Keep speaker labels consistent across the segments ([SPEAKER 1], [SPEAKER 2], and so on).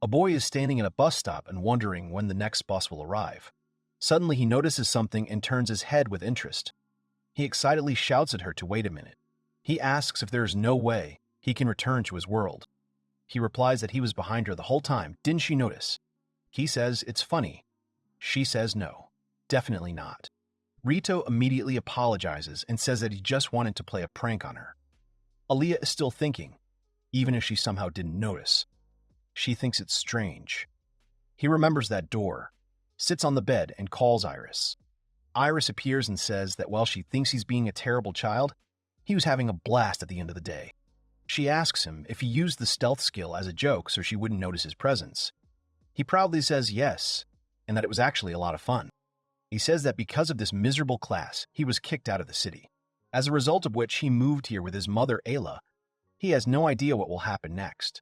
[SPEAKER 1] A boy is standing at a bus stop and wondering when the next bus will arrive. Suddenly, he notices something and turns his head with interest. He excitedly shouts at her to wait a minute. He asks if there is no way he can return to his world. He replies that he was behind her the whole time. Didn't she notice? He says it's funny. She says no, definitely not. Reito immediately apologizes and says that he just wanted to play a prank on her. Aaliyah is still thinking, even if she somehow didn't notice. She thinks it's strange. He remembers that door, sits on the bed, and calls Iris. Iris appears and says that while she thinks he's being a terrible child, he was having a blast at the end of the day. She asks him if he used the stealth skill as a joke so she wouldn't notice his presence. He proudly says yes, and that it was actually a lot of fun. He says that because of this miserable class, he was kicked out of the city, as a result of which he moved here with his mother Ayla. He has no idea what will happen next.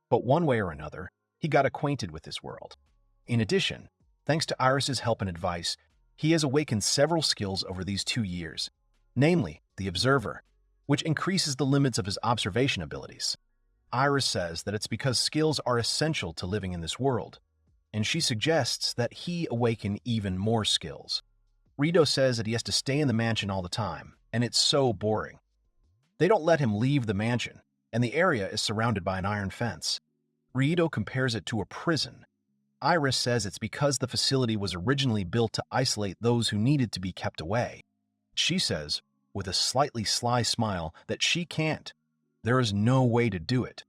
[SPEAKER 1] But one way or another, he got acquainted with this world. In addition, thanks to Iris's help and advice, he has awakened several skills over these 2 years, namely the Observer, which increases the limits of his observation abilities. Iris says that it's because skills are essential to living in this world, and she suggests that he awaken even more skills. Reito says that he has to stay in the mansion all the time, and it's so boring. They don't let him leave the mansion, and the area is surrounded by an iron fence. Reito compares it to a prison. Iris says it's because the facility was originally built to isolate those who needed to be kept away. She says, with a slightly sly smile, that she can't. There is no way to do it.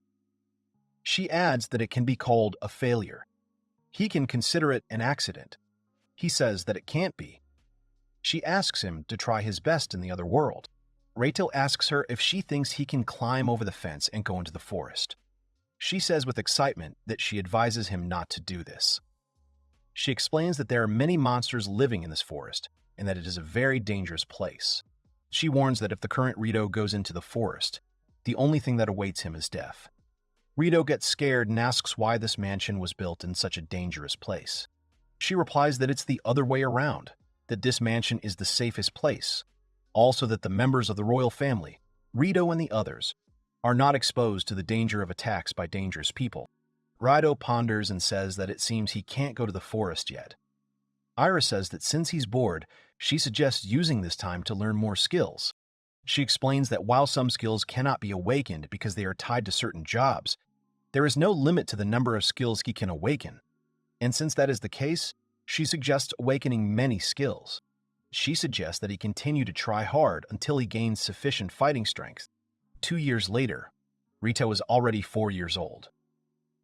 [SPEAKER 1] She adds that it can be called a failure. He can consider it an accident. He says that it can't be. She asks him to try his best in the other world. Reito asks her if she thinks he can climb over the fence and go into the forest. She says with excitement that she advises him not to do this. She explains that there are many monsters living in this forest and that it is a very dangerous place. She warns that if the current Reito goes into the forest, the only thing that awaits him is death. Reito gets scared and asks why this mansion was built in such a dangerous place. She replies that it's the other way around, that this mansion is the safest place. Also that the members of the royal family, Reito and the others, are not exposed to the danger of attacks by dangerous people. Reito ponders and says that it seems he can't go to the forest yet. Iris says that since he's bored, she suggests using this time to learn more skills. She explains that while some skills cannot be awakened because they are tied to certain jobs, there is no limit to the number of skills he can awaken. And since that is the case, she suggests awakening many skills. She suggests that he continue to try hard until he gains sufficient fighting strength. 2 years later, Reito is already 4 years old.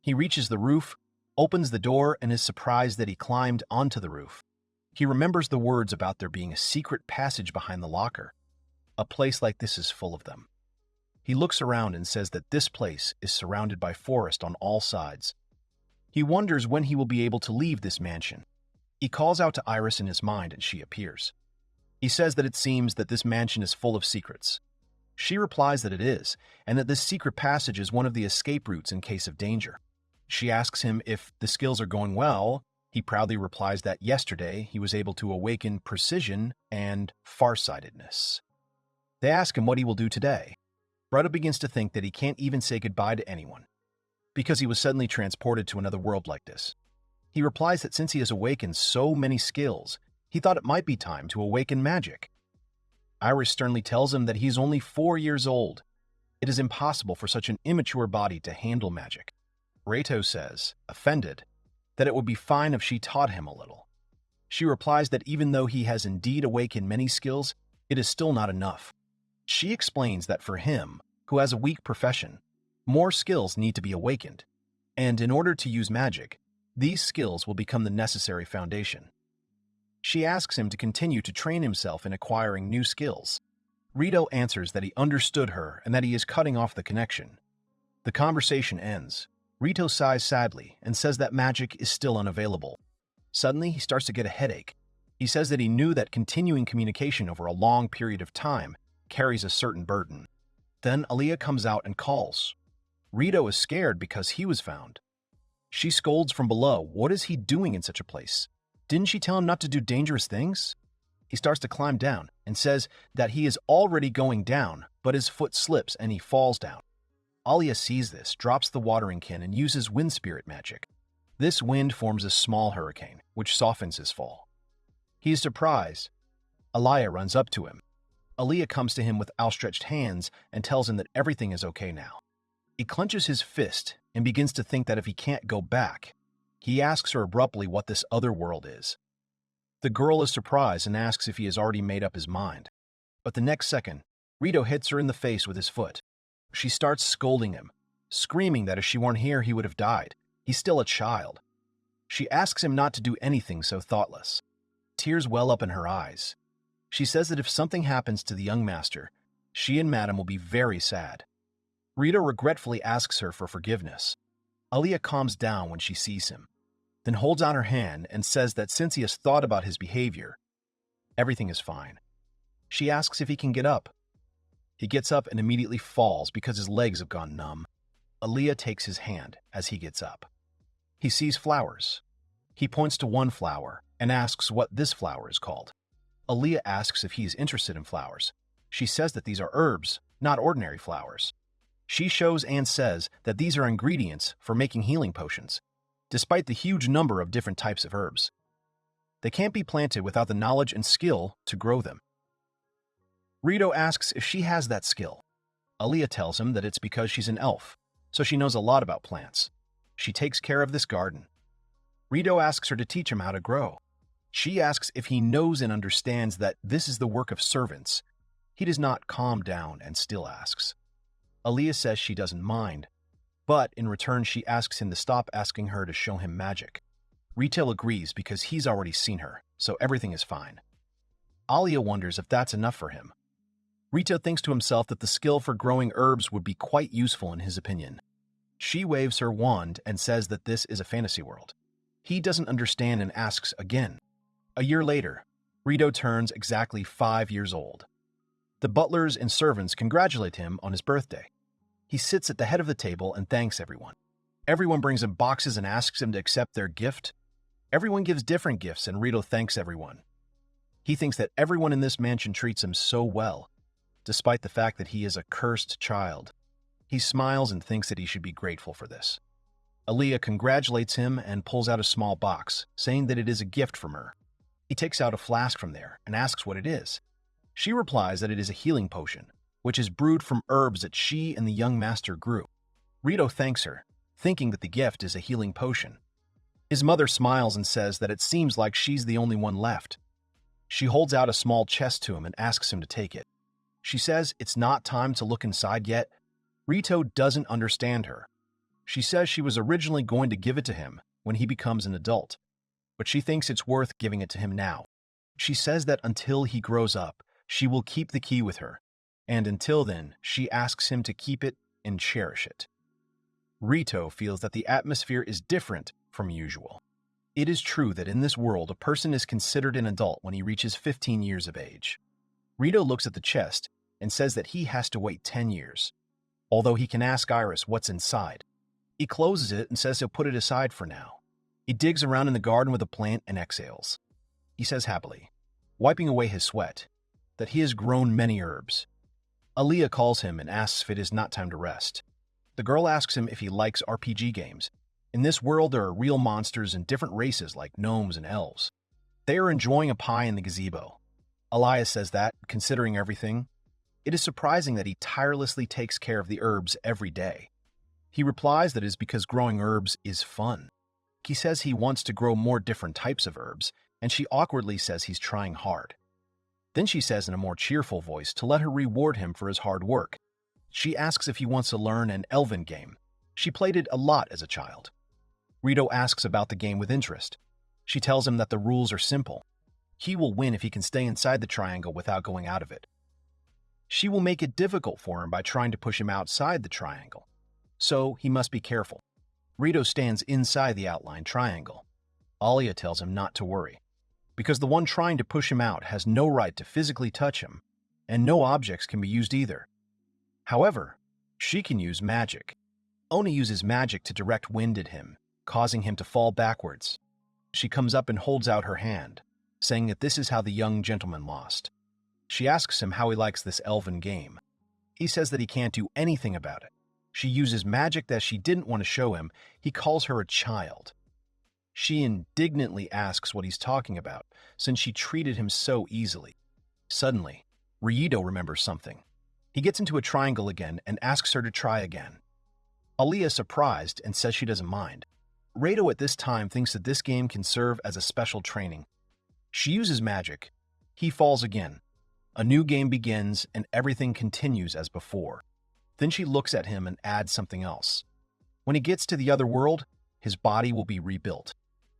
[SPEAKER 1] He reaches the roof, opens the door, and is surprised that he climbed onto the roof. He remembers the words about there being a secret passage behind the locker. A place like this is full of them. He looks around and says that this place is surrounded by forest on all sides. He wonders when he will be able to leave this mansion. He calls out to Iris in his mind and she appears. He says that it seems that this mansion is full of secrets. She replies that it is, and that this secret passage is one of the escape routes in case of danger. She asks him if the skills are going well. He proudly replies that yesterday he was able to awaken precision and farsightedness. They ask him what he will do today. Reito begins to think that he can't even say goodbye to anyone, because he was suddenly transported to another world like this. He replies that since he has awakened so many skills, he thought it might be time to awaken magic. Iris sternly tells him that he is only 4 years old. It is impossible for such an immature body to handle magic. Reito says, offended, that it would be fine if she taught him a little. She replies that even though he has indeed awakened many skills, it is still not enough. She explains that for him, who has a weak profession, more skills need to be awakened, and in order to use magic, these skills will become the necessary foundation. She asks him to continue to train himself in acquiring new skills. Reito answers that he understood her and that he is cutting off the connection. The conversation ends. Reito sighs sadly and says that magic is still unavailable. Suddenly, he starts to get a headache. He says that he knew that continuing communication over a long period of time carries a certain burden. Then Aaliyah comes out and calls. Reito is scared because he was found. She scolds from below. What is he doing in such a place? Didn't she tell him not to do dangerous things? He starts to climb down and says that he is already going down, but his foot slips and he falls down. Alia sees this, drops the watering can, and uses wind spirit magic. This wind forms a small hurricane, which softens his fall. He is surprised. Alia runs up to him. Alia comes to him with outstretched hands and tells him that everything is okay now. He clenches his fist and begins to think that if he can't go back, he asks her abruptly what this other world is. The girl is surprised and asks if he has already made up his mind. But the next second, Reito hits her in the face with his foot. She starts scolding him, screaming that if she weren't here, he would have died. He's still a child. She asks him not to do anything so thoughtless. Tears well up in her eyes. She says that if something happens to the young master, she and Madame will be very sad. Reito regretfully asks her for forgiveness. Alia calms down when she sees him, then holds out her hand and says that since he has thought about his behavior, everything is fine. She asks if he can get up. He gets up and immediately falls because his legs have gone numb. Alia takes his hand as he gets up. He sees flowers. He points to one flower and asks what this flower is called. Alia asks if he is interested in flowers. She says that these are herbs, not ordinary flowers. She shows and says that these are ingredients for making healing potions, despite the huge number of different types of herbs. They can't be planted without the knowledge and skill to grow them. Reito asks if she has that skill. Alia tells him that it's because she's an elf, so she knows a lot about plants. She takes care of this garden. Reito asks her to teach him how to grow. She asks if he knows and understands that this is the work of servants. He does not calm down and still asks. Alia says she doesn't mind, but in return she asks him to stop asking her to show him magic. Reito agrees because he's already seen her, so everything is fine. Alia wonders if that's enough for him. Reito thinks to himself that the skill for growing herbs would be quite useful in his opinion. She waves her wand and says that this is a fantasy world. He doesn't understand and asks again. A year later, Reito turns exactly 5 years old. The butlers and servants congratulate him on his birthday. He sits at the head of the table and thanks everyone. Everyone brings him boxes and asks him to accept their gift. Everyone gives different gifts and Reito thanks everyone. He thinks that everyone in this mansion treats him so well, despite the fact that he is a cursed child. He smiles and thinks that he should be grateful for this. Alia congratulates him and pulls out a small box, saying that it is a gift from her. He takes out a flask from there and asks what it is. She replies that it is a healing potion, which is brewed from herbs that she and the young master grew. Reito thanks her, thinking that the gift is a healing potion. His mother smiles and says that it seems like she's the only one left. She holds out a small chest to him and asks him to take it. She says it's not time to look inside yet. Reito doesn't understand her. She says she was originally going to give it to him when he becomes an adult, but she thinks it's worth giving it to him now. She says that until he grows up, she will keep the key with her, and until then, she asks him to keep it and cherish it. Reito feels that the atmosphere is different from usual. It is true that in this world, a person is considered an adult when he reaches 15 years of age. Reito looks at the chest and says that he has to wait 10 years, although he can ask Iris what's inside. He closes it and says he'll put it aside for now. He digs around in the garden with a plant and exhales. He says happily, wiping away his sweat, that he has grown many herbs. Alia calls him and asks if it is not time to rest. The girl asks him if he likes RPG games. In this world, there are real monsters and different races like gnomes and elves. They are enjoying a pie in the gazebo. Alia says that, considering everything, it is surprising that he tirelessly takes care of the herbs every day. He replies that it is because growing herbs is fun. He says he wants to grow more different types of herbs, and she awkwardly says he's trying hard. Then she says in a more cheerful voice to let her reward him for his hard work. She asks if he wants to learn an elven game. She played it a lot as a child. Reito asks about the game with interest. She tells him that the rules are simple. He will win if he can stay inside the triangle without going out of it. She will make it difficult for him by trying to push him outside the triangle, so he must be careful. Reito stands inside the outlined triangle. Alia tells him not to worry, because the one trying to push him out has no right to physically touch him, and no objects can be used either. However, she can use magic. Oni uses magic to direct wind at him, causing him to fall backwards. She comes up and holds out her hand, saying that this is how the young gentleman lost. She asks him how he likes this elven game. He says that he can't do anything about it. She uses magic that she didn't want to show him. He calls her a child. She indignantly asks what he's talking about, since she treated him so easily. Suddenly, Reito remembers something. He gets into a triangle again and asks her to try again. Aliyah is surprised and says she doesn't mind. Reito at this time thinks that this game can serve as a special training. She uses magic. He falls again. A new game begins and everything continues as before. Then she looks at him and adds something else. When he gets to the other world, his body will be rebuilt.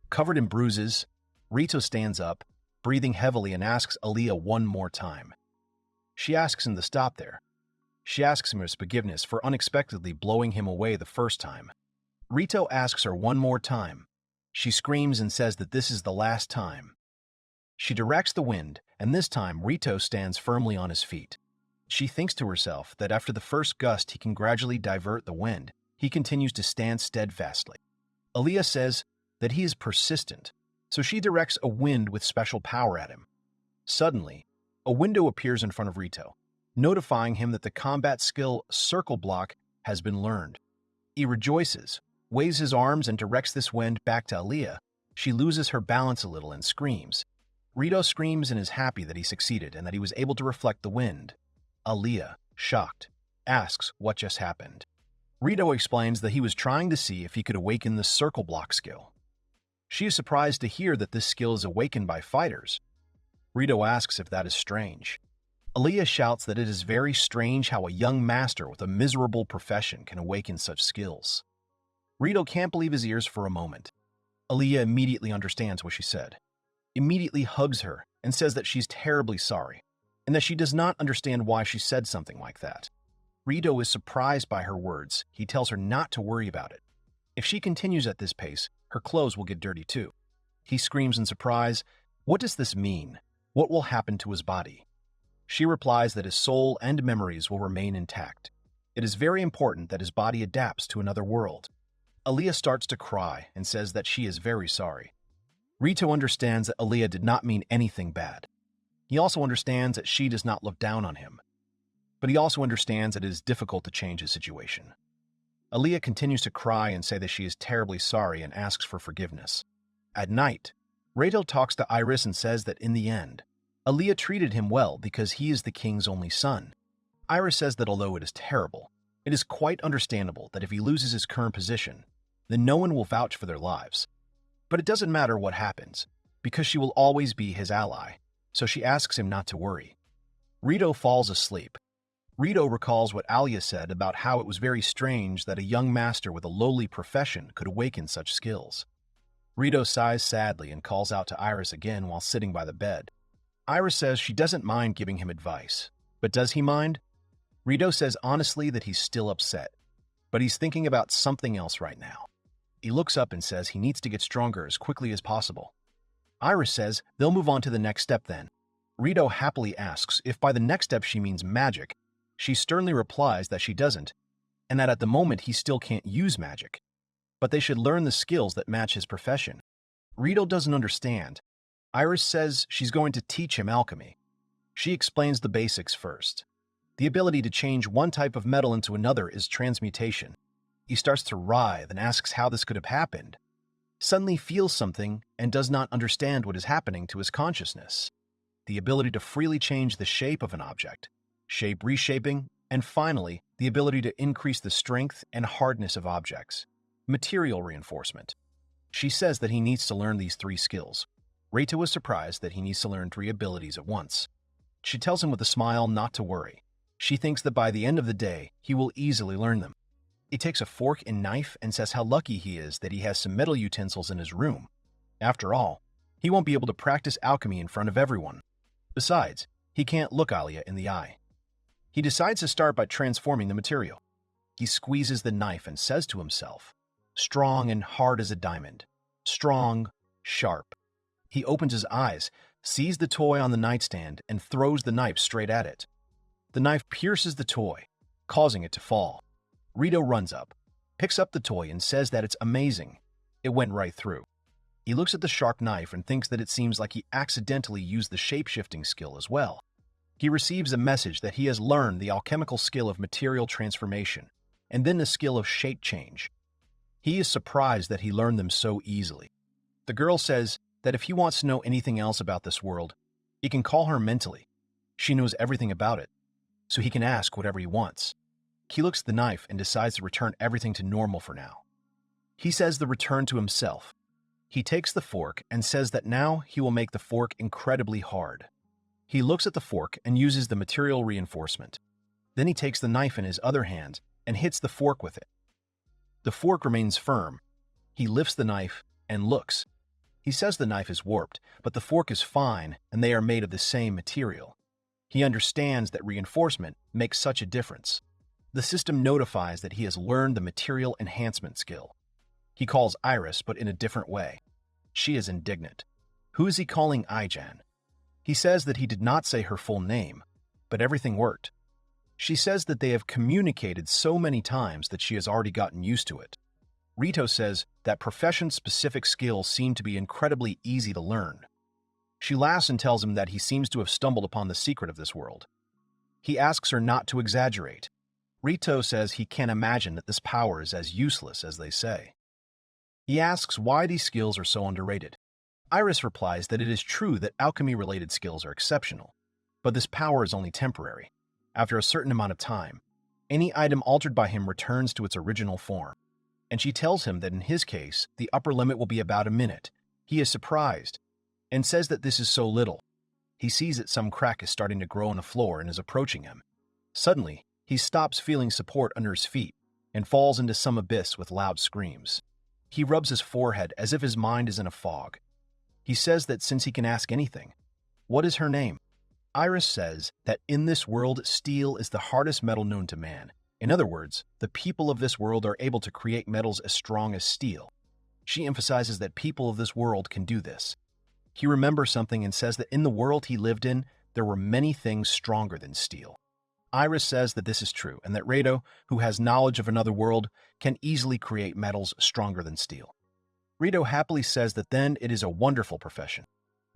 [SPEAKER 1] Covered in bruises, Reito stands up, breathing heavily, and asks Aliyah one more time. She asks him to stop there. She asks him his forgiveness for unexpectedly blowing him away the first time. Reito asks her one more time. She screams and says that this is the last time. She directs the wind, and this time Reito stands firmly on his feet. She thinks to herself that after the first gust he can gradually divert the wind. He continues to stand steadfastly. Aliyah says that he is persistent, so she directs a wind with special power at him. Suddenly, a window appears in front of Reito, notifying him that the combat skill Circle Block has been learned. He rejoices, waves his arms, and directs this wind back to Aliyah. She loses her balance a little and screams. Reito screams and is happy that he succeeded and that he was able to reflect the wind. Aliyah, shocked, asks what just happened. Reito explains that he was trying to see if he could awaken the Circle Block skill. She is surprised to hear that this skill is awakened by fighters. Reito asks if that is strange. Aliyah shouts that it is very strange how a young master with a miserable profession can awaken such skills. Reito can't believe his ears for a moment. Aliyah immediately understands what she said, immediately hugs her and says that she's terribly sorry, and that she does not understand why she said something like that. Reito is surprised by her words. He tells her not to worry about it. If she continues at this pace, her clothes will get dirty too. He screams in surprise, "What does this mean? What will happen to his body?" She replies that his soul and memories will remain intact. It is very important that his body adapts to another world. Aliyah starts to cry and says that she is very sorry. Reito understands that Aliyah did not mean anything bad. He also understands that she does not look down on him. But he also understands that it is difficult to change his situation. Aliyah continues to cry and say that she is terribly sorry and asks for forgiveness. At night, Reito talks to Iris and says that in the end, Aliyah treated him well because he is the king's only son. Iris says that although it is terrible, it is quite understandable that if he loses his current position, then no one will vouch for their lives. But it doesn't matter what happens, because she will always be his ally, so she asks him not to worry. Reito falls asleep. Reito recalls what Aliyah said about how it was very strange that a young master with a lowly profession could awaken such skills. Reito sighs sadly and calls out to Iris again while sitting by the bed. Iris says she doesn't mind giving him advice, but does he mind? Reito says honestly that he's still upset, but he's thinking about something else right now. He looks up and says he needs to get stronger as quickly as possible. Iris says they'll move on to the next step then. Reito happily asks if by the next step she means magic. She sternly replies that she doesn't, and that at the moment he still can't use magic, but they should learn the skills that match his profession. Reito doesn't understand. Iris says she's going to teach him alchemy. She explains the basics first. The ability to change one type of metal into another is transmutation. He starts to writhe and asks how this could have happened. Suddenly feels something and does not understand what is happening to his consciousness. The ability to freely change the shape of an object, shape reshaping, and finally, the ability to increase the strength and hardness of objects, material reinforcement. She says that he needs to learn these 3 skills. Reito is surprised that he needs to learn 3 abilities at once. She tells him with a smile not to worry. She thinks that by the end of the day, he will easily learn them. He takes a fork and knife and says how lucky he is that he has some metal utensils in his room. After all, he won't be able to practice alchemy in front of everyone. Besides, he can't look Aliyah in the eye. He decides to start by transforming the material. He squeezes the knife and says to himself, "Strong and hard as a diamond. Strong, sharp." He opens his eyes, sees the toy on the nightstand, and throws the knife straight at it. The knife pierces the toy, causing it to fall. Reito runs up, picks up the toy, and says that it's amazing. It went right through. He looks at the sharp knife and thinks that it seems like he accidentally used the shape-shifting skill as well. He receives a message that he has learned the alchemical skill of material transformation. and then the skill of shape change. He is surprised that he learned them so easily. The girl says that if he wants to know anything else about this world, he can call her mentally. She knows everything about it, so he can ask whatever he wants. He looks at the knife and decides to return everything to normal for now. He says the return to himself. He takes the fork and says that now he will make the fork incredibly hard. He looks at the fork and uses the material reinforcement. Then he takes the knife in his other hand and hits the fork with it. The fork remains firm. He lifts the knife and looks. He says the knife is warped, but the fork is fine and they are made of the same material. He understands that reinforcement makes such a difference. The system notifies that he has learned the material enhancement skill. He calls Iris, but in a different way. She is indignant. Who is he calling Ijan? He says that he did not say her full name, but everything worked. She says that they have communicated so many times that she has already gotten used to it. Reito says that profession-specific skills seem to be incredibly easy to learn. She laughs and tells him that he seems to have stumbled upon the secret of this world. He asks her not to exaggerate. Reito says he can't imagine that this power is as useless as they say. He asks why these skills are so underrated. Iris replies that it is true that alchemy-related skills are exceptional, but this power is only temporary. After a certain amount of time, any item altered by him returns to its original form. And she tells him that in his case, the upper limit will be about a minute. He is surprised and says that this is so little. He sees that some crack is starting to grow in the floor and is approaching him. Suddenly, he stops feeling support under his feet and falls into some abyss with loud screams. He rubs his forehead as if his mind is in a fog. He says that since he can ask anything, what is her name? Iris says that in this world, steel is the hardest metal known to man. In other words, the people of this world are able to create metals as strong as steel. She emphasizes that people of this world can do this. He remembers something and says that in the world he lived in, there were many things stronger than steel. Iris says that this is true and that Reito, who has knowledge of another world, can easily create metals stronger than steel. Reito happily says that then it is a wonderful profession.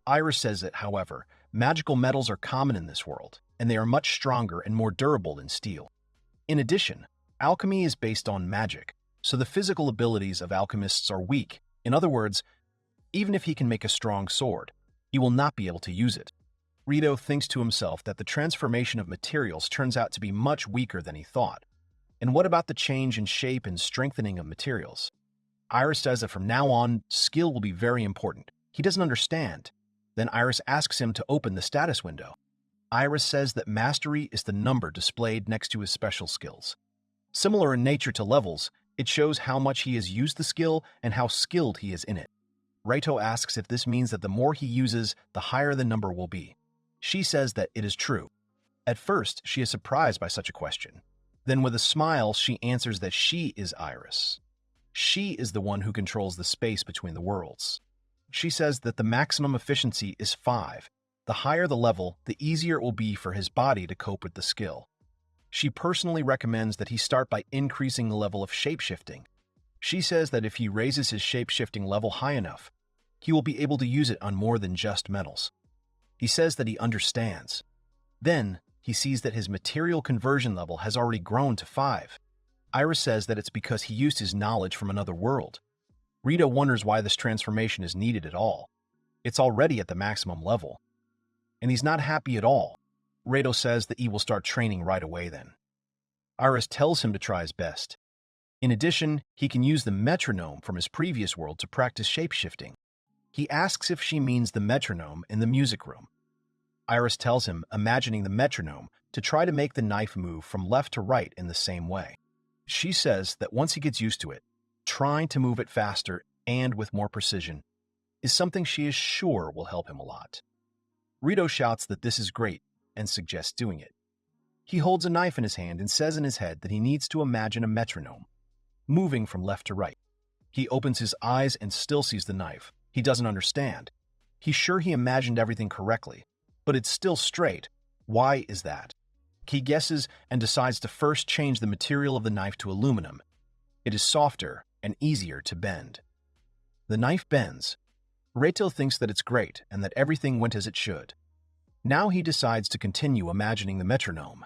[SPEAKER 1] Iris says that, however, magical metals are common in this world, and they are much stronger and more durable than steel. In addition, alchemy is based on magic, so the physical abilities of alchemists are weak. In other words, even if he can make a strong sword, he will not be able to use it. Reito thinks to himself that the transformation of materials turns out to be much weaker than he thought. And what about the change in shape and strengthening of materials? Iris says that from now on, skill will be very important. He doesn't understand. Then Iris asks him to open the status window. Iris says that mastery is the number displayed next to his special skills. Similar in nature to levels, it shows how much he has used the skill and how skilled he is in it. Reito asks if this means that the more he uses, the higher the number will be. She says that it is true. At first, she is surprised by such a question. Then with a smile, she answers that she is Iris. She is the one who controls the space between the worlds. She says that the maximum efficiency is 5. The higher the level, the easier it will be for his body to cope with the skill. She personally recommends that he start by increasing the level of shape-shifting. She says that if he raises his shape-shifting level high enough, he will be able to use it on more than just metals. He says that he understands. Then, he sees that his material conversion level has already grown to 5. Iris says that it's because he used his knowledge from another world. Reito wonders why this transformation is needed at all. It's already at the maximum level. And he's not happy at all. Reito says that he will start training right away then. Iris tells him to try his best. In addition, he can use the metronome from his previous world to practice shape-shifting. He asks if she means the metronome in the music room. Iris tells him, imagining the metronome, to try to make the knife move from left to right in the same way. She says that once he gets used to it, trying to move it faster and with more precision is something she is sure will help him a lot. Reito shouts that this is great and suggests doing it. He holds a knife in his hand and says in his head that he needs to imagine a metronome, moving from left to right. He opens his eyes and still sees the knife. He doesn't understand. He's sure he imagined everything correctly, but it's still straight. Why is that? He guesses and decides to first change the material of the knife to aluminum. It is softer and easier to bend. The knife bends. Reito thinks that it's great and that everything went as it should. Now he decides to continue imagining the metronome.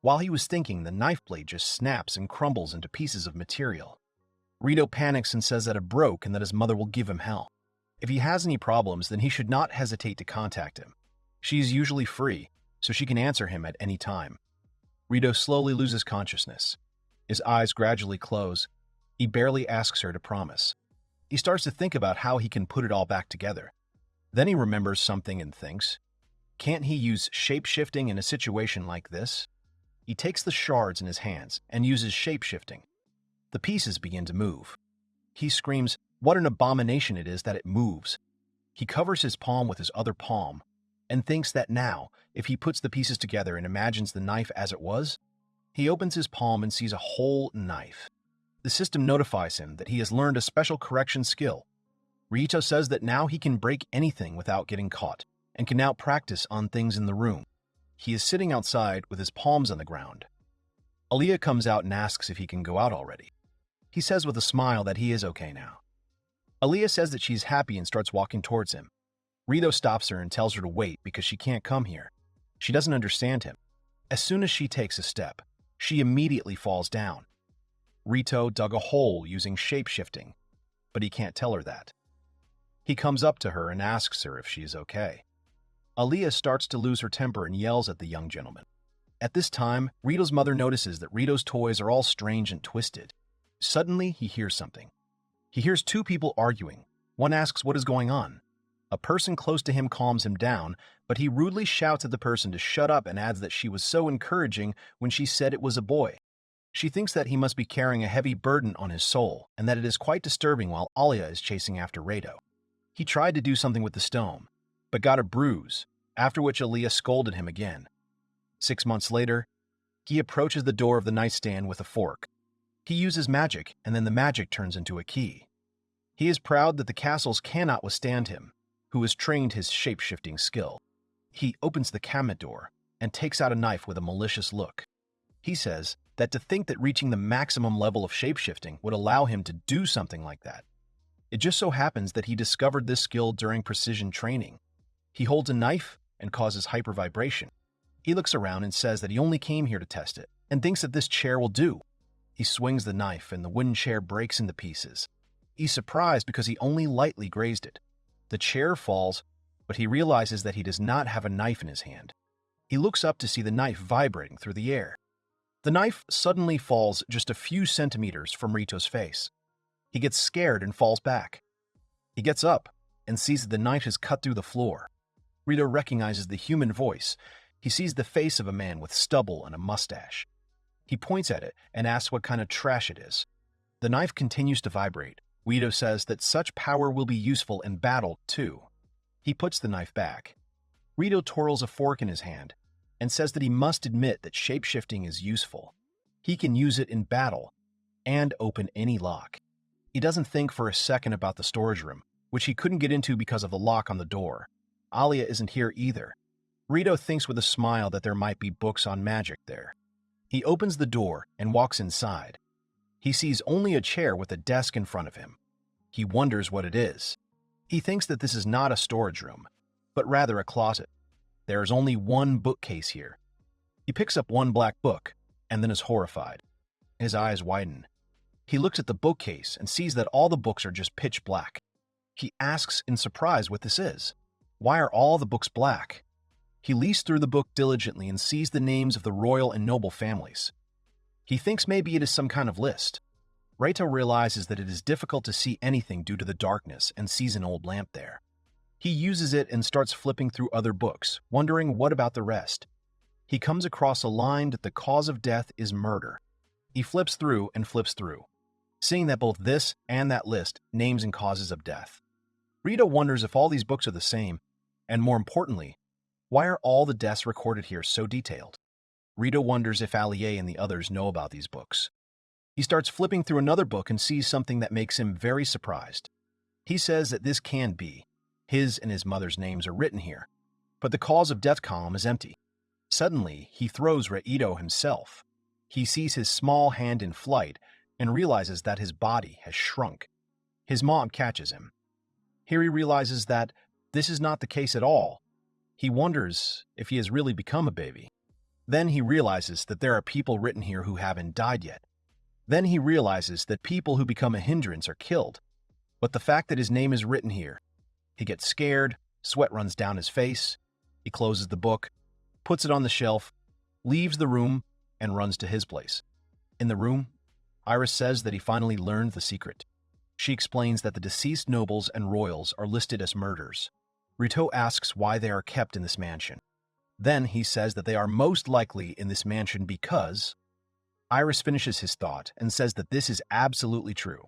[SPEAKER 1] While he was thinking, the knife blade just snaps and crumbles into pieces of material. Reito panics and says that it broke and that his mother will give him hell. If he has any problems, then he should not hesitate to contact him. She is usually free, so she can answer him at any time. Reito slowly loses consciousness. His eyes gradually close. He barely asks her to promise. He starts to think about how he can put it all back together. Then he remembers something and thinks, can't he use shape-shifting in a situation like this? He takes the shards in his hands and uses shape-shifting. The pieces begin to move. He screams, what an abomination it is that it moves. He covers his palm with his other palm and thinks that now, if he puts the pieces together and imagines the knife as it was, he opens his palm and sees a whole knife. The system notifies him that he has learned a special correction skill. Reito says that now he can break anything without getting caught and can now practice on things in the room. He is sitting outside with his palms on the ground. Aliyah comes out and asks if he can go out already. He says with a smile that he is okay now. Aliyah says that she's happy and starts walking towards him. Reito stops her and tells her to wait because she can't come here. She doesn't understand him. As soon as she takes a step, she immediately falls down. Reito dug a hole using shape-shifting, but he can't tell her that. He comes up to her and asks her if she is okay. Aliyah starts to lose her temper and yells at the young gentleman. At this time, Rito's mother notices that Rito's toys are all strange and twisted. Suddenly, he hears something. He hears two people arguing. One asks what is going on. A person close to him calms him down, but he rudely shouts at the person to shut up and adds that she was so encouraging when she said it was a boy. She thinks that he must be carrying a heavy burden on his soul and that it is quite disturbing while Aliyah is chasing after Reito. He tried to do something with the stone, but got a bruise, after which Aliyah scolded him again. 6 months later, he approaches the door of the nightstand with a fork. He uses magic, and then the magic turns into a key. He is proud that the castles cannot withstand him, who has trained his shape-shifting skill. He opens the cabinet door and takes out a knife with a malicious look. He says that to think that reaching the maximum level of shape-shifting would allow him to do something like that. It just so happens that he discovered this skill during precision training. He holds a knife and causes hypervibration. He looks around and says that he only came here to test it and thinks that this chair will do. He swings the knife and the wooden chair breaks into pieces. He's surprised because he only lightly grazed it. The chair falls, but he realizes that he does not have a knife in his hand. He looks up to see the knife vibrating through the air. The knife suddenly falls just a few centimeters from Rito's face. He gets scared and falls back. He gets up and sees that the knife has cut through the floor. Reito recognizes the human voice. He sees the face of a man with stubble and a mustache. He points at it and asks what kind of trash it is. The knife continues to vibrate. Reito says that such power will be useful in battle, too. He puts the knife back. Reito twirls a fork in his hand and says that he must admit that shape-shifting is useful. He can use it in battle and open any lock. He doesn't think for a second about the storage room, which he couldn't get into because of the lock on the door. Aliyah isn't here either. Reito thinks with a smile that there might be books on magic there. He opens the door and walks inside. He sees only a chair with a desk in front of him. He wonders what it is. He thinks that this is not a storage room, but rather a closet. There is only one bookcase here. He picks up one black book and then is horrified. His eyes widen. He looks at the bookcase and sees that all the books are just pitch black. He asks in surprise what this is. Why are all the books black? He leads through the book diligently and sees the names of the royal and noble families. He thinks maybe it is some kind of list. Reito realizes that it is difficult to see anything due to the darkness and sees an old lamp there. He uses it and starts flipping through other books, wondering what about the rest. He comes across a line that the cause of death is murder. He flips through and flips through, seeing that both this and that list names and causes of death. Reito wonders if all these books are the same, and more importantly, why are all the deaths recorded here so detailed? Reito wonders if Aliyah and the others know about these books. He starts flipping through another book and sees something that makes him very surprised. He says that this can be. His and his mother's names are written here, but the cause of death column is empty. Suddenly, he throws Reito himself. He sees his small hand in flight and realizes that his body has shrunk. His mom catches him. Here he realizes that this is not the case at all. He wonders if he has really become a baby. Then he realizes that there are people written here who haven't died yet. Then he realizes that people who become a hindrance are killed. But the fact that his name is written here, he gets scared, sweat runs down his face, he closes the book, puts it on the shelf, leaves the room, and runs to his place. In the room, Iris says that he finally learned the secret. She explains that the deceased nobles and royals are listed as murderers. Reito asks why they are kept in this mansion. Then he says that they are most likely in this mansion because... Iris finishes his thought and says that this is absolutely true.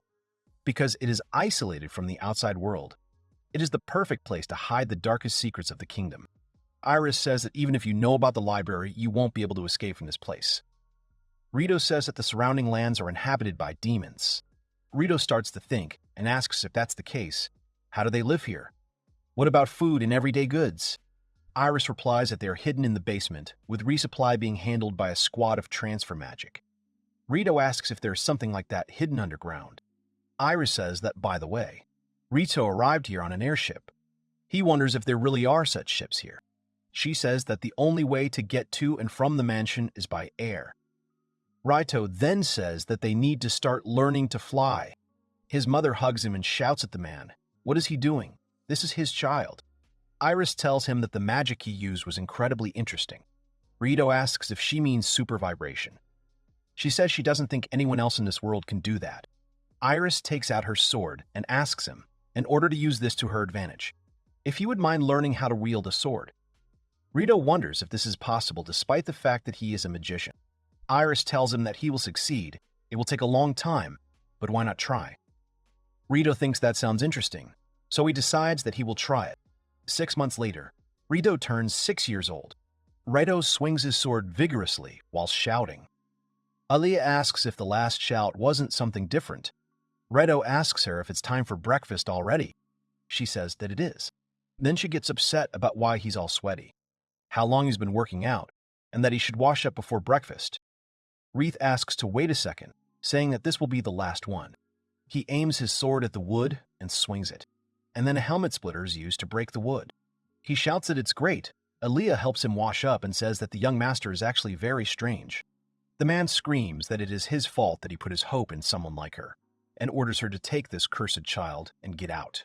[SPEAKER 1] Because it is isolated from the outside world. It is the perfect place to hide the darkest secrets of the kingdom. Iris says that even if you know about the library, you won't be able to escape from this place. Reito says that the surrounding lands are inhabited by demons. Reito starts to think and asks if that's the case. How do they live here? What about food and everyday goods? Iris replies that they are hidden in the basement, with resupply being handled by a squad of transfer magic. Reito asks if there's something like that hidden underground. Iris says that, by the way, Reito arrived here on an airship. He wonders if there really are such ships here. She says that the only way to get to and from the mansion is by air. Reito then says that they need to start learning to fly. His mother hugs him and shouts at the man. What is he doing? This is his child. Iris tells him that the magic he used was incredibly interesting. Reito asks if she means super vibration. She says she doesn't think anyone else in this world can do that. Iris takes out her sword and asks him, in order to use this to her advantage, if he would mind learning how to wield a sword. Reito wonders if this is possible despite the fact that he is a magician. Iris tells him that he will succeed. It will take a long time, but why not try? Reito thinks that sounds interesting, so he decides that he will try it. 6 months later, Reito turns 6 years old. Reito swings his sword vigorously while shouting. Aliyah asks if the last shout wasn't something different. Reito asks her if it's time for breakfast already. She says that it is. Then she gets upset about why he's all sweaty, how long he's been working out, and that he should wash up before breakfast. Reith asks to wait a second, saying that this will be the last one. He aims his sword at the wood and swings it, and then a helmet splitter is used to break the wood. He shouts that it's great. Aliyah helps him wash up and says that the young master is actually very strange. The man screams that it is his fault that he put his hope in someone like her, and orders her to take this cursed child and get out.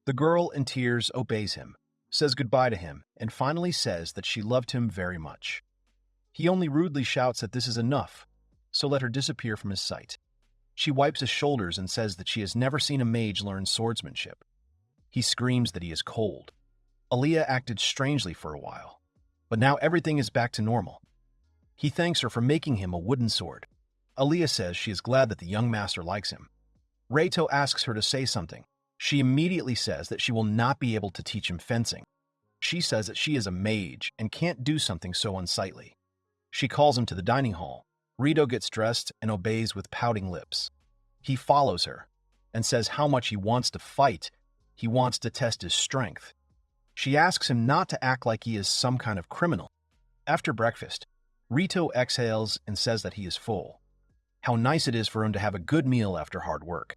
[SPEAKER 1] The girl, in tears, obeys him, says goodbye to him, and finally says that she loved him very much. He only rudely shouts that this is enough, so let her disappear from his sight. She wipes his shoulders and says that she has never seen a mage learn swordsmanship. He screams that he is cold. Aliyah acted strangely for a while, but now everything is back to normal. He thanks her for making him a wooden sword. Aliyah says she is glad that the young master likes him. Reito asks her to say something. She immediately says that she will not be able to teach him fencing. She says that she is a mage and can't do something so unsightly. She calls him to the dining hall. Reito gets dressed and obeys with pouting lips. He follows her and says how much he wants to fight. He wants to test his strength. She asks him not to act like he is some kind of criminal. After breakfast, Reito exhales and says that he is full. How nice it is for him to have a good meal after hard work.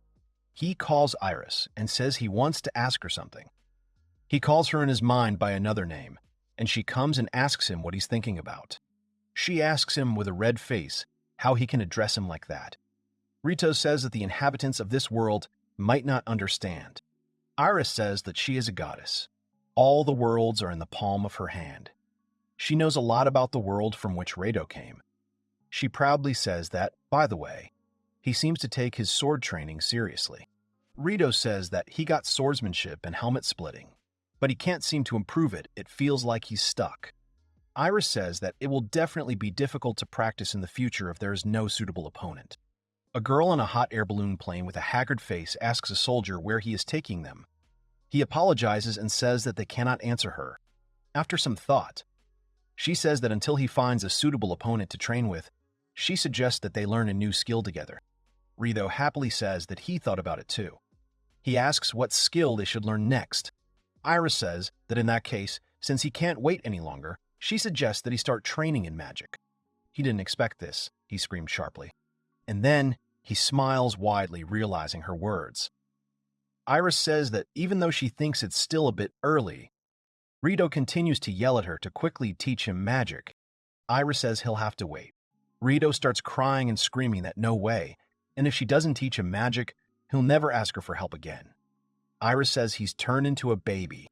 [SPEAKER 1] He calls Iris and says he wants to ask her something. He calls her in his mind by another name, and she comes and asks him what he's thinking about. She asks him with a red face how he can address him like that. Reito says that the inhabitants of this world might not understand. Iris says that she is a goddess. All the worlds are in the palm of her hand. She knows a lot about the world from which Reito came. She proudly says that, by the way, he seems to take his sword training seriously. Reito says that he got swordsmanship and helmet splitting, but he can't seem to improve it. It feels like he's stuck. Iris says that it will definitely be difficult to practice in the future if there is no suitable opponent. A girl on a hot air balloon plane with a haggard face asks a soldier where he is taking them. He apologizes and says that they cannot answer her. After some thought, she says that until he finds a suitable opponent to train with, she suggests that they learn a new skill together. Reito happily says that he thought about it too. He asks what skill they should learn next. Iris says that in that case, since he can't wait any longer, she suggests that he start training in magic. He didn't expect this, he screamed sharply. And then he smiles widely, realizing her words. Iris says that even though she thinks it's still a bit early, Reito continues to yell at her to quickly teach him magic. Iris says he'll have to wait. Rito starts crying and screaming that no way, and if she doesn't teach him magic, he'll never ask her for help again. Iris says he's turned into a baby.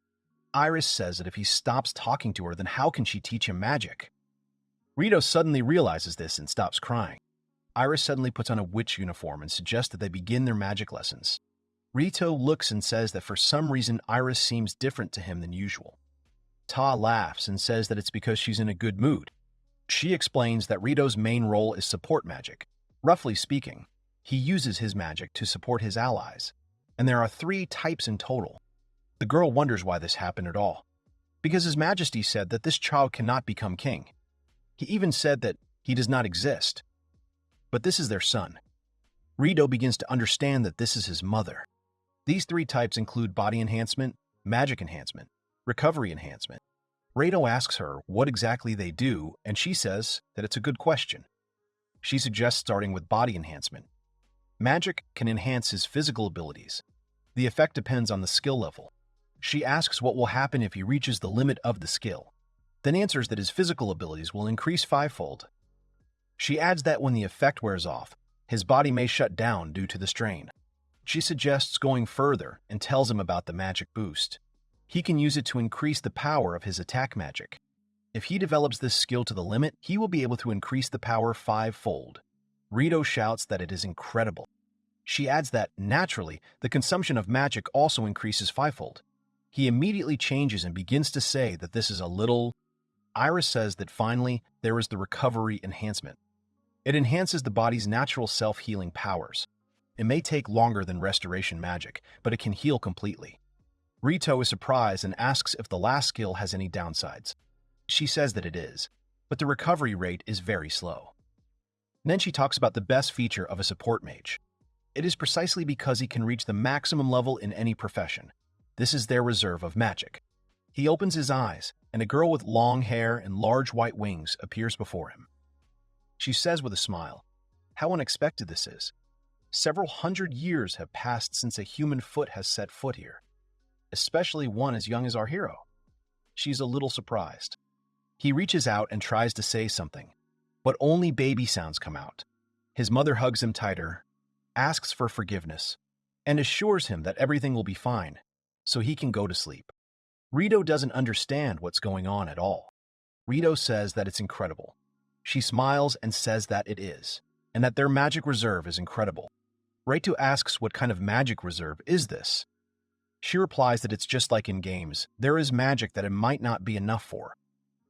[SPEAKER 1] Iris says that if he stops talking to her, then how can she teach him magic? Rito suddenly realizes this and stops crying. Iris suddenly puts on a witch uniform and suggests that they begin their magic lessons. Rito looks and says that for some reason Iris seems different to him than usual. Ta laughs and says that it's because she's in a good mood. She explains that Rito's main role is support magic. Roughly speaking, he uses his magic to support his allies, and there are 3 types in total. The girl wonders why this happened at all, because His Majesty said that this child cannot become king. He even said that he does not exist. But this is their son. Rito begins to understand that this is his mother. These 3 types include body enhancement, magic enhancement, recovery enhancement. Rito asks her what exactly they do, and she says that it's a good question. She suggests starting with body enhancement. Magic can enhance his physical abilities. The effect depends on the skill level. She asks what will happen if he reaches the limit of the skill, then answers that his physical abilities will increase 5-fold. She adds that when the effect wears off, his body may shut down due to the strain. She suggests going further and tells him about the magic boost. He can use it to increase the power of his attack magic. If he develops this skill to the limit, he will be able to increase the power 5-fold. Rito shouts that it is incredible. She adds that, naturally, the consumption of magic also increases 5-fold. He immediately changes and begins to say that this is a little... Iris says that finally, there is the recovery enhancement. It enhances the body's natural self-healing powers. It may take longer than restoration magic, but it can heal completely. Rito is surprised and asks if the last skill has any downsides. She says that it is, but the recovery rate is very slow. Then she talks about the best feature of a support mage. It is precisely because he can reach the maximum level in any profession. This is their reserve of magic. He opens his eyes, and a girl with long hair and large white wings appears before him. She says with a smile, "How unexpected this is. Several hundred years have passed since a human foot has set foot here, especially one as young as our hero." She's a little surprised. He reaches out and tries to say something, but only baby sounds come out. His mother hugs him tighter, asks for forgiveness, and assures him that everything will be fine, so he can go to sleep. Rito doesn't understand what's going on at all. Rito says that it's incredible. She smiles and says that it is, and that their magic reserve is incredible. Reito asks what kind of magic reserve is this. She replies that it's just like in games. There is magic that it might not be enough for.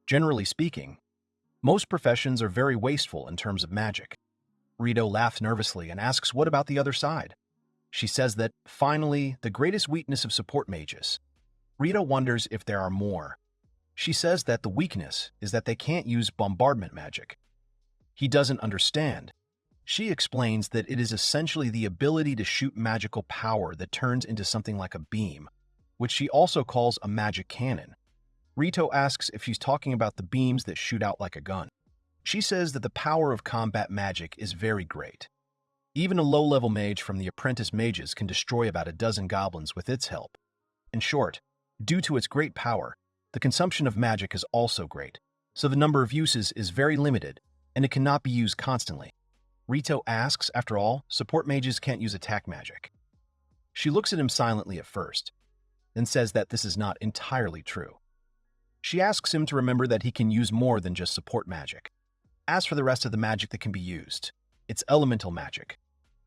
[SPEAKER 1] Generally speaking, most professions are very wasteful in terms of magic. Rito laughs nervously and asks what about the other side. She says that, finally, the greatest weakness of support mages. Rito wonders if there are more. She says that the weakness is that they can't use bombardment magic. He doesn't understand. She explains that it is essentially the ability to shoot magical power that turns into something like a beam, which she also calls a magic cannon. Rito asks if she's talking about the beams that shoot out like a gun. She says that the power of combat magic is very great. Even a low-level mage from the apprentice mages can destroy about a dozen goblins with its help. In short, due to its great power, the consumption of magic is also great, so the number of uses is very limited, and it cannot be used constantly. Rito asks, after all, support mages can't use attack magic. She looks at him silently at first, then says that this is not entirely true. She asks him to remember that he can use more than just support magic. As for the rest of the magic that can be used, it's elemental magic.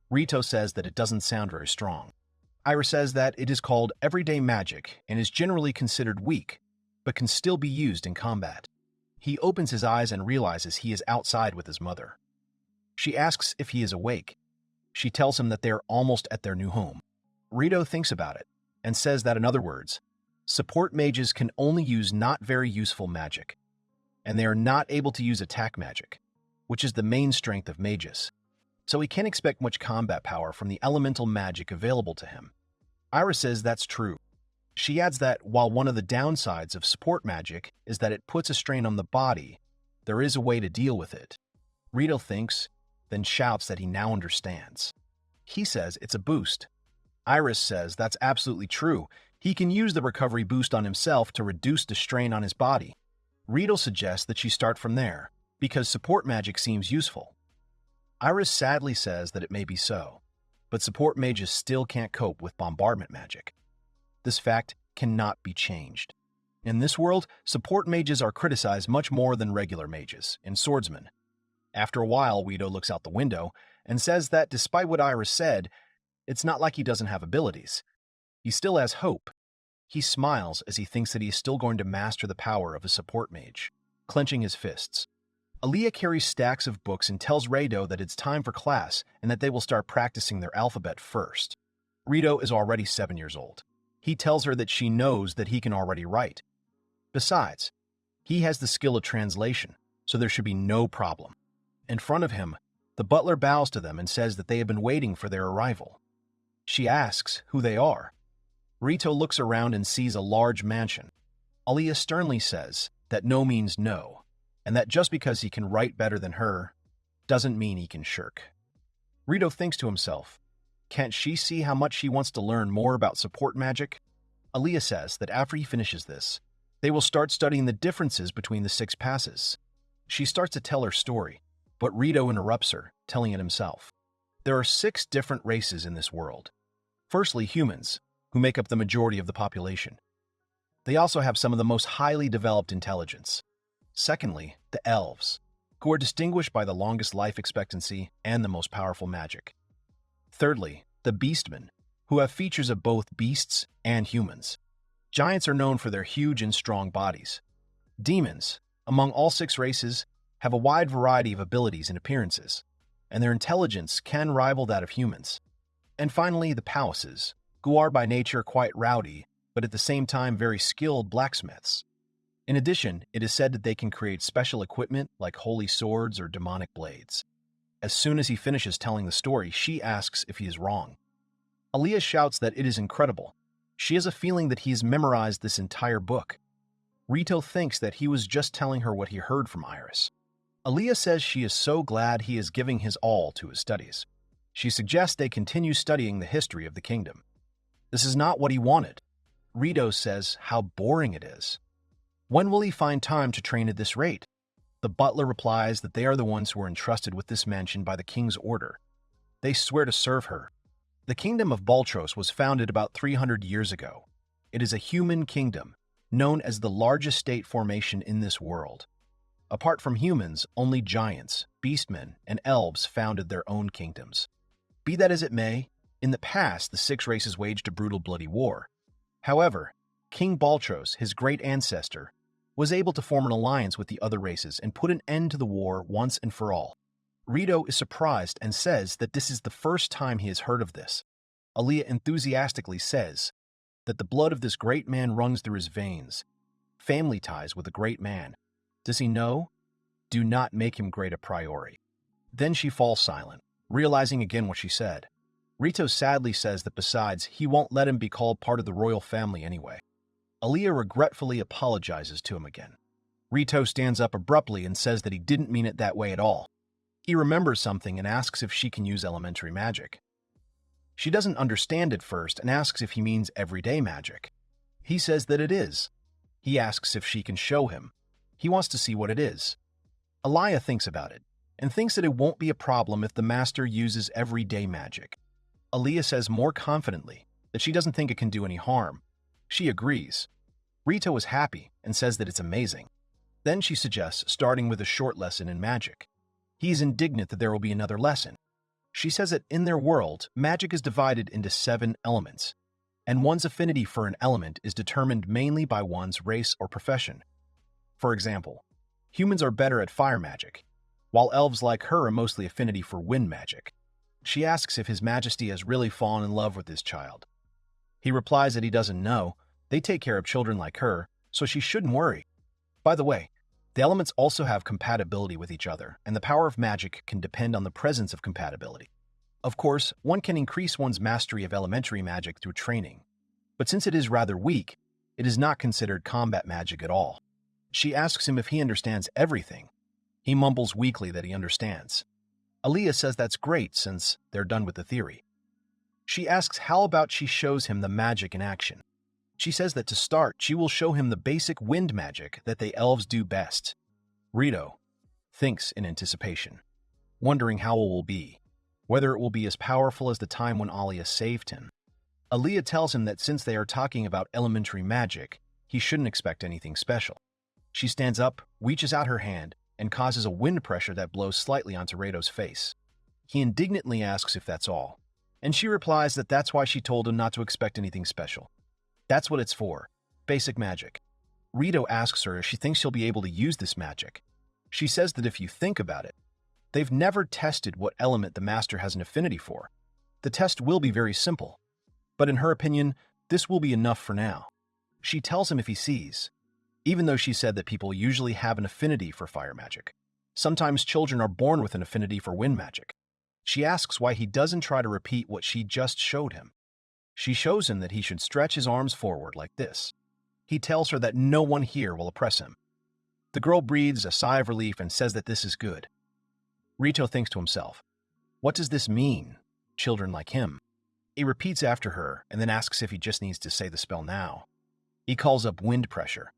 [SPEAKER 1] Rito says that it doesn't sound very strong. Iris says that it is called everyday magic and is generally considered weak, but can still be used in combat. He opens his eyes and realizes he is outside with his mother. She asks if he is awake. She tells him that they are almost at their new home. Rito thinks about it and says that, in other words, support mages can only use not very useful magic, and they are not able to use attack magic, which is the main strength of mages. So he can't expect much combat power from the elemental magic available to him. Iris says that's true. She adds that while one of the downsides of support magic is that it puts a strain on the body, there is a way to deal with it. Rito thinks, then shouts that he now understands. He says it's a boost. Iris says that's absolutely true. He can use the recovery boost on himself to reduce the strain on his body. Rito suggests that she start from there, because support magic seems useful. Iris sadly says that it may be so, but support mages still can't cope with bombardment magic. This fact cannot be changed. In this world, support mages are criticized much more than regular mages and swordsmen. After a while, Reito looks out the window and says that despite what Iris said, it's not like he doesn't have abilities. He still has hope. He smiles as he thinks that he is still going to master the power of a support mage, clenching his fists. Aaliyah carries stacks of books and tells Reito that it's time for class and that they will start practicing their alphabet first. Reito is already 7 years old. He tells her that she knows that he can already write. Besides, he has the skill of translation, so there should be no problem. In front of him, the butler bows to them and says that they have been waiting for their arrival. She asks who they are. Reito looks around and sees a large mansion. Aaliyah sternly says that no means no, and that just because he can write better than her doesn't mean he can shirk. Reito thinks to himself, can't she see how much he wants to learn more about support magic? Aaliyah says that after he finishes this, they will start studying the differences between the 6 passes. She starts to tell her story, but Reito interrupts her, telling it himself. There are 6 different races in this world. Firstly, humans, who make up the majority of the population. They also have some of the most highly developed intelligence. Secondly, the elves, who are distinguished by the longest life expectancy and the most powerful magic. Thirdly, the beastmen, who have features of both beasts and humans. Giants are known for their huge and strong bodies. Demons, among all 6 races, have a wide variety of abilities and appearances, and their intelligence can rival that of humans. And finally, the Powasses, who are by nature quite rowdy, but at the same time very skilled blacksmiths. In addition, it is said that they can create special equipment like holy swords or demonic blades. As soon as he finishes telling the story, she asks if he is wrong. Aaliyah shouts that it is incredible. She has a feeling that he has memorized this entire book. Reito thinks that he was just telling her what he heard from Iris. Aaliyah says she is so glad he is giving his all to his studies. She suggests they continue studying the history of the kingdom. This is not what he wanted. Reito says how boring it is. When will he find time to train at this rate? The butler replies that they are the ones who are entrusted with this mansion by the king's order. They swear to serve her. The kingdom of Baltros was founded about 300 years ago. It is a human kingdom, known as the largest state formation in this world. Apart from humans, only giants, beastmen, and elves founded their own kingdoms. Be that as it may, in the past the 6 races waged a brutal bloody war. However, King Baltros, his great ancestor, was able to form an alliance with the other races and put an end to the war once and for all. Reito is surprised and says that this is the first time he has heard of this. Aaliyah enthusiastically says that the blood of this great man runs through his veins. Family ties with a great man. Does he know? Do not make him great a priori. Then she falls silent, realizing again what she said. Reito sadly says that besides, he won't let him be called part of the royal family anyway. Aaliyah regretfully apologizes to him again. Reito stands up abruptly and says that he didn't mean it that way at all. He remembers something and asks if she can use elementary magic. She doesn't understand at first and asks if he means everyday magic. He says that it is. He asks if she can show him. He wants to see what it is. Aaliyah thinks about it and thinks that it won't be a problem if the master uses everyday magic. Aaliyah says more confidently that she doesn't think it can do any harm. She agrees. Reito is happy and says that it's amazing. Then she suggests starting with a short lesson in magic. He is indignant that there will be another lesson. She says that in their world, magic is divided into 7 elements, and one's affinity for an element is determined mainly by one's race or profession. For example, humans are better at fire magic, while elves like her are mostly affinity for wind magic. She asks if His Majesty has really fallen in love with this child. He replies that he doesn't know. They take care of children like her, so she shouldn't worry. By the way, the elements also have compatibility with each other, and the power of magic can depend on the presence of compatibility. Of course, one can increase one's mastery of elementary magic through training, but since it is rather weak, it is not considered combat magic at all. She asks him if he understands everything. He mumbles weakly that he understands. Aaliyah says that's great since they're done with the theory. She asks how about she shows him the magic in action. She says that to start, she will show him the basic wind magic that the elves do best. Reito, thinks in anticipation, wondering how it will be, whether it will be as powerful as the time when Aliyah saved him. Aliyah tells him that since they are talking about elementary magic, he shouldn't expect anything special. She stands up, reaches out her hand, and causes a wind pressure that blows slightly onto Reito's face. He indignantly asks if that's all, and she replies that that's why she told him not to expect anything special. That's what it's for, basic magic. Reito asks her if she thinks she'll be able to use this magic. She says that if you think about it, they've never tested what element the master has an affinity for. The test will be very simple, but in her opinion, this will be enough for now. She tells him if he sees, even though she said that people usually have an affinity for fire magic. Sometimes children are born with an affinity for wind magic. She asks why he doesn't try to repeat what she just showed him. She shows him that he should stretch his arms forward like this. He tells her that no one here will oppress him. The girl breathes a sigh of relief and says that this is good. Reito thinks to himself, what does this mean, children like him? He repeats after her and then asks if he just needs to say the spell now. He calls up wind pressure.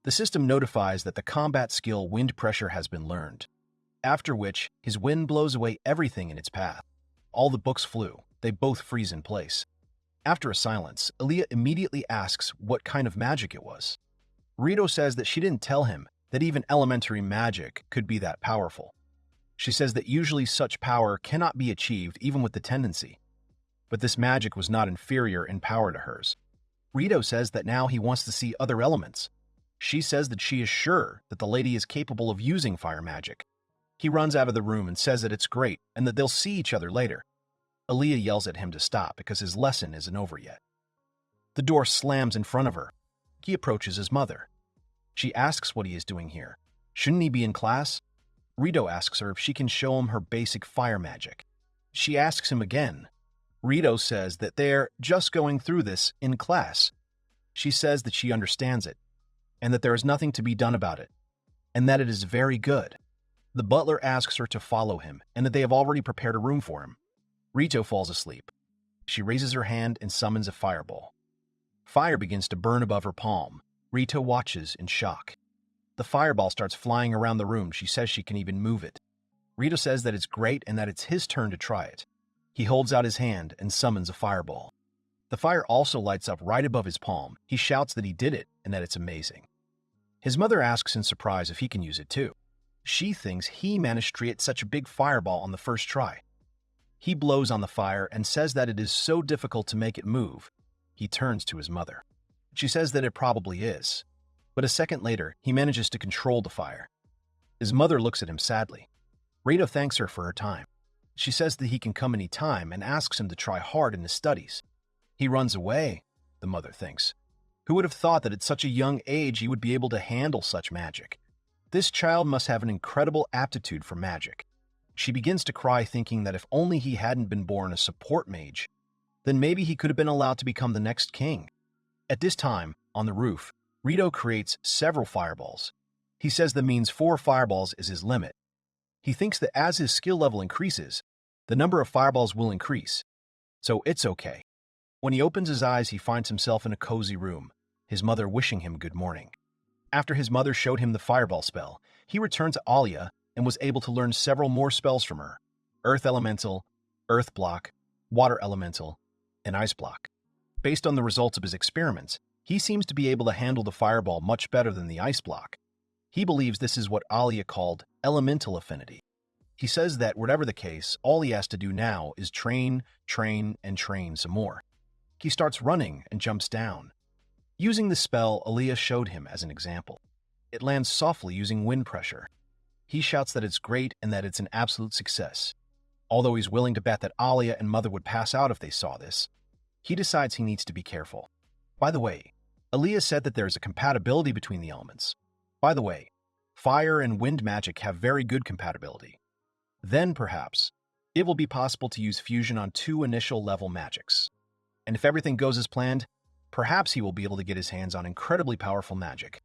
[SPEAKER 1] The system notifies that the combat skill wind pressure has been learned, after which his wind blows away everything in its path. All the books flew. They both freeze in place. After a silence, Aliyah immediately asks what kind of magic it was. Reito says that she didn't tell him that even elementary magic could be that powerful. She says that usually such power cannot be achieved even with the tendency, but this magic was not inferior in power to hers. Reito says that now he wants to see other elements. She says that she is sure that the lady is capable of using fire magic. He runs out of the room and says that it's great and that they'll see each other later. Aliyah yells at him to stop because his lesson isn't over yet. The door slams in front of her. He approaches his mother. She asks what he is doing here. Shouldn't he be in class? Reito asks her if she can show him her basic fire magic. She asks him again. Reito says that they're just going through this in class. She says that she understands it, and that there is nothing to be done about it, and that it is very good. The butler asks her to follow him, and that they have already prepared a room for him. Reito falls asleep. She raises her hand and summons a fireball. Fire begins to burn above her palm. Reito watches in shock. The fireball starts flying around the room. She says she can even move it. Reito says that it's great and that it's his turn to try it. He holds out his hand and summons a fireball. The fire also lights up right above his palm. He shouts that he did it and that it's amazing. His mother asks in surprise if he can use it too. She thinks he managed to create such a big fireball on the first try. He blows on the fire and says that it is so difficult to make it move. He turns to his mother. She says that it probably is, but a second later, he manages to control the fire. His mother looks at him sadly. Reito thanks her for her time. She says that he can come any time and asks him to try hard in his studies. He runs away, the mother thinks. Who would have thought that at such a young age he would be able to handle such magic? This child must have an incredible aptitude for magic. She begins to cry, thinking that if only he hadn't been born a support mage, then maybe he could have been allowed to become the next king. At this time, on the roof, Reito creates several fireballs. He says that means 4 fireballs is his limit. He thinks that as his skill level increases, the number of fireballs will increase. So it's okay. When he opens his eyes, he finds himself in a cozy room, his mother wishing him good morning. After his mother showed him the fireball spell, he returned to Aliyah and was able to learn several more spells from her: Earth Elemental, Earth Block, Water Elemental, and Ice Block. Based on the results of his experiments, he seems to be able to handle the fireball much better than the Ice Block. He believes this is what Aliyah called elemental affinity. He says that whatever the case, all he has to do now is train, and train some more. He starts running and jumps down. Using the spell Aliyah showed him as an example. It lands softly using wind pressure. He shouts that it's great and that it's an absolute success. Although he's willing to bet that Aliyah and Mother would pass out if they saw this, he decides he needs to be careful. By the way, Aliyah said that there is a compatibility between the elements. By the way, fire and wind magic have very good compatibility. Then, perhaps, it will be possible to use fusion on 2 initial level magics. And if everything goes as planned, perhaps he will be able to get his hands on incredibly powerful magic.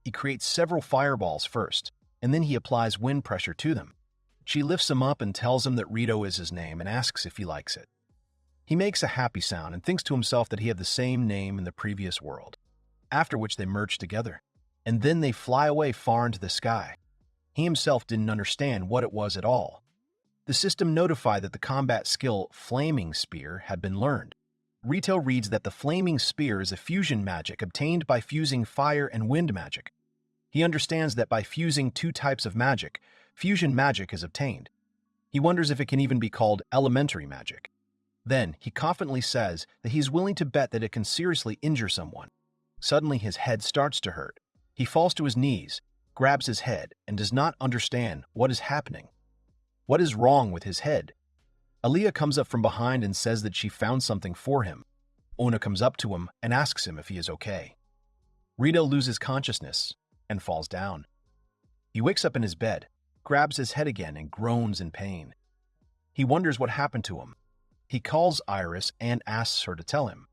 [SPEAKER 1] He creates several fireballs first, and then he applies wind pressure to them. She lifts him up and tells him that Reito is his name and asks if he likes it. He makes a happy sound and thinks to himself that he had the same name in the previous world, after which they merge together, and then they fly away far into the sky. He himself didn't understand what it was at all. The system notified that the combat skill Flaming Spear had been learned. Reito reads that the Flaming Spear is a fusion magic obtained by fusing fire and wind magic. He understands that by fusing two types of magic, fusion magic is obtained. He wonders if it can even be called elementary magic. Then, he confidently says that he's willing to bet that it can seriously injure someone. Suddenly, his head starts to hurt. He falls to his knees, grabs his head, and does not understand what is happening. What is wrong with his head? Aliyah comes up from behind and says that she found something for him. Ona comes up to him and asks him if he is okay. Reito loses consciousness and falls down. He wakes up in his bed, grabs his head again, and groans in pain. He wonders what happened to him. He calls Iris and asks her to tell him.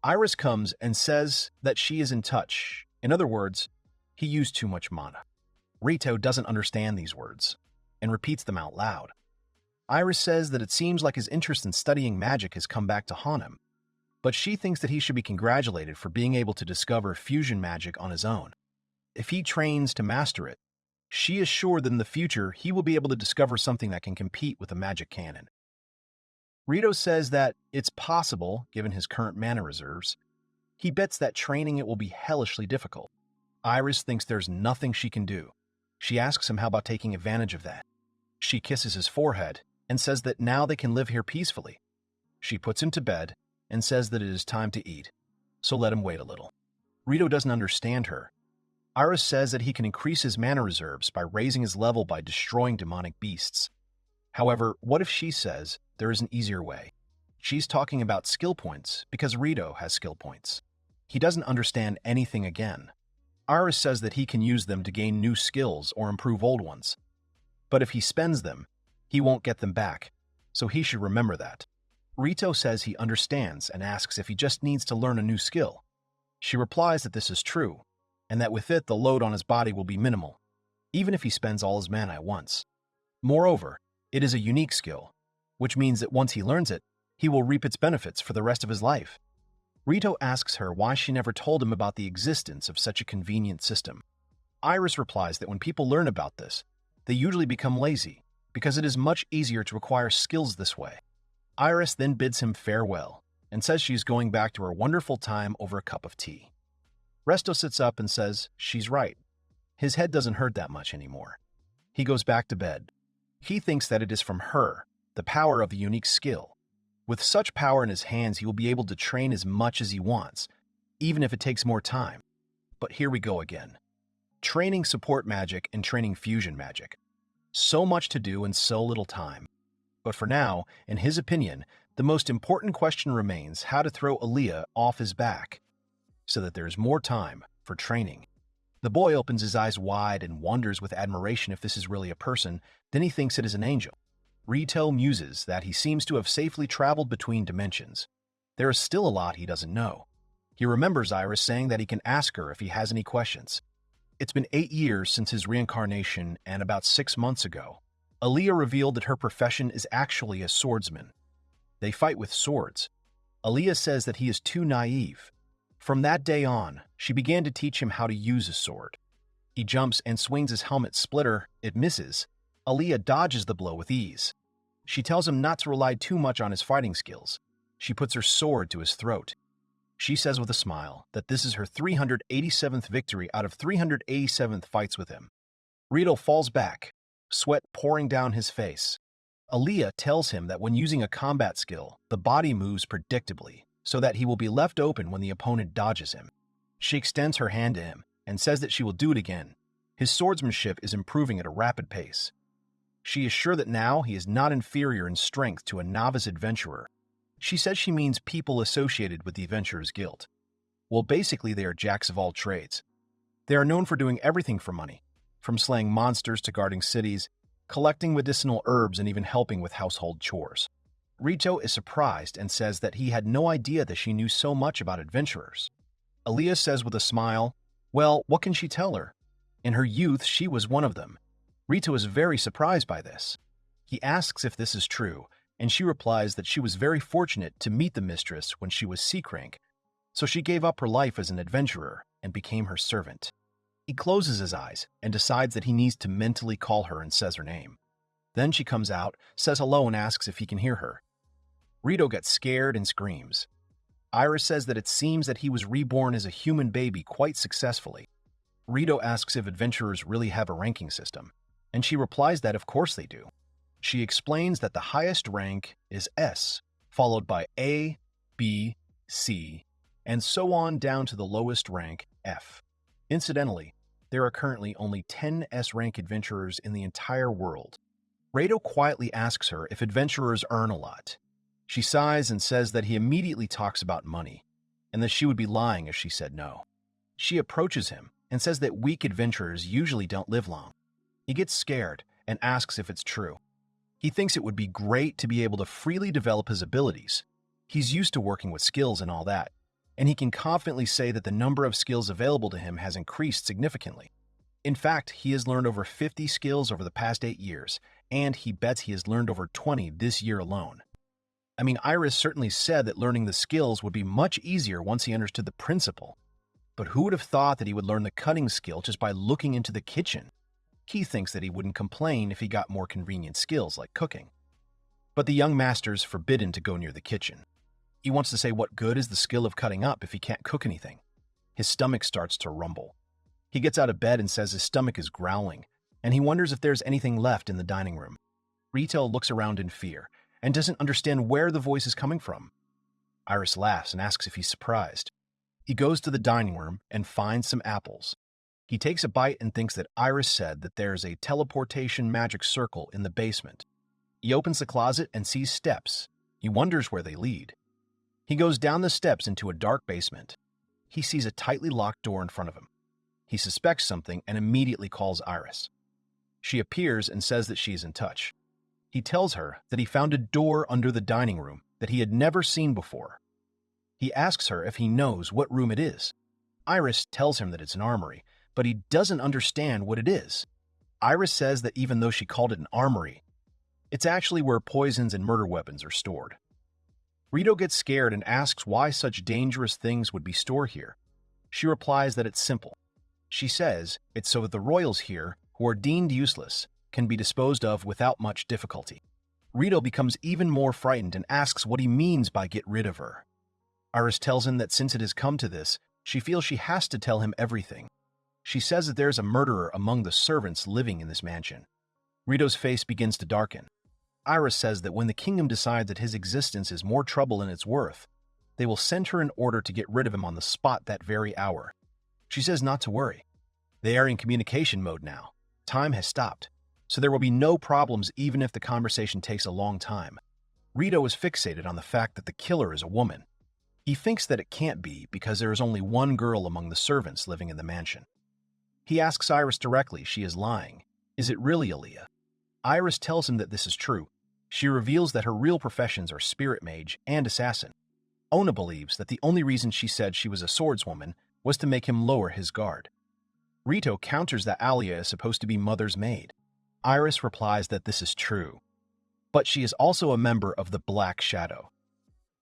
[SPEAKER 1] Iris comes and says that she is in touch. In other words, he used too much mana. Reito doesn't understand these words and repeats them out loud. Iris says that it seems like his interest in studying magic has come back to haunt him, but she thinks that he should be congratulated for being able to discover fusion magic on his own. If he trains to master it, she is sure that in the future he will be able to discover something that can compete with the magic canon. Reito says that it's possible, given his current mana reserves. He bets that training it will be hellishly difficult. Iris thinks there's nothing she can do. She asks him how about taking advantage of that. She kisses his forehead and says that now they can live here peacefully. She puts him to bed and says that it is time to eat, so let him wait a little. Reito doesn't understand her. Iris says that he can increase his mana reserves by raising his level by destroying demonic beasts. However, what if she says there is an easier way? She's talking about skill points because Reito has skill points. He doesn't understand anything again. Iris says that he can use them to gain new skills or improve old ones. But if he spends them, he won't get them back, so he should remember that. Reito says he understands and asks if he just needs to learn a new skill. She replies that this is true, and that with it the load on his body will be minimal, even if he spends all his mana at once. Moreover, it is a unique skill, which means that once he learns it, he will reap its benefits for the rest of his life. Reito asks her why she never told him about the existence of such a convenient system. Iris replies that when people learn about this, they usually become lazy, because it is much easier to acquire skills this way. Iris then bids him farewell, and says she's going back to her wonderful time over a cup of tea. Resto sits up and says she's right. His head doesn't hurt that much anymore. He goes back to bed. He thinks that it is from her, the power of the unique skill. With such power in his hands, he will be able to train as much as he wants, even if it takes more time. But here we go again. Training support magic and training fusion magic. So much to do in so little time. But for now, in his opinion, the most important question remains how to throw Aliyah off his back, so that there is more time for training. The boy opens his eyes wide and wonders with admiration if this is really a person, then he thinks it is an angel. Reito muses that he seems to have safely traveled between dimensions. There is still a lot he doesn't know. He remembers Iris saying that he can ask her if he has any questions. It's been 8 years since his reincarnation, and about 6 months ago, Aliyah revealed that her profession is actually a swordsman. They fight with swords. Aliyah says that he is too naive. From that day on, she began to teach him how to use a sword. He jumps and swings his helmet splitter. It misses. Aliyah dodges the blow with ease. She tells him not to rely too much on his fighting skills. She puts her sword to his throat. She says with a smile that this is her 387th victory out of 387th fights with him. Reito falls back, sweat pouring down his face. Aliyah tells him that when using a combat skill, the body moves predictably, so that he will be left open when the opponent dodges him. She extends her hand to him and says that she will do it again. His swordsmanship is improving at a rapid pace. She is sure that now he is not inferior in strength to a novice adventurer. She says she means people associated with the Adventurers Guild. Well, basically they are jacks of all trades. They are known for doing everything for money, from slaying monsters to guarding cities, collecting medicinal herbs, and even helping with household chores. Reito is surprised and says that he had no idea that she knew so much about adventurers. Aliyah says with a smile, well, what can she tell her? In her youth, she was one of them. Reito is very surprised by this. He asks if this is true, and she replies that she was very fortunate to meet the mistress when she was C rank, so she gave up her life as an adventurer and became her servant. He closes his eyes and decides that he needs to mentally call her and says her name. Then she comes out, says hello, and asks if he can hear her. Reito gets scared and screams. Iris says that it seems that he was reborn as a human baby quite successfully. Reito asks if adventurers really have a ranking system, and she replies that of course they do. She explains that the highest rank is S, followed by A, B, C, and so on down to the lowest rank, F. Incidentally, there are currently only 10 S-rank adventurers in the entire world. Reito quietly asks her if adventurers earn a lot. She sighs and says that he immediately talks about money, and that she would be lying if she said no. She approaches him and says that weak adventurers usually don't live long. He gets scared and asks if it's true. He thinks it would be great to be able to freely develop his abilities. He's used to working with skills and all that, and he can confidently say that the number of skills available to him has increased significantly. In fact, he has learned over 50 skills over the past 8 years, and he bets he has learned over 20 this year alone. I mean, Iris certainly said that learning the skills would be much easier once he understood the principle. But who would have thought that he would learn the cutting skill just by looking into the kitchen? He thinks that he wouldn't complain if he got more convenient skills like cooking. But the young master's forbidden to go near the kitchen. He wants to say what good is the skill of cutting up if he can't cook anything. His stomach starts to rumble. He gets out of bed and says his stomach is growling, and he wonders if there's anything left in the dining room. Reito looks around in fear and doesn't understand where the voice is coming from. Iris laughs and asks if he's surprised. He goes to the dining room and finds some apples. He takes a bite and thinks that Iris said that there's a teleportation magic circle in the basement. He opens the closet and sees steps. He wonders where they lead. He goes down the steps into a dark basement. He sees a tightly locked door in front of him. He suspects something and immediately calls Iris. She appears and says that she is in touch. He tells her that he found a door under the dining room that he had never seen before. He asks her if he knows what room it is. Iris tells him that it's an armory, but he doesn't understand what it is. Iris says that even though she called it an armory, it's actually where poisons and murder weapons are stored. Reito gets scared and asks why such dangerous things would be stored here. She replies that it's simple. She says it's so that the royals here, who are deemed useless, can be disposed of without much difficulty. Reito becomes even more frightened and asks what he means by get rid of her. Iris tells him that since it has come to this, she feels she has to tell him everything. She says that there's a murderer among the servants living in this mansion. Reito's face begins to darken. Iris says that when the kingdom decides that his existence is more trouble than it's worth, they will send her an order to get rid of him on the spot that very hour. She says not to worry. They are in communication mode now. Time has stopped, so there will be no problems even if the conversation takes a long time. Reito is fixated on the fact that the killer is a woman. He thinks that it can't be because there is only one girl among the servants living in the mansion. He asks Iris directly she is lying. Is it really Aaliyah? Iris tells him that this is true. She reveals that her real professions are spirit mage and assassin. Ona believes that the only reason she said she was a swordswoman was to make him lower his guard. Reito counters that Aaliyah is supposed to be Mother's maid. Iris replies that this is true, but she is also a member of the Black Shadow,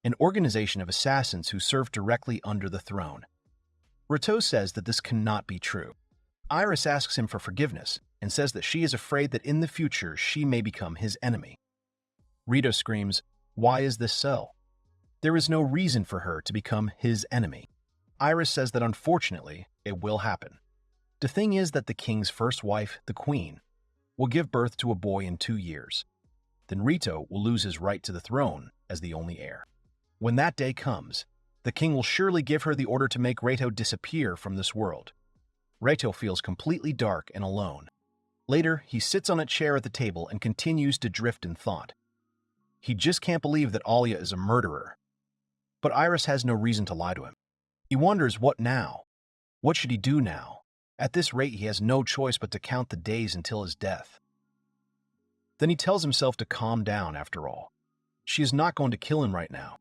[SPEAKER 1] an organization of assassins who serve directly under the throne. Reito says that this cannot be true. Iris asks him for forgiveness and says that she is afraid that in the future she may become his enemy. Reito screams, "Why is this so? There is no reason for her to become his enemy." Iris says that unfortunately, it will happen. The thing is that the king's first wife, the queen, will give birth to a boy in 2 years. Then Reito will lose his right to the throne as the only heir. When that day comes, the king will surely give her the order to make Reito disappear from this world. Reito feels completely dark and alone. Later, he sits on a chair at the table and continues to drift in thought. He just can't believe that Aaliyah is a murderer. But Iris has no reason to lie to him. He wonders what now? What should he do now? At this rate, he has no choice but to count the days until his death. Then he tells himself to calm down after all. She is not going to kill him right now.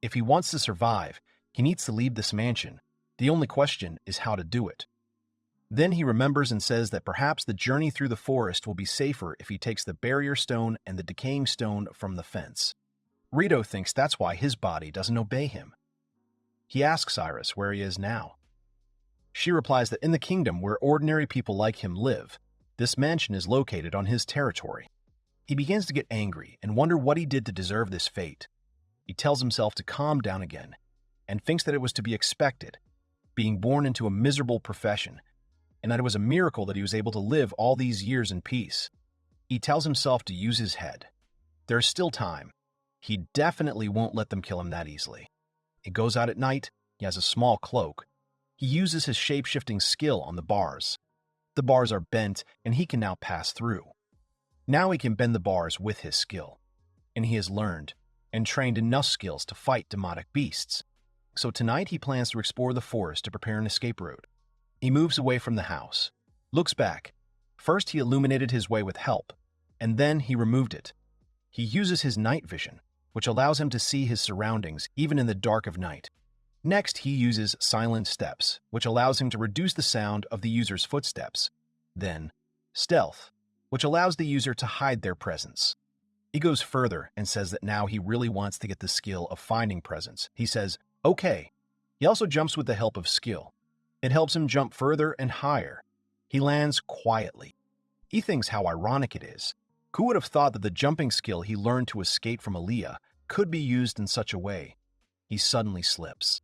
[SPEAKER 1] If he wants to survive, he needs to leave this mansion. The only question is how to do it. Then he remembers and says that perhaps the journey through the forest will be safer if he takes the barrier stone and the decaying stone from the fence. Reito thinks that's why his body doesn't obey him. He asks Iris where he is now. She replies that in the kingdom where ordinary people like him live, this mansion is located on his territory. He begins to get angry and wonder what he did to deserve this fate. He tells himself to calm down again and thinks that it was to be expected, being born into a miserable profession, and that it was a miracle that he was able to live all these years in peace. He tells himself to use his head. There's still time. He definitely won't let them kill him that easily. He goes out at night. He has a small cloak. He uses his shape-shifting skill on the bars. The bars are bent, and he can now pass through. Now he can bend the bars with his skill, and he has learned and trained enough skills to fight demonic beasts. So tonight he plans to explore the forest to prepare an escape route. He moves away from the house, looks back. First he illuminated his way with help, and then he removed it. He uses his night vision, which allows him to see his surroundings even in the dark of night. Next, he uses silent steps, which allows him to reduce the sound of the user's footsteps. Then, stealth, which allows the user to hide their presence. He goes further and says that now he really wants to get the skill of finding presence. He says, okay. He also jumps with the help of skill. It helps him jump further and higher. He lands quietly. He thinks how ironic it is. Who would have thought that the jumping skill he learned to escape from Aaliyah could be used in such a way? He suddenly slips.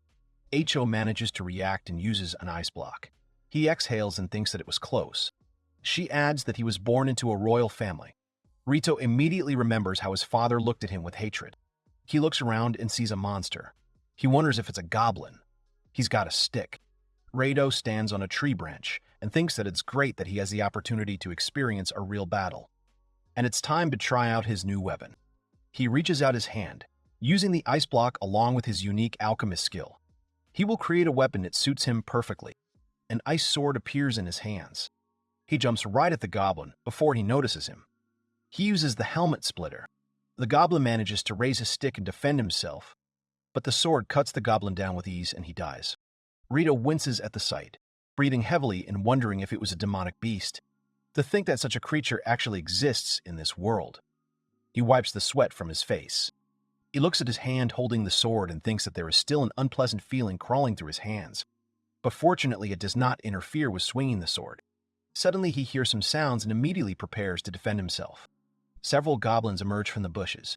[SPEAKER 1] Ho manages to react and uses an ice block. He exhales and thinks that it was close. She adds that he was born into a royal family. Reito immediately remembers how his father looked at him with hatred. He looks around and sees a monster. He wonders if it's a goblin. He's got a stick. Reito stands on a tree branch and thinks that it's great that he has the opportunity to experience a real battle. And it's time to try out his new weapon. He reaches out his hand, using the ice block along with his unique alchemist skill. He will create a weapon that suits him perfectly. An ice sword appears in his hands. He jumps right at the goblin before he notices him. He uses the helmet splitter. The goblin manages to raise his stick and defend himself, but the sword cuts the goblin down with ease and he dies. Reito winces at the sight, breathing heavily and wondering if it was a demonic beast. To think that such a creature actually exists in this world. He wipes the sweat from his face. He looks at his hand holding the sword and thinks that there is still an unpleasant feeling crawling through his hands. But fortunately, it does not interfere with swinging the sword. Suddenly, he hears some sounds and immediately prepares to defend himself. Several goblins emerge from the bushes.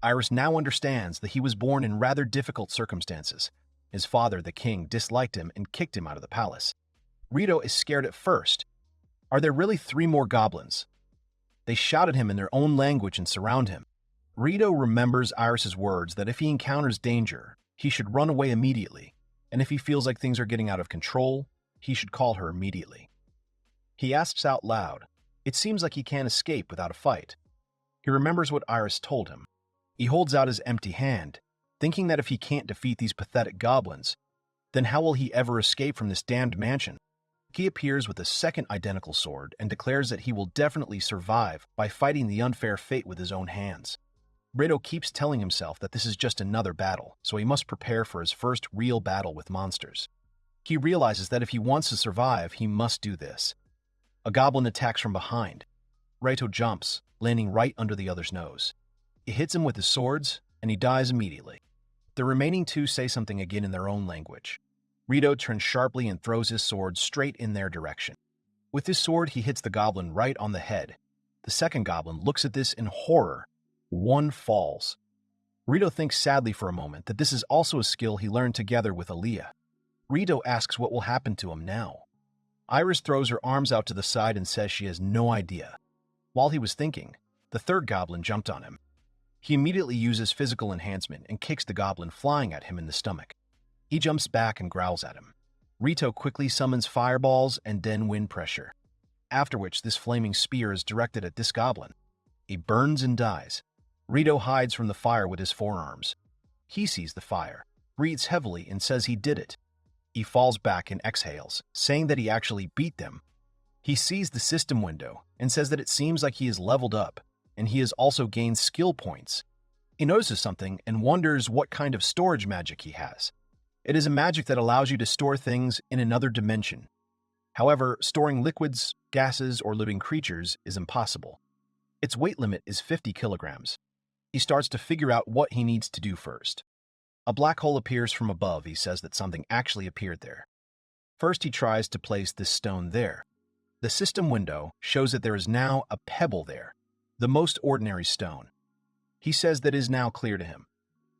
[SPEAKER 1] Iris now understands that he was born in rather difficult circumstances. His father, the king, disliked him and kicked him out of the palace. Reito is scared at first. Are there really 3 more goblins? They shout at him in their own language and surround him. Reito remembers Iris's words that if he encounters danger, he should run away immediately, and if he feels like things are getting out of control, he should call her immediately. He asks out loud. It seems like he can't escape without a fight. He remembers what Iris told him. He holds out his empty hand, thinking that if he can't defeat these pathetic goblins, then how will he ever escape from this damned mansion? He appears with a second identical sword and declares that he will definitely survive by fighting the unfair fate with his own hands. Reito keeps telling himself that this is just another battle, so he must prepare for his first real battle with monsters. He realizes that if he wants to survive, he must do this. A goblin attacks from behind. Reito jumps, landing right under the other's nose. He hits him with his swords, and he dies immediately. The remaining 2 say something again in their own language. Reito turns sharply and throws his sword straight in their direction. With his sword, he hits the goblin right on the head. The second goblin looks at this in horror. 1 falls. Reito thinks sadly for a moment that this is also a skill he learned together with Aaliyah. Reito asks what will happen to him now. Iris throws her arms out to the side and says she has no idea. While he was thinking, the third goblin jumped on him. He immediately uses physical enhancement and kicks the goblin flying at him in the stomach. He jumps back and growls at him. Reito quickly summons fireballs and then wind pressure, after which this flaming spear is directed at this goblin. He burns and dies. Reito hides from the fire with his forearms. He sees the fire, breathes heavily, and says he did it. He falls back and exhales, saying that he actually beat them. He sees the system window and says that it seems like he is leveled up, and he has also gained skill points. He notices something and wonders what kind of storage magic he has. It is a magic that allows you to store things in another dimension. However, storing liquids, gases, or living creatures is impossible. Its weight limit is 50 kilograms. He starts to figure out what he needs to do first. A black hole appears from above. He says that something actually appeared there. First, he tries to place this stone there. The system window shows that there is now a pebble there, the most ordinary stone. He says that it is now clear to him.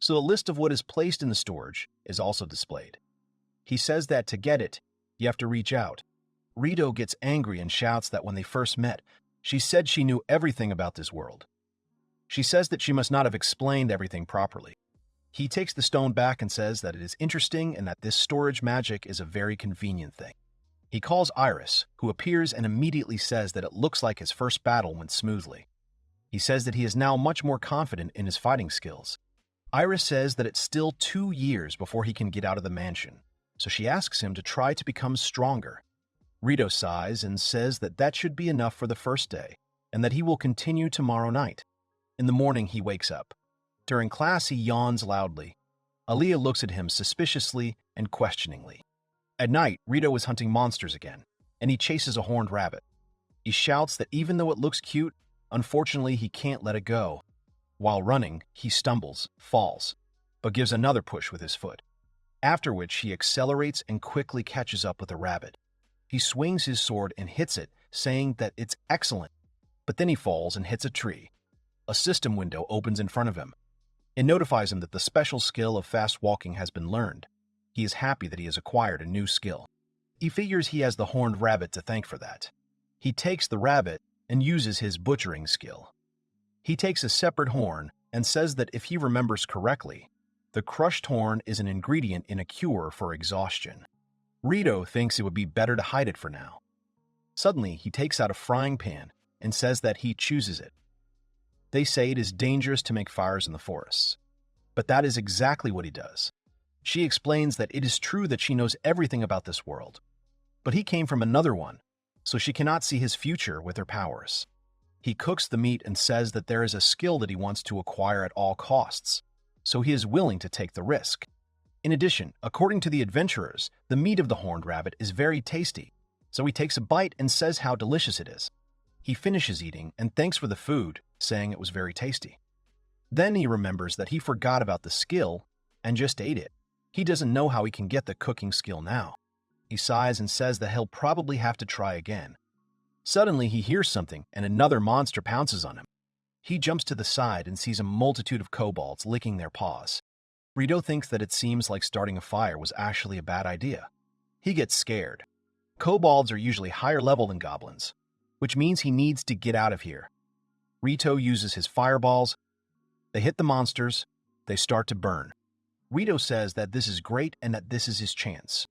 [SPEAKER 1] So the list of what is placed in the storage is also displayed. He says that to get it, you have to reach out. Reito gets angry and shouts that when they first met, she said she knew everything about this world. She says that she must not have explained everything properly. He takes the stone back and says that it is interesting and that this storage magic is a very convenient thing. He calls Iris, who appears and immediately says that it looks like his first battle went smoothly. He says that he is now much more confident in his fighting skills. Iris says that it's still 2 years before he can get out of the mansion, so she asks him to try to become stronger. Reito sighs and says that that should be enough for the first day, and that he will continue tomorrow night. In the morning, he wakes up. During class, he yawns loudly. Aaliyah looks at him suspiciously and questioningly. At night, Reito is hunting monsters again, and he chases a horned rabbit. He shouts that even though it looks cute, unfortunately he can't let it go. While running, he stumbles, falls, but gives another push with his foot, after which he accelerates and quickly catches up with the rabbit. He swings his sword and hits it, saying that it's excellent, but then he falls and hits a tree. A system window opens in front of him. It notifies him that the special skill of fast walking has been learned. He is happy that he has acquired a new skill. He figures he has the horned rabbit to thank for that. He takes the rabbit and uses his butchering skill. He takes a separate horn and says that if he remembers correctly, the crushed horn is an ingredient in a cure for exhaustion. Reito thinks it would be better to hide it for now. Suddenly, he takes out a frying pan and says that he chooses it. They say it is dangerous to make fires in the forests, but that is exactly what he does. She explains that it is true that she knows everything about this world, but he came from another one, so she cannot see his future with her powers. He cooks the meat and says that there is a skill that he wants to acquire at all costs, so he is willing to take the risk. In addition, according to the adventurers, the meat of the horned rabbit is very tasty, so he takes a bite and says how delicious it is. He finishes eating and thanks for the food, saying it was very tasty. Then he remembers that he forgot about the skill and just ate it. He doesn't know how he can get the cooking skill now. He sighs and says that he'll probably have to try again. Suddenly, he hears something and another monster pounces on him. He jumps to the side and sees a multitude of kobolds licking their paws. Reito thinks that it seems like starting a fire was actually a bad idea. He gets scared. Kobolds are usually higher level than goblins, which means he needs to get out of here. Reito uses his fireballs. They hit the monsters. They start to burn. Reito says that this is great and that this is his chance.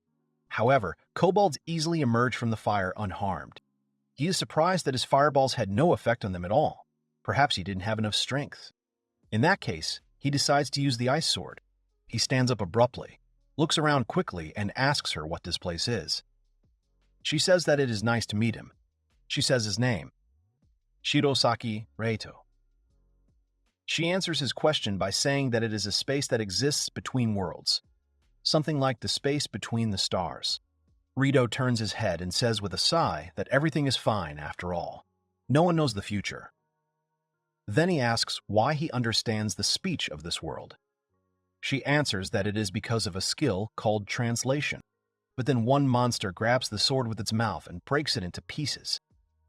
[SPEAKER 1] However, kobolds easily emerge from the fire unharmed. He is surprised that his fireballs had no effect on them at all. Perhaps he didn't have enough strength. In that case, he decides to use the ice sword. He stands up abruptly, looks around quickly, and asks her what this place is. She says that it is nice to meet him. She says his name, Shirosaki Reito. She answers his question by saying that it is a space that exists between worlds, something like the space between the stars. Reito turns his head and says with a sigh that everything is fine after all. No one knows the future. Then he asks why he understands the speech of this world. She answers that it is because of a skill called translation. But then one monster grabs the sword with its mouth and breaks it into pieces.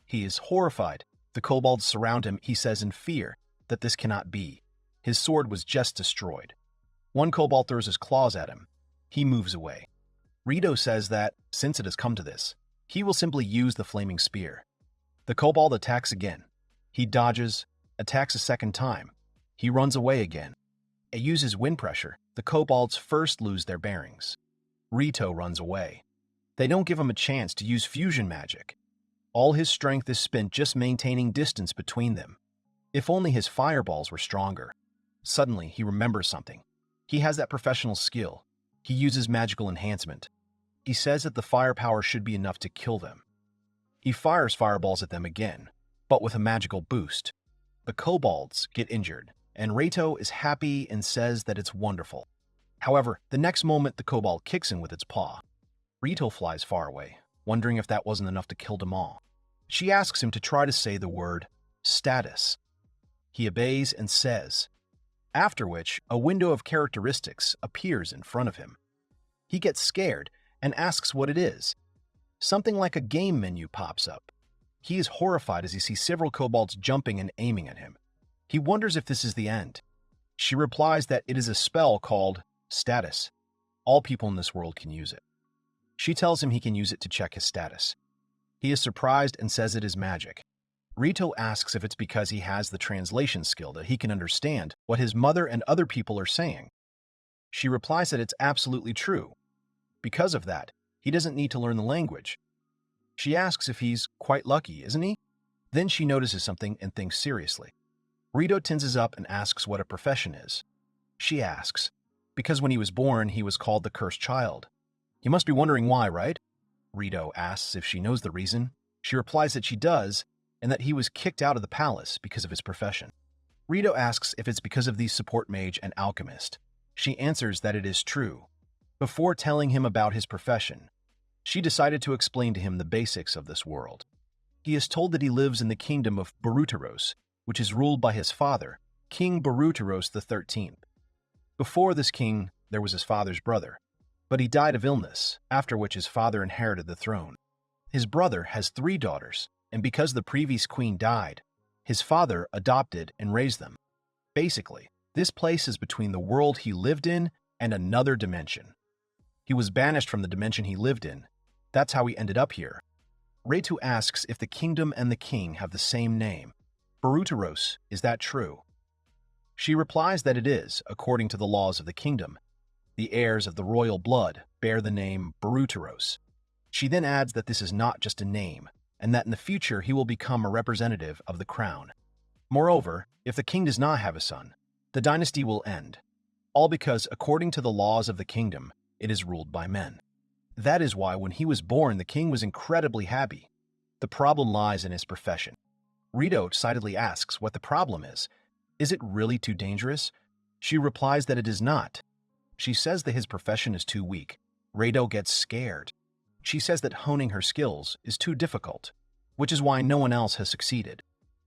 [SPEAKER 1] He is horrified. The kobolds surround him. He says in fear that this cannot be. His sword was just destroyed. One kobold throws his claws at him. He moves away. Reito says that, since it has come to this, he will simply use the flaming spear. The kobold attacks again. He dodges, attacks a second time. He runs away again. It uses wind pressure. The kobolds first lose their bearings. Reito runs away. They don't give him a chance to use fusion magic. All his strength is spent just maintaining distance between them. If only his fireballs were stronger. Suddenly, he remembers something. He has that professional skill. He uses magical enhancement. He says that the firepower should be enough to kill them. He fires fireballs at them again, but with a magical boost. The kobolds get injured, and Reito is happy and says that it's wonderful. However, the next moment the kobold kicks him with its paw. Reito flies far away, wondering if that wasn't enough to kill them all. She asks him to try to say the word status. He obeys and says, after which a window of characteristics appears in front of him. He gets scared and asks what it is. Something like a game menu pops up. He is horrified as he sees several kobolds jumping and aiming at him. He wonders if this is the end. She replies that it is a spell called status. All people in this world can use it. She tells him he can use it to check his status. He is surprised and says it is magic. Reito asks if it's because he has the translation skill that he can understand what his mother and other people are saying. She replies that it's absolutely true. Because of that, he doesn't need to learn the language. She asks if he's quite lucky, isn't he? Then she notices something and thinks seriously. Reito tenses up and asks what a profession is. She asks, because when he was born, he was called the cursed child. You must be wondering why, right? Reito asks if she knows the reason. She replies that she does, and that he was kicked out of the palace because of his profession. Reito asks if it's because of the support mage and alchemist. She answers that it is true. Before telling him about his profession, she decided to explain to him the basics of this world. He is told that he lives in the kingdom of Borutoros, which is ruled by his father, King Borutoros XIII. Before this king, there was his father's brother, but he died of illness, after which his father inherited the throne. His brother has 3 daughters, and because the previous queen died, his father adopted and raised them. Basically, this place is between the world he lived in and another dimension. He was banished from the dimension he lived in. That's how he ended up here. Reito asks if the kingdom and the king have the same name. Borutoros, is that true? She replies that it is, according to the laws of the kingdom. The heirs of the royal blood bear the name Borutoros. She then adds that this is not just a name, and that in the future he will become a representative of the crown. Moreover, if the king does not have a son, the dynasty will end. All because, according to the laws of the kingdom, it is ruled by men. That is why when he was born, the king was incredibly happy. The problem lies in his profession. Reito excitedly asks what the problem is. Is it really too dangerous? She replies that it is not. She says that his profession is too weak. Reito gets scared. She says that honing her skills is too difficult, which is why no one else has succeeded.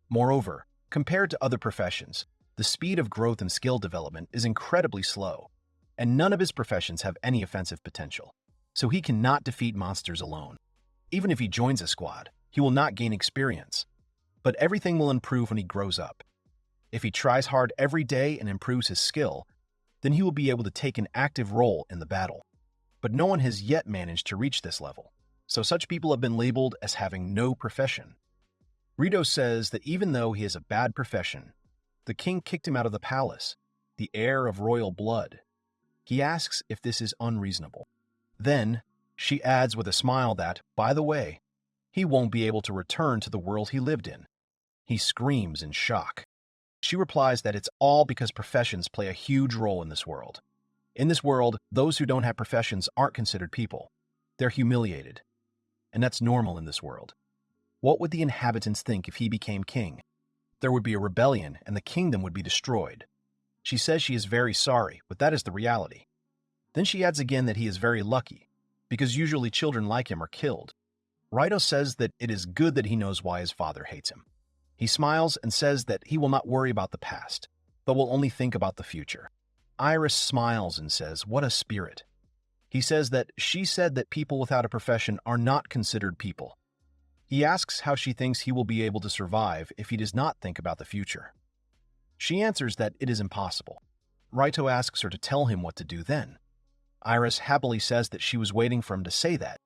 [SPEAKER 1] Moreover, compared to other professions, the speed of growth and skill development is incredibly slow, and none of his professions have any offensive potential, so he cannot defeat monsters alone. Even if he joins a squad, he will not gain experience, but everything will improve when he grows up. If he tries hard every day and improves his skill, then he will be able to take an active role in the battle. But no one has yet managed to reach this level, so such people have been labeled as having no profession. Reito says that even though he has a bad profession, the king kicked him out of the palace, the heir of royal blood. He asks if this is unreasonable. Then, she adds with a smile that, by the way, he won't be able to return to the world he lived in. He screams in shock. She replies that it's all because professions play a huge role in this world. In this world, those who don't have professions aren't considered people. They're humiliated. And that's normal in this world. What would the inhabitants think if he became king? There would be a rebellion and the kingdom would be destroyed. She says she is very sorry, but that is the reality. Then she adds again that he is very lucky, because usually children like him are killed. Reito says that it is good that he knows why his father hates him. He smiles and says that he will not worry about the past, but will only think about the future. Iris smiles and says, "What a spirit." He says that she said that people without a profession are not considered people. He asks how she thinks he will be able to survive if he does not think about the future. She answers that it is impossible. Reito asks her to tell him what to do then. Iris happily says that she was waiting for him to say that.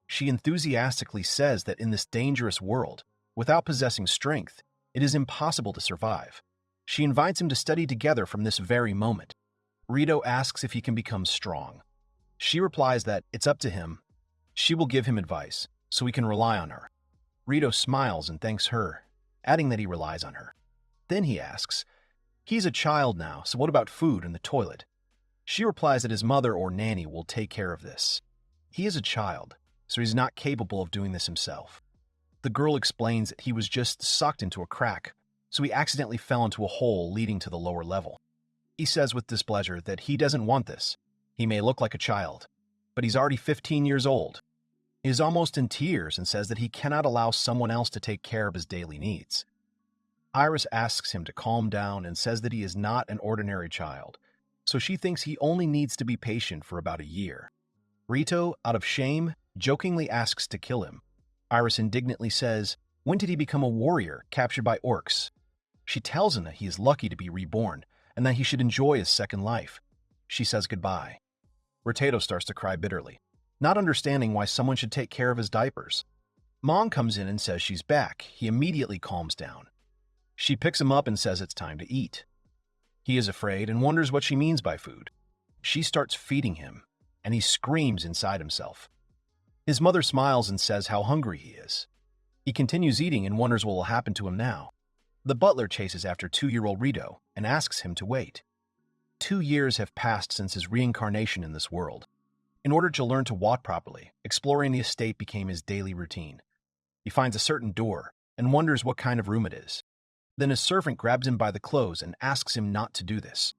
[SPEAKER 1] She enthusiastically says that in this dangerous world, without possessing strength, it is impossible to survive. She invites him to study together from this very moment. Reito asks if he can become strong. She replies that it's up to him. She will give him advice, so he can rely on her. Reito smiles and thanks her, adding that he relies on her. Then he asks, he's a child now, so what about food and the toilet? She replies that his mother or nanny will take care of this. He is a child, so he's not capable of doing this himself. The girl explains that he was just sucked into a crack, so he accidentally fell into a hole leading to the lower level. He says with displeasure that he doesn't want this. He may look like a child, but he's already 15 years old. He is almost in tears and says that he cannot allow someone else to take care of his daily needs. Iris asks him to calm down and says that he is not an ordinary child, so she thinks he only needs to be patient for about a year. Reito, out of shame, jokingly asks to kill him. Iris indignantly says, when did he become a warrior captured by orcs? She tells him that he is lucky to be reborn and that he should enjoy his second life. She says goodbye. Reito starts to cry bitterly, not understanding why someone should take care of his diapers. Mom comes in and says she's back. He immediately calms down. She picks him up and says it's time to eat. He is afraid and wonders what she means by food. She starts feeding him, and he screams inside himself. His mother smiles and says how hungry he is. He continues eating and wonders what will happen to him now. The butler chases after 2-year-old Reito and asks him to wait. 2 years have passed since his reincarnation in this world. In order to learn to walk properly, exploring the estate became his daily routine. He finds a certain door and wonders what kind of room it is. Then his servant grabs him by the clothes and asks him not to do this.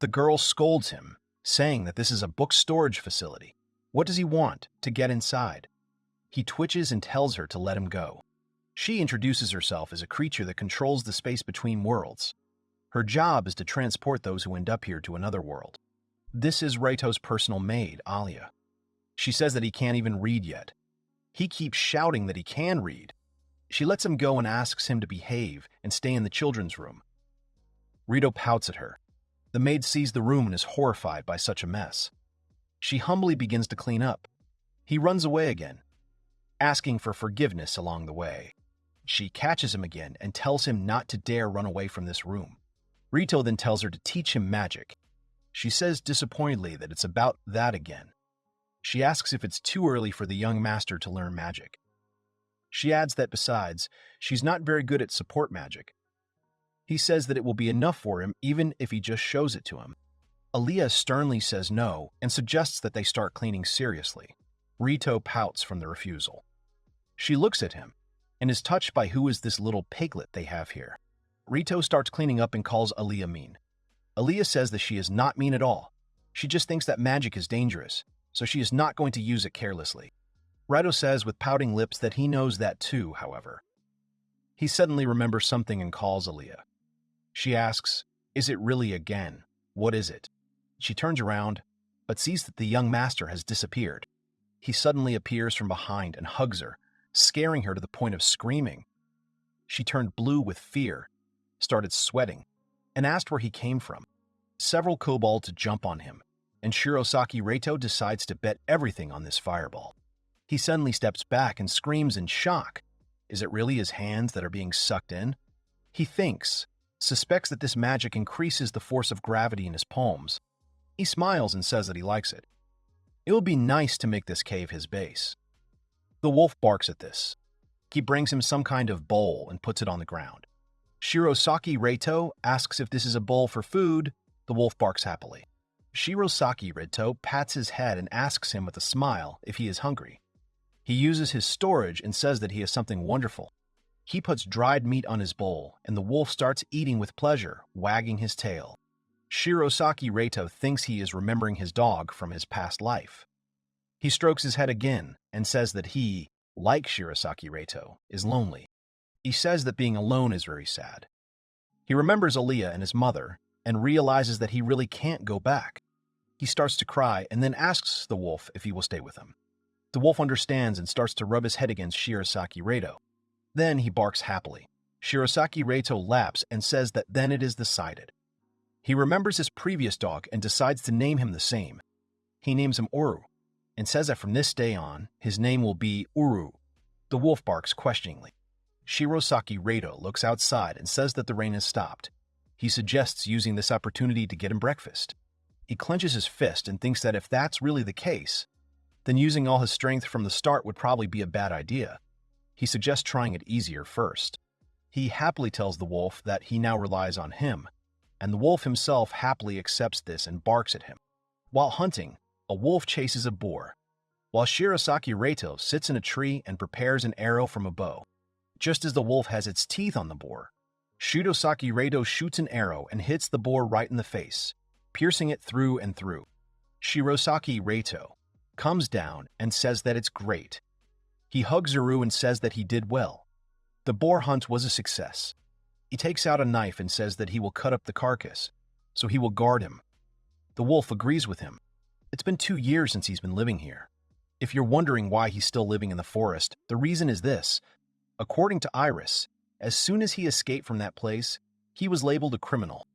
[SPEAKER 1] The girl scolds him, saying that this is a book storage facility. What does he want to get inside? He twitches and tells her to let him go. She introduces herself as a creature that controls the space between worlds. Her job is to transport those who end up here to another world. This is Reito's personal maid, Alia. She says that he can't even read yet. He keeps shouting that he can read. She lets him go and asks him to behave and stay in the children's room. Reito pouts at her. The maid sees the room and is horrified by such a mess. She humbly begins to clean up. He runs away again, asking for forgiveness along the way. She catches him again and tells him not to dare run away from this room. Reito then tells her to teach him magic. She says disappointedly that it's about that again. She asks if it's too early for the young master to learn magic. She adds that besides, she's not very good at support magic. He says that it will be enough for him even if he just shows it to him. Alia sternly says no and suggests that they start cleaning seriously. Reito pouts from the refusal. She looks at him and is touched by who is this little piglet they have here. Reito starts cleaning up and calls Alia mean. Alia says that she is not mean at all. She just thinks that magic is dangerous, so she is not going to use it carelessly. Reito says with pouting lips that he knows that too, however. He suddenly remembers something and calls Alia. She asks, is it really again? What is it? She turns around, but sees that the young master has disappeared. He suddenly appears from behind and hugs her, scaring her to the point of screaming. She turned blue with fear, started sweating, and asked where he came from. Several kobolds jump on him, and Shirosaki Reito decides to bet everything on this fireball. He suddenly steps back and screams in shock. Is it really his hands that are being sucked in? He suspects that this magic increases the force of gravity in his palms. He smiles and says that he likes it. It would be nice to make this cave his base. The wolf barks at this. He brings him some kind of bowl and puts it on the ground. Shirosaki Reito asks if this is a bowl for food. The wolf barks happily. Shirosaki Reito pats his head and asks him with a smile if he is hungry. He uses his storage and says that he has something wonderful. He puts dried meat on his bowl, and the wolf starts eating with pleasure, wagging his tail. Shirosaki Reito thinks he is remembering his dog from his past life. He strokes his head again and says that he, like Shirosaki Reito, is lonely. He says that being alone is very sad. He remembers Alia and his mother and realizes that he really can't go back. He starts to cry and then asks the wolf if he will stay with him. The wolf understands and starts to rub his head against Shirosaki Reito. Then he barks happily. Shirosaki Reito laughs and says that then it is decided. He remembers his previous dog and decides to name him the same. He names him Uru and says that from this day on, his name will be Uru. The wolf barks questioningly. Shirosaki Reito looks outside and says that the rain has stopped. He suggests using this opportunity to get him breakfast. He clenches his fist and thinks that if that's really the case, then using all his strength from the start would probably be a bad idea. He suggests trying it easier first. He happily tells the wolf that he now relies on him, and the wolf himself happily accepts this and barks at him. While hunting, a wolf chases a boar, while Shirosaki Reito sits in a tree and prepares an arrow from a bow. Just as the wolf has its teeth on the boar, Shirosaki Reito shoots an arrow and hits the boar right in the face, piercing it through and through. Shirosaki Reito comes down and says that it's great. He hugs Uru and says that he did well. The boar hunt was a success. He takes out a knife and says that he will cut up the carcass, so he will guard him. The wolf agrees with him. It's been 2 years since he's been living here. If you're wondering why he's still living in the forest, the reason is this. According to Iris, as soon as he escaped from that place, he was labeled a criminal.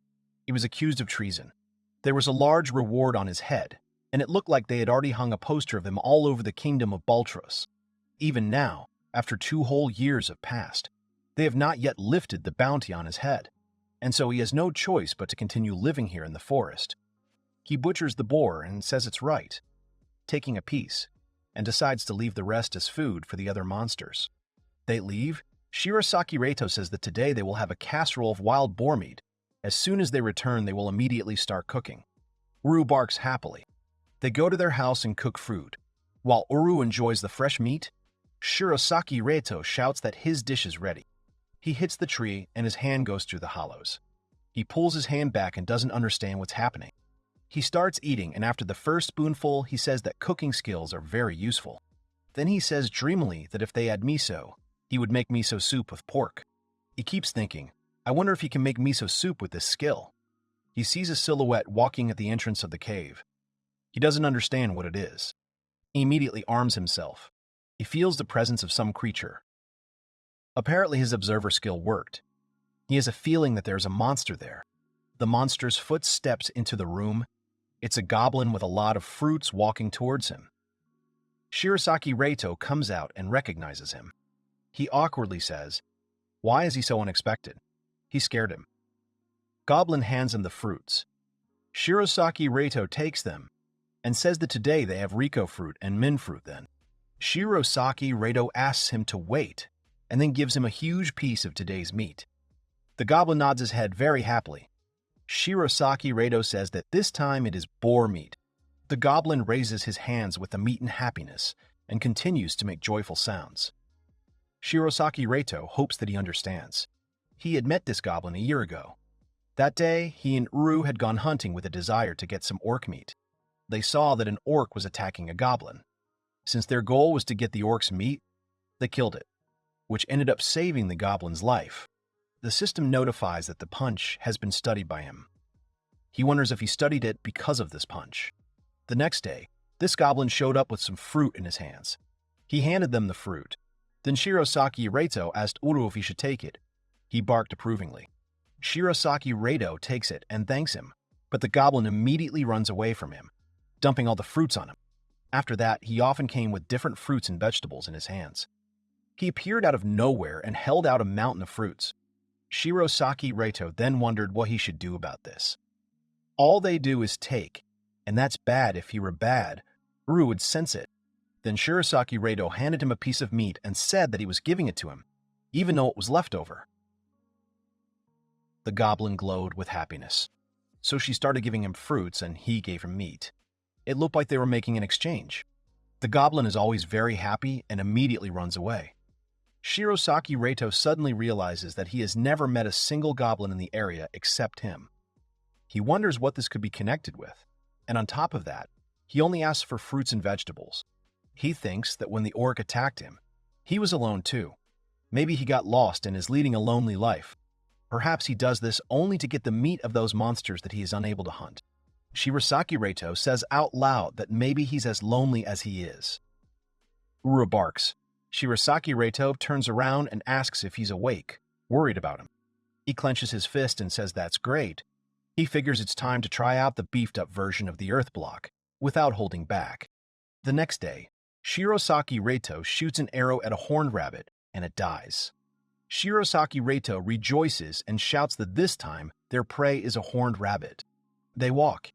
[SPEAKER 1] He was accused of treason. There was a large reward on his head, and it looked like they had already hung a poster of him all over the kingdom of Baltros. Even now, after 2 whole years have passed, they have not yet lifted the bounty on his head, and so he has no choice but to continue living here in the forest. He butchers the boar and says it's right, taking a piece, and decides to leave the rest as food for the other monsters. They leave. Shirosaki Reito says that today they will have a casserole of wild boar meat. As soon as they return, they will immediately start cooking. Uru barks happily. They go to their house and cook food. While Uru enjoys the fresh meat, Shirosaki Reito shouts that his dish is ready. He hits the tree and his hand goes through the hollows. He pulls his hand back and doesn't understand what's happening. He starts eating, and after the first spoonful, he says that cooking skills are very useful. Then he says dreamily that if they add miso, he would make miso soup with pork. He keeps thinking, I wonder if he can make miso soup with this skill. He sees a silhouette walking at the entrance of the cave. He doesn't understand what it is. He immediately arms himself. He feels the presence of some creature. Apparently his observer skill worked. He has a feeling that there's a monster there. The monster's foot steps into the room. It's a goblin with a lot of fruits walking towards him. Shirosaki Reito comes out and recognizes him. He awkwardly says, "Why is he so unexpected?" He scared him. Goblin hands him the fruits. Shirosaki Reito takes them and says that today they have Riko fruit and Min fruit then. Shirosaki Reito asks him to wait and then gives him a huge piece of today's meat. The goblin nods his head very happily. Shirosaki Reito says that this time it is boar meat. The goblin raises his hands with the meat in happiness and continues to make joyful sounds. Shirosaki Reito hopes that he understands. He had met this goblin a year ago. That day, he and Uru had gone hunting with a desire to get some orc meat. They saw that an orc was attacking a goblin. Since their goal was to get the orc's meat, they killed it, which ended up saving the goblin's life. The system notifies that the punch has been studied by him. He wonders if he studied it because of this punch. The next day, this goblin showed up with some fruit in his hands. He handed them the fruit. Then Shirosaki Reito asked Uru if he should take it. He barked approvingly. Shirosaki Reito takes it and thanks him, but the goblin immediately runs away from him, dumping all the fruits on him. After that, he often came with different fruits and vegetables in his hands. He appeared out of nowhere and held out a mountain of fruits. Shirosaki Reito then wondered what he should do about this. All they do is take, and that's bad. If he were bad, Uru would sense it. Then Shirosaki Reito handed him a piece of meat and said that he was giving it to him, even though it was leftover. The goblin glowed with happiness. So she started giving him fruits and he gave him meat. It looked like they were making an exchange. The goblin is always very happy and immediately runs away. Shirosaki Reito suddenly realizes that he has never met a single goblin in the area except him. He wonders what this could be connected with, and on top of that, he only asks for fruits and vegetables. He thinks that when the orc attacked him, he was alone too. Maybe he got lost and is leading a lonely life. Perhaps he does this only to get the meat of those monsters that he is unable to hunt. Shirosaki Reito says out loud that maybe he's as lonely as he is. Uru barks. Shirosaki Reito turns around and asks if he's awake, worried about him. He clenches his fist and says that's great. He figures it's time to try out the beefed-up version of the earth block, without holding back. The next day, Shirosaki Reito shoots an arrow at a horned rabbit, and it dies. Shirosaki Reito rejoices and shouts that this time their prey is a horned rabbit. They walk.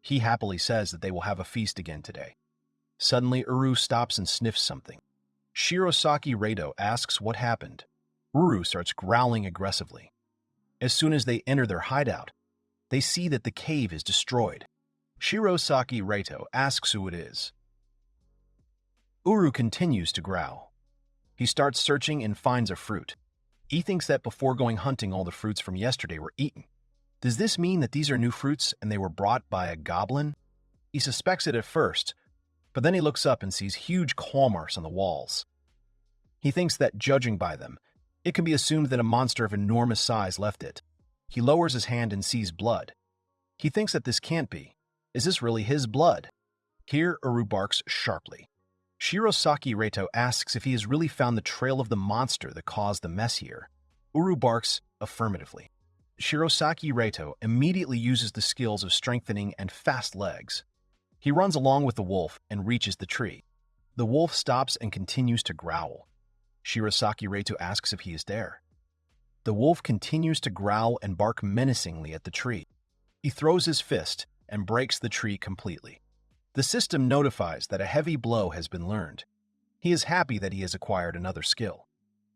[SPEAKER 1] He happily says that they will have a feast again today. Suddenly, Uru stops and sniffs something. Shirosaki Reito asks what happened. Uru starts growling aggressively. As soon as they enter their hideout, they see that the cave is destroyed. Shirosaki Reito asks who it is. Uru continues to growl. He starts searching and finds a fruit. He thinks that before going hunting, all the fruits from yesterday were eaten. Does this mean that these are new fruits and they were brought by a goblin? He suspects it at first, but then he looks up and sees huge claw marks on the walls. He thinks that, judging by them, it can be assumed that a monster of enormous size left it. He lowers his hand and sees blood. He thinks that this can't be. Is this really his blood? Here, Uru barks sharply. Shirosaki Reito asks if he has really found the trail of the monster that caused the mess here. Uru barks affirmatively. Shirosaki Reito immediately uses the skills of strengthening and fast legs. He runs along with the wolf and reaches the tree. The wolf stops and continues to growl. Shirosaki Reito asks if he is there. The wolf continues to growl and bark menacingly at the tree. He throws his fist and breaks the tree completely. The system notifies that a heavy blow has been learned. He is happy that he has acquired another skill.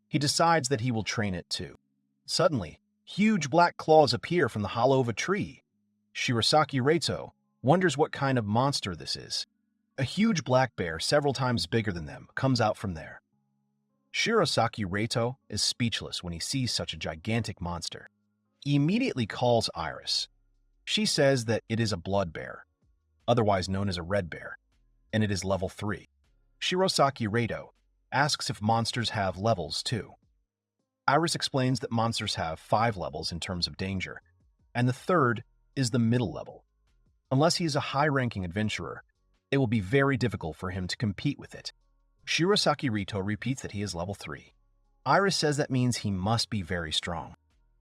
[SPEAKER 1] He decides that he will train it too. Suddenly, huge black claws appear from the hollow of a tree. Shirosaki Reito wonders what kind of monster this is. A huge black bear, several times bigger than them, comes out from there. Shirosaki Reito is speechless when he sees such a gigantic monster. He immediately calls Iris. She says that it is a blood bear, otherwise known as a red bear, and it is level 3. Shirosaki Reito asks if monsters have levels too. Iris explains that monsters have 5 levels in terms of danger, and the third is the middle level. Unless he is a high-ranking adventurer, it will be very difficult for him to compete with it. Shirosaki Reito repeats that he is level 3. Iris says that means he must be very strong.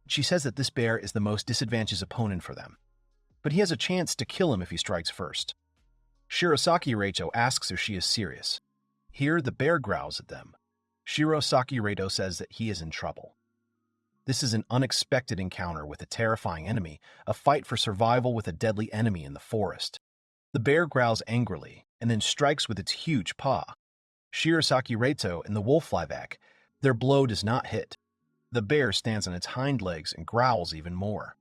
[SPEAKER 1] She says that this bear is the most disadvantaged opponent for them, but he has a chance to kill him if he strikes first. Shirosaki Reito asks if she is serious. Here, the bear growls at them. Shirosaki Reito says that he is in trouble. This is an unexpected encounter with a terrifying enemy, a fight for survival with a deadly enemy in the forest. The bear growls angrily and then strikes with its huge paw. Shirosaki Reito and the wolf fly back. Their blow does not hit. The bear stands on its hind legs and growls even more.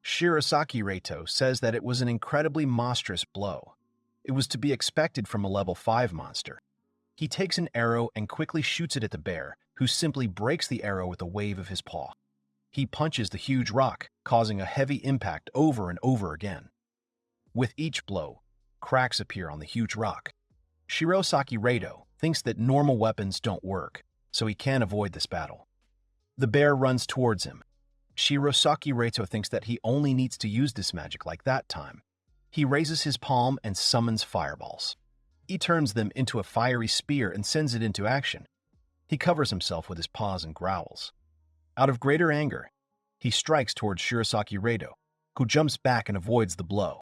[SPEAKER 1] Shirosaki Reito says that it was an incredibly monstrous blow. It was to be expected from a level 5 monster. He takes an arrow and quickly shoots it at the bear, who simply breaks the arrow with a wave of his paw. He punches the huge rock, causing a heavy impact over and over again. With each blow, cracks appear on the huge rock. Shirosaki Reito thinks that normal weapons don't work, so he can't avoid this battle. The bear runs towards him. Shirosaki Reito thinks that he only needs to use this magic like that time. He raises his palm and summons fireballs. He turns them into a fiery spear and sends it into action. He covers himself with his paws and growls. Out of greater anger, he strikes towards Shirosaki Reito, who jumps back and avoids the blow.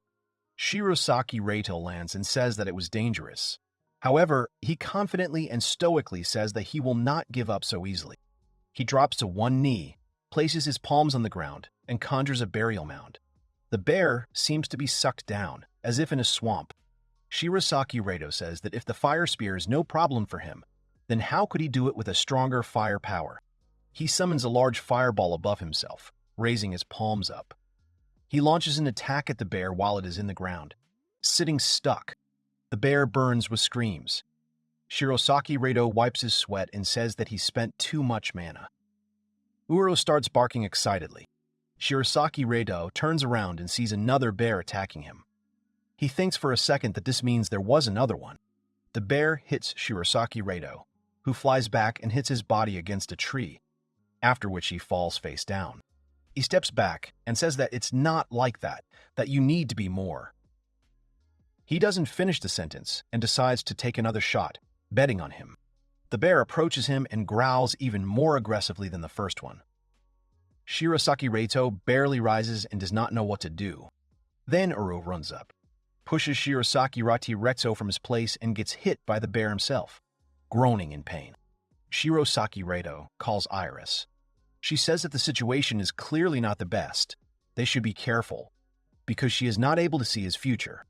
[SPEAKER 1] Shirosaki Reito lands and says that it was dangerous. However, he confidently and stoically says that he will not give up so easily. He drops to one knee, places his palms on the ground, and conjures a burial mound. The bear seems to be sucked down, as if in a swamp. Shirosaki Reito says that if the fire spear is no problem for him, then how could he do it with a stronger fire power? He summons a large fireball above himself, raising his palms up. He launches an attack at the bear while it is in the ground. Sitting stuck, the bear burns with screams. Shirosaki Reito wipes his sweat and says that he spent too much mana. Uro starts barking excitedly. Shirosaki Reito turns around and sees another bear attacking him. He thinks for a second that this means there was another one. The bear hits Shirosaki Reito, who flies back and hits his body against a tree, after which he falls face down. He steps back and says that it's not like that you need to be more. He doesn't finish the sentence and decides to take another shot, betting on him. The bear approaches him and growls even more aggressively than the first one. Shirosaki Reito barely rises and does not know what to do. Then Uro runs up, pushes Shirosaki Reito from his place and gets hit by the bear himself, groaning in pain. Shirosaki Reito calls Iris. She says that the situation is clearly not the best. They should be careful, because she is not able to see his future.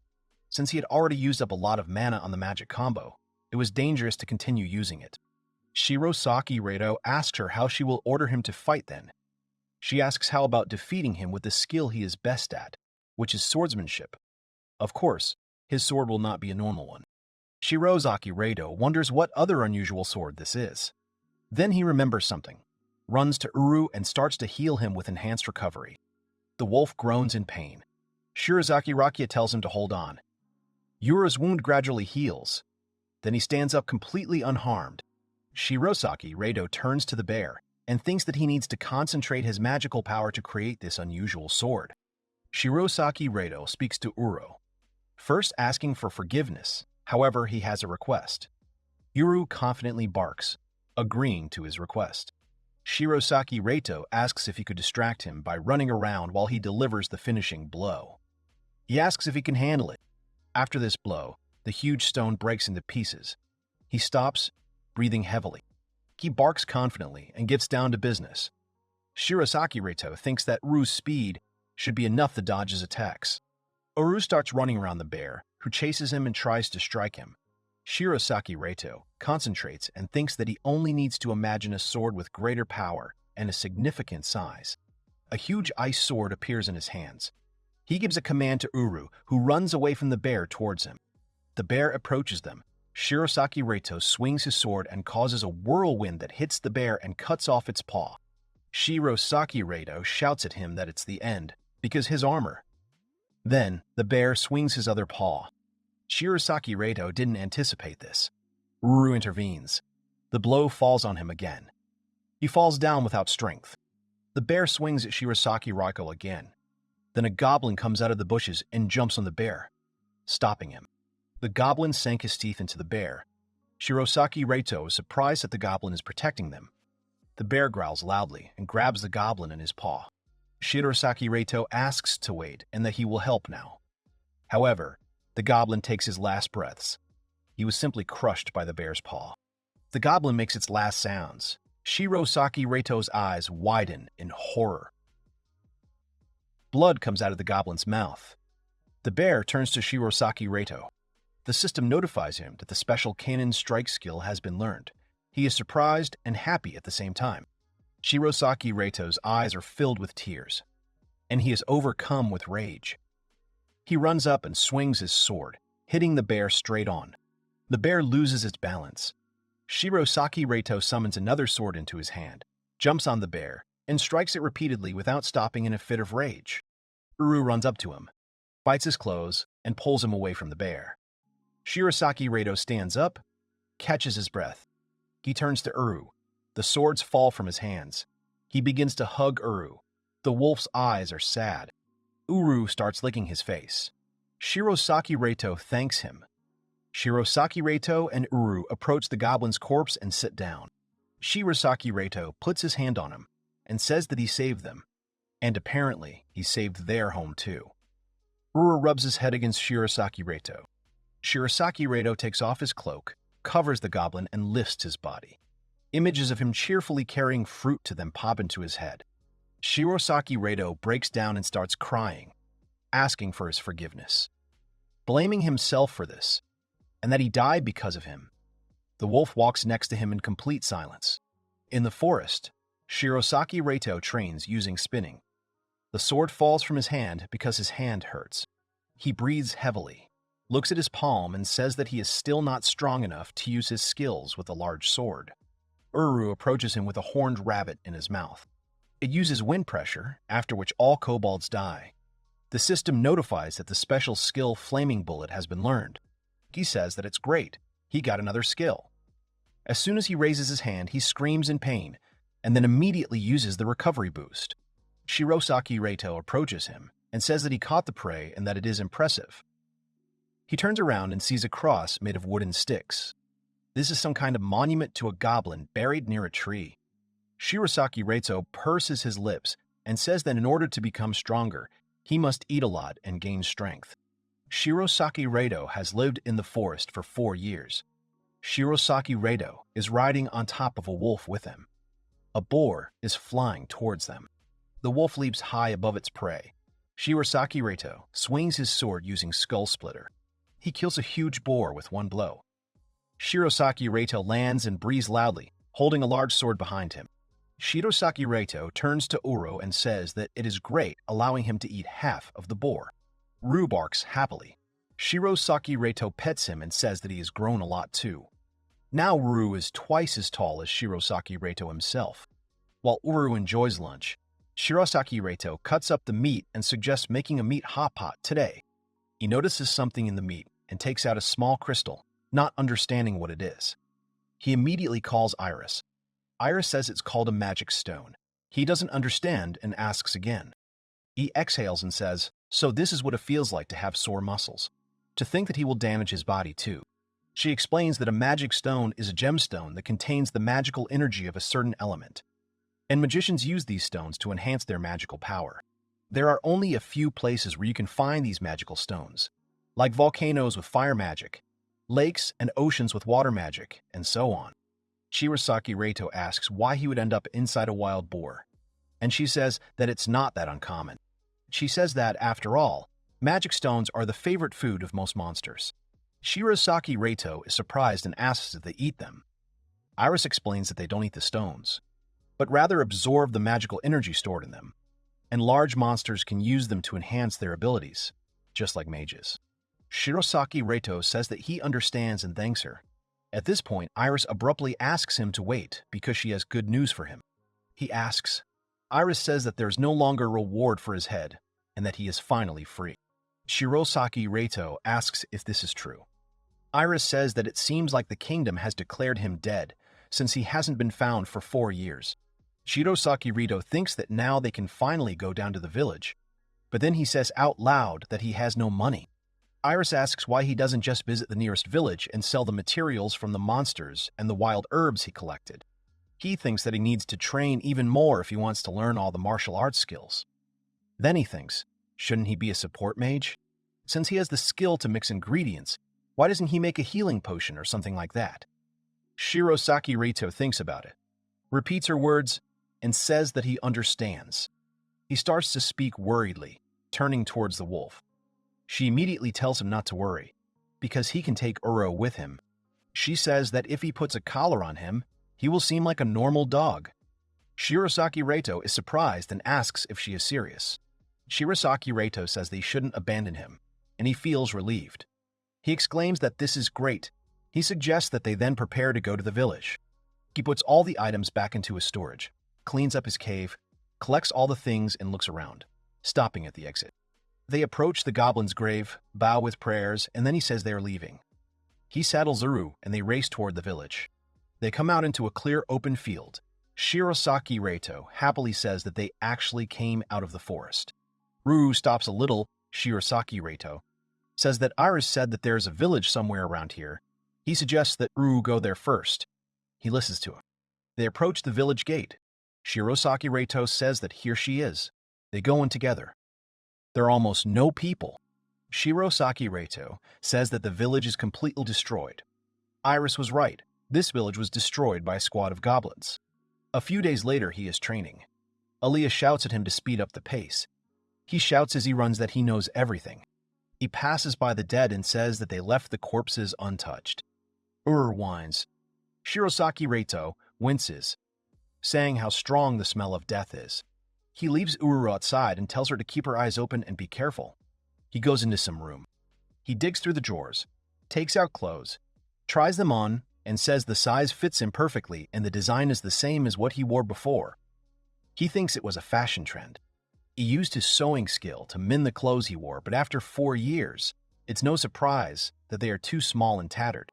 [SPEAKER 1] Since he had already used up a lot of mana on the magic combo, it was dangerous to continue using it. Shirosaki Reito asks her how she will order him to fight then. She asks how about defeating him with the skill he is best at, which is swordsmanship. Of course, his sword will not be a normal one. Shirosaki Reito wonders what other unusual sword this is. Then he remembers something, runs to Uru and starts to heal him with enhanced recovery. The wolf groans in pain. Shirosaki Reito tells him to hold on. Uru's wound gradually heals. Then he stands up completely unharmed. Shirosaki Reito turns to the bear and thinks that he needs to concentrate his magical power to create this unusual sword. Shirosaki Reito speaks to Uro. first asking for forgiveness. However, he has a request. Uru confidently barks, agreeing to his request. Shirosaki Reito asks if he could distract him by running around while he delivers the finishing blow. He asks if he can handle it. After this blow, the huge stone breaks into pieces. He stops, breathing heavily. He barks confidently and gets down to business. Shirosaki Reito thinks that Uru's speed should be enough to dodge his attacks. Uru starts running around the bear, who chases him and tries to strike him. Shirosaki Reito concentrates and thinks that he only needs to imagine a sword with greater power and a significant size. A huge ice sword appears in his hands. He gives a command to Uru, who runs away from the bear towards him. The bear approaches them. Shirosaki Reito swings his sword and causes a whirlwind that hits the bear and cuts off its paw. Shirosaki Reito shouts at him that it's the end, because his armor. Then, the bear swings his other paw. Shirosaki Reito didn't anticipate this. Uru intervenes. The blow falls on him again. He falls down without strength. The bear swings at Shirosaki Reito again. Then a goblin comes out of the bushes and jumps on the bear, stopping him. The goblin sank his teeth into the bear. Shirosaki Reito is surprised that the goblin is protecting them. The bear growls loudly and grabs the goblin in his paw. Shirosaki Reito asks to wait and that he will help now. However, the goblin takes his last breaths. He was simply crushed by the bear's paw. The goblin makes its last sounds. Shirosaki Reito's eyes widen in horror. Blood comes out of the goblin's mouth. The bear turns to Shirosaki Reito. The system notifies him that the special cannon strike skill has been learned. He is surprised and happy at the same time. Shirosaki Reito's eyes are filled with tears, and he is overcome with rage. He runs up and swings his sword, hitting the bear straight on. The bear loses its balance. Shirosaki Reito summons another sword into his hand, jumps on the bear, and strikes it repeatedly without stopping in a fit of rage. Uru runs up to him, bites his clothes, and pulls him away from the bear. Shirosaki Reito stands up, catches his breath. He turns to Uru. The swords fall from his hands. He begins to hug Uru. The wolf's eyes are sad. Uru starts licking his face. Shirosaki Reito thanks him. Shirosaki Reito and Uru approach the goblin's corpse and sit down. Shirosaki Reito puts his hand on him and says that he saved them, and apparently he saved their home too. Uru rubs his head against Shirosaki Reito. Shirosaki Reito takes off his cloak, covers the goblin, and lifts his body. Images of him cheerfully carrying fruit to them pop into his head. Shirosaki Reito breaks down and starts crying, asking for his forgiveness, blaming himself for this, and that he died because of him. The wolf walks next to him in complete silence. In the forest, Shirosaki Reito trains using spinning. The sword falls from his hand because his hand hurts. He breathes heavily, looks at his palm, and says that he is still not strong enough to use his skills with a large sword. Uru approaches him with a horned rabbit in his mouth. It uses wind pressure, after which all kobolds die. The system notifies that the special skill Flaming Bullet has been learned. He says that it's great. He got another skill. As soon as he raises his hand, he screams in pain, and then immediately uses the recovery boost. Shirosaki Reito approaches him and says that he caught the prey and that it is impressive. He turns around and sees a cross made of wooden sticks. This is some kind of monument to a goblin buried near a tree. Shirosaki Reito purses his lips and says that in order to become stronger, he must eat a lot and gain strength. Shirosaki Reito has lived in the forest for 4 years. Shirosaki Reito is riding on top of a wolf with him. A boar is flying towards them. The wolf leaps high above its prey. Shirosaki Reito swings his sword using Skull Splitter. He kills a huge boar with one blow. Shirosaki Reito lands and breathes loudly, holding a large sword behind him. Shirosaki Reito turns to Uru and says that it is great, allowing him to eat half of the boar. Uru barks happily. Shirosaki Reito pets him and says that he has grown a lot too. Now Uru is twice as tall as Shirosaki Reito himself. While Uru enjoys lunch, Shirosaki Reito cuts up the meat and suggests making a meat hot pot today. He notices something in the meat and takes out a small crystal, not understanding what it is. He immediately calls Iris. Iris says it's called a magic stone. He doesn't understand and asks again. He exhales and says, "So this is what it feels like to have sore muscles." to think that he will damage his body too. She explains that a magic stone is a gemstone that contains the magical energy of a certain element, and magicians use these stones to enhance their magical power. There are only a few places where you can find these magical stones, like volcanoes with fire magic, lakes and oceans with water magic, and so on. Shirosaki Reito asks why he would end up inside a wild boar, and she says that it's not that uncommon. She says that, after all, magic stones are the favorite food of most monsters. Shirosaki Reito is surprised and asks if they eat them. Iris explains that they don't eat the stones, but rather absorb the magical energy stored in them, and large monsters can use them to enhance their abilities, just like mages. Shirosaki Reito says that he understands and thanks her. At this point, Iris abruptly asks him to wait because she has good news for him. He asks. Iris says that there is no longer a reward for his head and that he is finally free. Shirosaki Reito asks if this is true. Iris says that it seems like the kingdom has declared him dead since he hasn't been found for 4 years. Shirosaki Reito thinks that now they can finally go down to the village, but then he says out loud that he has no money. Iris asks why he doesn't just visit the nearest village and sell the materials from the monsters and the wild herbs he collected. He thinks that he needs to train even more if he wants to learn all the martial arts skills. Then he thinks, shouldn't he be a support mage? Since he has the skill to mix ingredients, why doesn't he make a healing potion or something like that? Shirosaki Reito thinks about it, repeats her words, and says that he understands. He starts to speak worriedly, turning towards the wolf. She immediately tells him not to worry, because he can take Uro with him. She says that if he puts a collar on him, he will seem like a normal dog. Shirosaki Reito is surprised and asks if she is serious. Shirosaki Reito says they shouldn't abandon him, and he feels relieved. He exclaims that this is great. He suggests that they then prepare to go to the village. He puts all the items back into his storage, cleans up his cave, collects all the things and looks around, stopping at the exit. They approach the goblin's grave, bow with prayers, and then he says they are leaving. He saddles Uru and they race toward the village. They come out into a clear open field. Shirosaki Reito happily says that they actually came out of the forest. Uru stops a little. Shirosaki Reito says that Iris said that there is a village somewhere around here. He suggests that Uru go there first. He listens to him. They approach the village gate. Shirosaki Reito says that here she is. They go in together. There are almost no people. Shirosaki Reito says that the village is completely destroyed. Iris was right. This village was destroyed by a squad of goblins. A few days later, he is training. Aaliyah shouts at him to speed up the pace. He shouts as he runs that he knows everything. He passes by the dead and says that they left the corpses untouched. Whines. Shirosaki Reito winces, saying how strong the smell of death is. He leaves Uru outside and tells her to keep her eyes open and be careful. He goes into some room. He digs through the drawers, takes out clothes, tries them on, and says the size fits him perfectly and the design is the same as what he wore before. He thinks it was a fashion trend. He used his sewing skill to mend the clothes he wore, but after 4 years, it's no surprise that they are too small and tattered.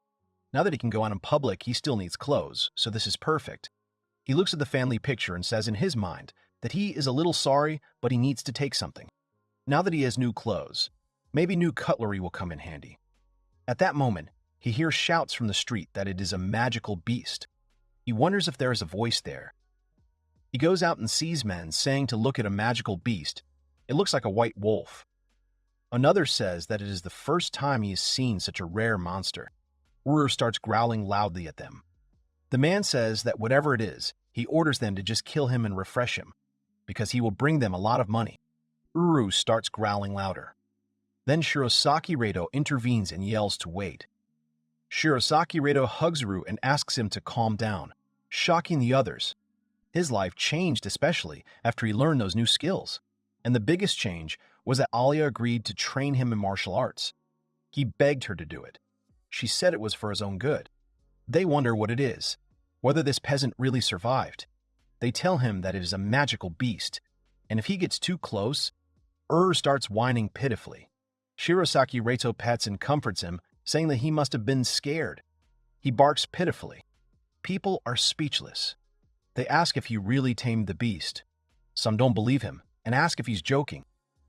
[SPEAKER 1] Now that he can go out in public, he still needs clothes, so this is perfect. He looks at the family picture and says in his mind that he is a little sorry, but he needs to take something. Now that he has new clothes, maybe new cutlery will come in handy. At that moment, he hears shouts from the street that it is a magical beast. He wonders if there is a voice there. He goes out and sees men saying to look at a magical beast. It looks like a white wolf. Another says that it is the first time he has seen such a rare monster. Uru starts growling loudly at them. The man says that whatever it is, he orders them to just kill him and refresh him, because he will bring them a lot of money. Uru starts growling louder. Then Shirosaki Reito intervenes and yells to wait. Shirosaki Reito hugs Uru and asks him to calm down, shocking the others. His life changed especially after he learned those new skills. And the biggest change was that Alia agreed to train him in martial arts. He begged her to do it. She said it was for his own good. They wonder what it is, whether this peasant really survived. They tell him that it is a magical beast, and if he gets too close, starts whining pitifully. Shirosaki Reito pets and comforts him, saying that he must have been scared. He barks pitifully. People are speechless. They ask if he really tamed the beast. Some don't believe him and ask if he's joking.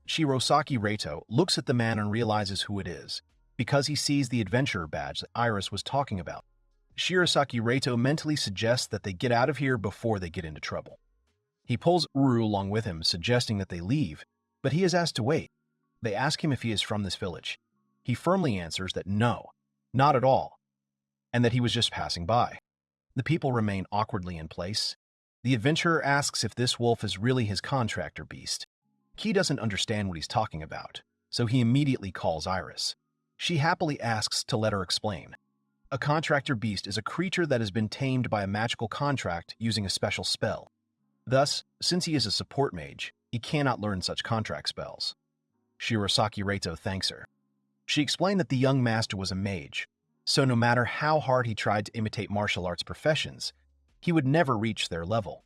[SPEAKER 1] Shirosaki Reito looks at the man and realizes who it is. because he sees the adventurer badge that Iris was talking about. Shirosaki Reito mentally suggests that they get out of here before they get into trouble. He pulls Uru along with him, suggesting that they leave, but he is asked to wait. They ask him if he is from this village. He firmly answers that no, not at all, and that he was just passing by. The people remain awkwardly in place. The adventurer asks if this wolf is really his contractor beast. He doesn't understand what he's talking about, so he immediately calls Iris. She happily asks to let her explain. A contractor beast is a creature that has been tamed by a magical contract using a special spell. Thus, since he is a support mage, he cannot learn such contract spells. Shirosaki Reito thanks her. She explained that the young master was a mage, so no matter how hard he tried to imitate martial arts professions, he would never reach their level.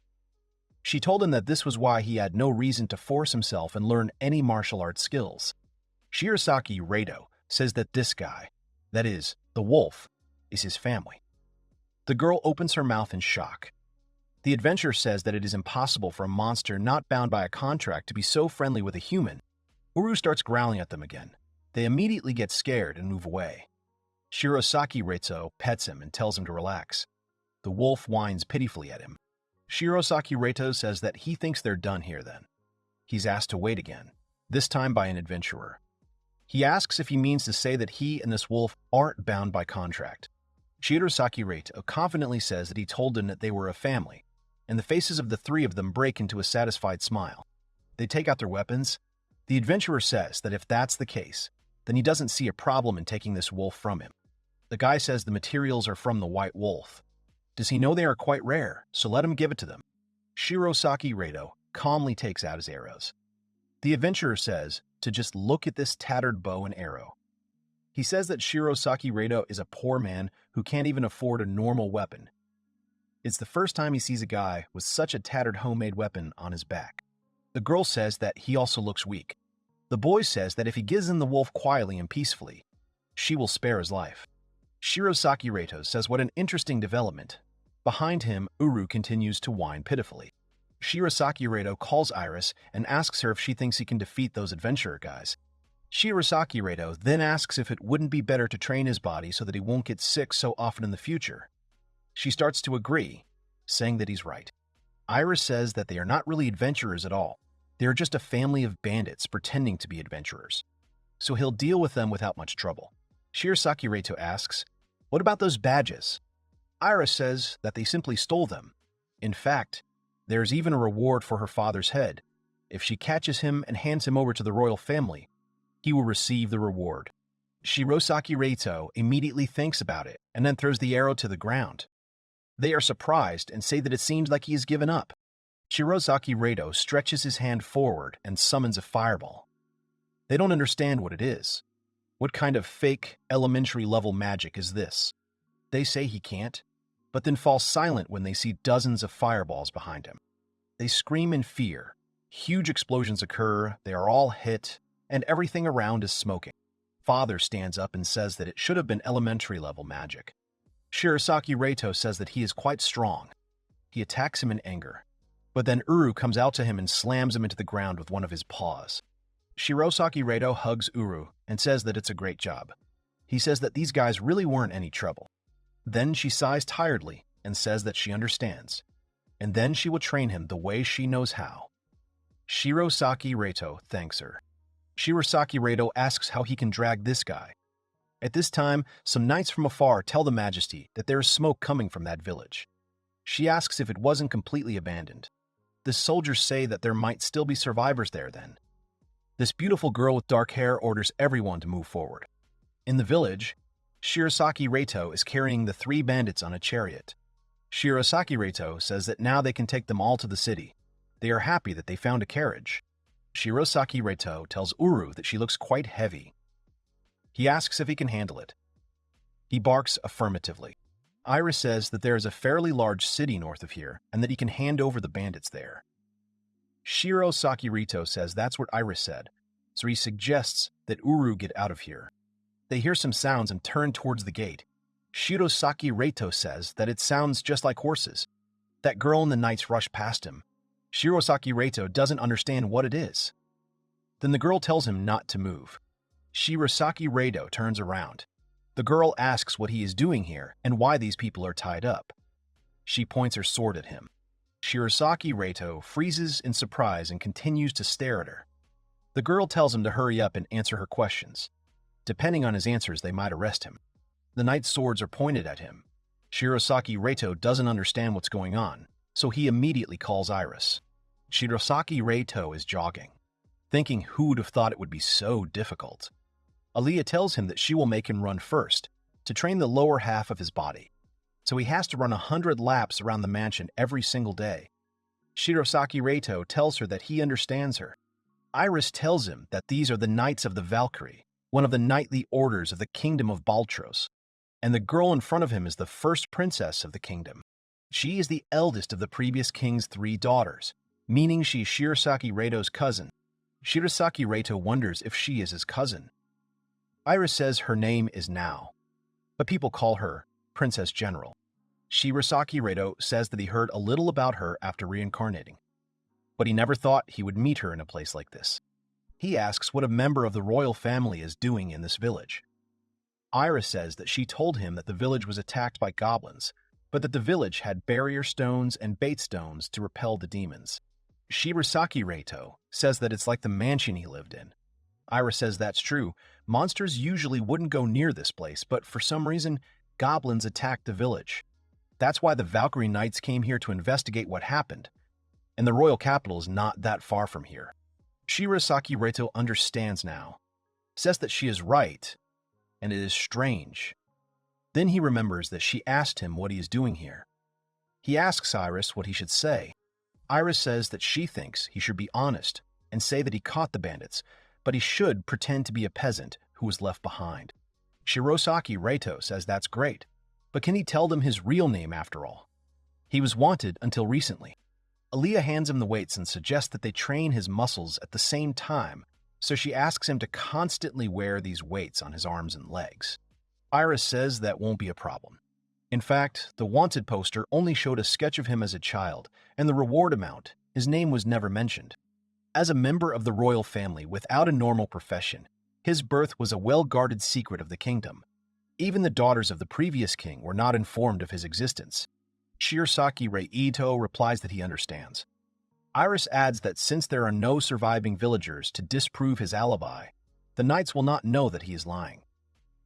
[SPEAKER 1] She told him that this was why he had no reason to force himself and learn any martial arts skills. Shirosaki Reito says that this guy, that is, the wolf, is his family. The girl opens her mouth in shock. The adventurer says that it is impossible for a monster not bound by a contract to be so friendly with a human. Uru starts growling at them again. They immediately get scared and move away. Shirosaki Reito pets him and tells him to relax. The wolf whines pitifully at him. Shirosaki Reito says that he thinks they're done here then. He's asked to wait again, this time by an adventurer. He asks if he means to say that he and this wolf aren't bound by contract. Shirosaki Reito confidently says that he told them that they were a family, and the faces of the three of them break into a satisfied smile. They take out their weapons. The adventurer says that if that's the case, then he doesn't see a problem in taking this wolf from him. The guy says the materials are from the white wolf. Does he know they are quite rare, so let him give it to them. Shirosaki Reito calmly takes out his arrows. The adventurer says to just look at this tattered bow and arrow. He says that Shirosaki Reito is a poor man who can't even afford a normal weapon. It's the first time he sees a guy with such a tattered homemade weapon on his back. The girl says that he also looks weak. The boy says that if he gives in the wolf quietly and peacefully, she will spare his life. Shirosaki Reito says what an interesting development. Behind him, Uru continues to whine pitifully. Shirosaki Reito calls Iris and asks her if she thinks he can defeat those adventurer guys. Shirosaki Reito then asks if it wouldn't be better to train his body so that he won't get sick so often in the future. She starts to agree, saying that he's right. Iris says that they are not really adventurers at all. They are just a family of bandits pretending to be adventurers. So he'll deal with them without much trouble. Shirosaki Reito asks, "What about those badges?" Iris says that they simply stole them. In fact, there is even a reward for her father's head. If she catches him and hands him over to the royal family, he will receive the reward. Shirosaki Reito immediately thinks about it and then throws the arrow to the ground. They are surprised and say that it seems like he has given up. Shirosaki Reito stretches his hand forward and summons a fireball. They don't understand what it is. What kind of fake, elementary-level magic is this? They say he can't, but then fall silent when they see dozens of fireballs behind him. They scream in fear. Huge explosions occur, they are all hit, and everything around is smoking. Father stands up and says that it should have been elementary-level magic. Shirosaki Reito says that he is quite strong. He attacks him in anger, but then Uru comes out to him and slams him into the ground with one of his paws. Shirosaki Reito hugs Uru and says that it's a great job. He says that these guys really weren't any trouble. Then she sighs tiredly and says that she understands, and then she will train him the way she knows how. Shirosaki Reito thanks her. Shirosaki Reito asks how he can drag this guy. At this time, some knights from afar tell the Majesty that there is smoke coming from that village. She asks if it wasn't completely abandoned. The soldiers say that there might still be survivors there then. This beautiful girl with dark hair orders everyone to move forward. In the village, Shirosaki Reito is carrying the three bandits on a chariot. Shirosaki Reito says that now they can take them all to the city. They are happy that they found a carriage. Shirosaki Reito tells Uru that she looks quite heavy. He asks if he can handle it. He barks affirmatively. Iris says that there is a fairly large city north of here and that he can hand over the bandits there. Shirosaki Reito says that's what Iris said, so he suggests that Uru get out of here. They hear some sounds and turn towards the gate. Shirosaki Reito says that it sounds just like horses. That girl and the knights rush past him. Shirosaki Reito doesn't understand what it is. Then the girl tells him not to move. Shirosaki Reito turns around. The girl asks what he is doing here and why these people are tied up. She points her sword at him. Shirosaki Reito freezes in surprise and continues to stare at her. The girl tells him to hurry up and answer her questions. Depending on his answers, they might arrest him. The knight's swords are pointed at him. Shirosaki Reito doesn't understand what's going on, so he immediately calls Iris. Shirosaki Reito is jogging, thinking who would have thought it would be so difficult. Aliyah tells him that she will make him run first, to train the lower half of his body. So he has to run 100 laps around the mansion every single day. Shirosaki Reito tells her that he understands her. Iris tells him that these are the Knights of the Valkyrie, one of the knightly orders of the Kingdom of Baltros, and the girl in front of him is the first princess of the kingdom. She is the eldest of the previous king's 3 daughters, meaning she is Shirosaki Reito's cousin. Shirosaki Reito wonders if she is his cousin. Iris says her name is Now, but people call her Princess General. Shirosaki Reito says that he heard a little about her after reincarnating, but he never thought he would meet her in a place like this. He asks what a member of the royal family is doing in this village. Iris says that she told him that the village was attacked by goblins, but that the village had barrier stones and bait stones to repel the demons. Shirosaki Reito says that it's like the mansion he lived in. Iris says that's true. Monsters usually wouldn't go near this place, but for some reason, goblins attacked the village. That's why the Valkyrie Knights came here to investigate what happened, and the royal capital is not that far from here. Shirosaki Reito understands now, says that she is right, and it is strange. Then he remembers that she asked him what he is doing here. He asks Iris what he should say. Iris says that she thinks he should be honest and say that he caught the bandits, but he should pretend to be a peasant who was left behind. Shirosaki Reito says that's great, but can he tell them his real name after all? He was wanted until recently. Aliyah hands him the weights and suggests that they train his muscles at the same time, so she asks him to constantly wear these weights on his arms and legs. Iris says that won't be a problem. In fact, the wanted poster only showed a sketch of him as a child, and the reward amount, his name was never mentioned. As a member of the royal family without a normal profession, his birth was a well-guarded secret of the kingdom. Even the daughters of the previous king were not informed of his existence. Shirosaki Reito replies that he understands. Iris adds that since there are no surviving villagers to disprove his alibi, the knights will not know that he is lying.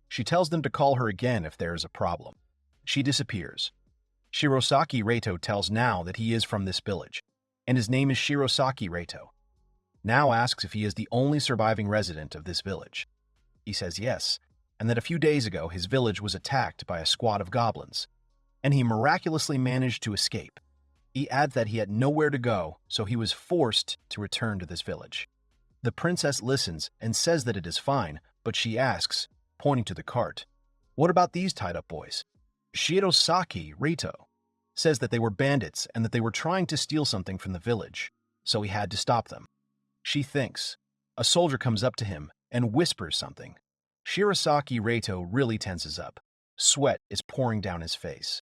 [SPEAKER 1] She tells them to call her again if there is a problem. She disappears. Shirosaki Reito tells Now that he is from this village, and his name is Shirosaki Reito. Now asks if he is the only surviving resident of this village. He says yes, and that a few days ago his village was attacked by a squad of goblins, and he miraculously managed to escape. He adds that he had nowhere to go, so he was forced to return to this village. The princess listens and says that it is fine, but she asks, pointing to the cart, "What about these tied-up boys?" Shirosaki Reito says that they were bandits and that they were trying to steal something from the village, so he had to stop them. She thinks. A soldier comes up to him and whispers something. Shirosaki Reito really tenses up. Sweat is pouring down his face.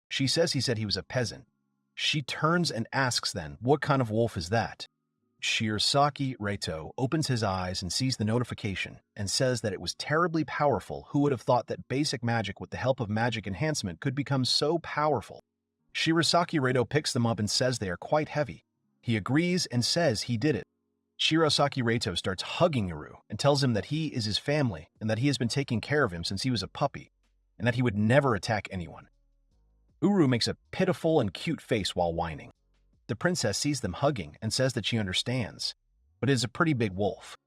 [SPEAKER 1] She says he said he was a peasant. She turns and asks then, what kind of wolf is that? Shirosaki Reito opens his eyes and sees the notification and says that it was terribly powerful. Who would have thought that basic magic with the help of magic enhancement could become so powerful? Shirosaki Reito picks them up and says they are quite heavy. He agrees and says he did it. Shirosaki Reito starts hugging Uru and tells him that he is his family and that he has been taking care of him since he was a puppy and that he would never attack anyone. Uru makes a pitiful and cute face while whining. The princess sees them hugging and says that she understands, but it is a pretty big wolf.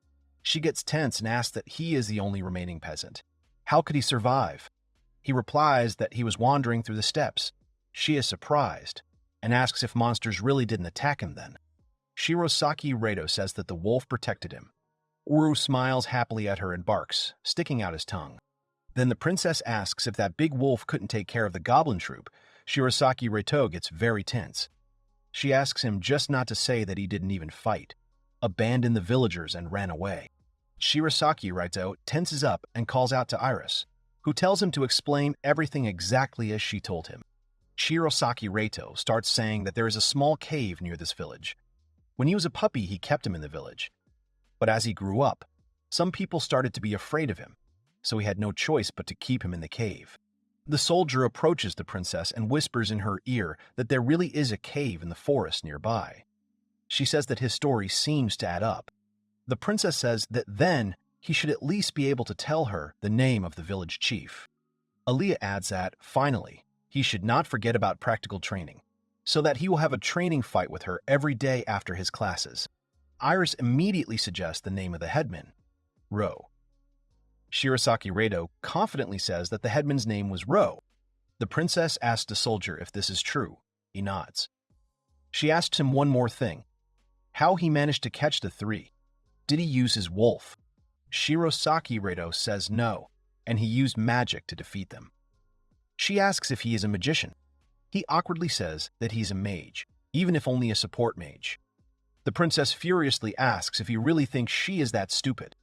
[SPEAKER 1] She gets tense and asks that he is the only remaining peasant. How could he survive? He replies that he was wandering through the steppes. She is surprised and asks if monsters really didn't attack him then. Shirosaki Reito says that the wolf protected him. Uru smiles happily at her and barks, sticking out his tongue. Then the princess asks if that big wolf couldn't take care of the goblin troop. Shirosaki Reito gets very tense. She asks him just not to say that he didn't even fight, abandoned the villagers and ran away. Shirosaki Reito tenses up and calls out to Iris, who tells him to explain everything exactly as she told him. Shirosaki Reito starts saying that there is a small cave near this village. When he was a puppy, he kept him in the village. But as he grew up, Some people started to be afraid of him, so he had no choice but to keep him in the cave. The soldier approaches the princess and whispers in her ear that there really is a cave in the forest nearby. She says that his story seems to add up. The princess says that then he should at least be able to tell her the name of the village chief. Aaliyah adds that, finally, he should not forget about practical training, so that he will have a training fight with her every day after his classes. Iris immediately suggests the name of the headman, Ro. Shirosaki Reito confidently says that the headman's name was Ro. The princess asks the soldier if this is true. He nods. She asks him one more thing: how he managed to catch the three. Did he use his wolf? Shirosaki Reito says no, and he used magic to defeat them. She asks if he is a magician. He awkwardly says that he's a mage, even if only a support mage. The princess furiously asks if he really thinks she is that stupid.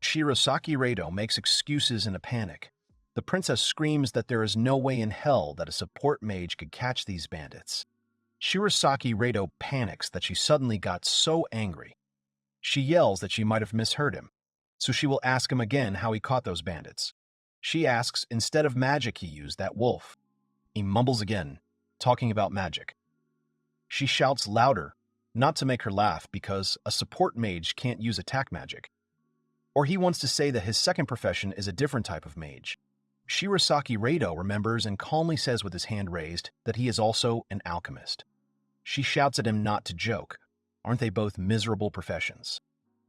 [SPEAKER 1] Shirosaki Reito makes excuses in a panic. The princess screams that there is no way in hell that a support mage could catch these bandits. Shirosaki Reito panics that she suddenly got so angry. She yells that she might have misheard him, so she will ask him again how he caught those bandits. She asks instead of magic he used that wolf. He mumbles again, talking about magic. She shouts louder, not to make her laugh because a support mage can't use attack magic. Or he wants to say that his second profession is a different type of mage. Shirosaki Reito remembers and calmly says with his hand raised that he is also an alchemist. She shouts at him not to joke. Aren't they both miserable professions?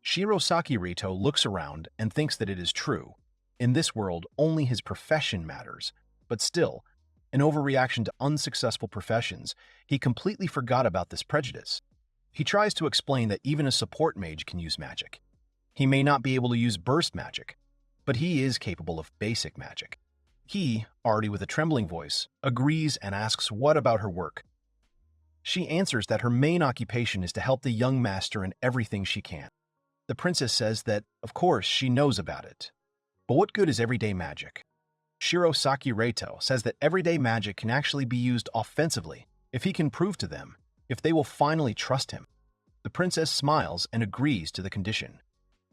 [SPEAKER 1] Shirosaki Reito looks around and thinks that it is true. In this world, only his profession matters. But still, in overreaction to unsuccessful professions, he completely forgot about this prejudice. He tries to explain that even a support mage can use magic. He may not be able to use burst magic, but he is capable of basic magic. He, already with a trembling voice, agrees and asks what about her work. She answers that her main occupation is to help the young master in everything she can. The princess says that, of course, she knows about it. But what good is everyday magic? Shirosaki Reito says that everyday magic can actually be used offensively if he can prove to them, if they will finally trust him. The princess smiles and agrees to the condition.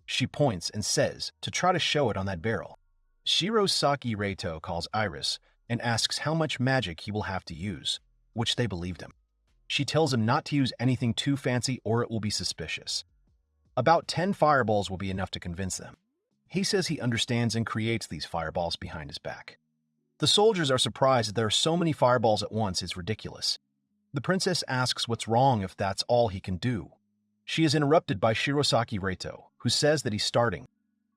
[SPEAKER 1] She points and says to try to show it on that barrel. Shirosaki Reito calls Iris and asks how much magic he will have to use, which they believed him. She tells him not to use anything too fancy or it will be suspicious. About 10 fireballs will be enough to convince them. He says he understands and creates these fireballs behind his back. The soldiers are surprised that there are so many fireballs at once is ridiculous. The princess asks what's wrong if that's all he can do. She is interrupted by Shirosaki Reito, who says that he's starting.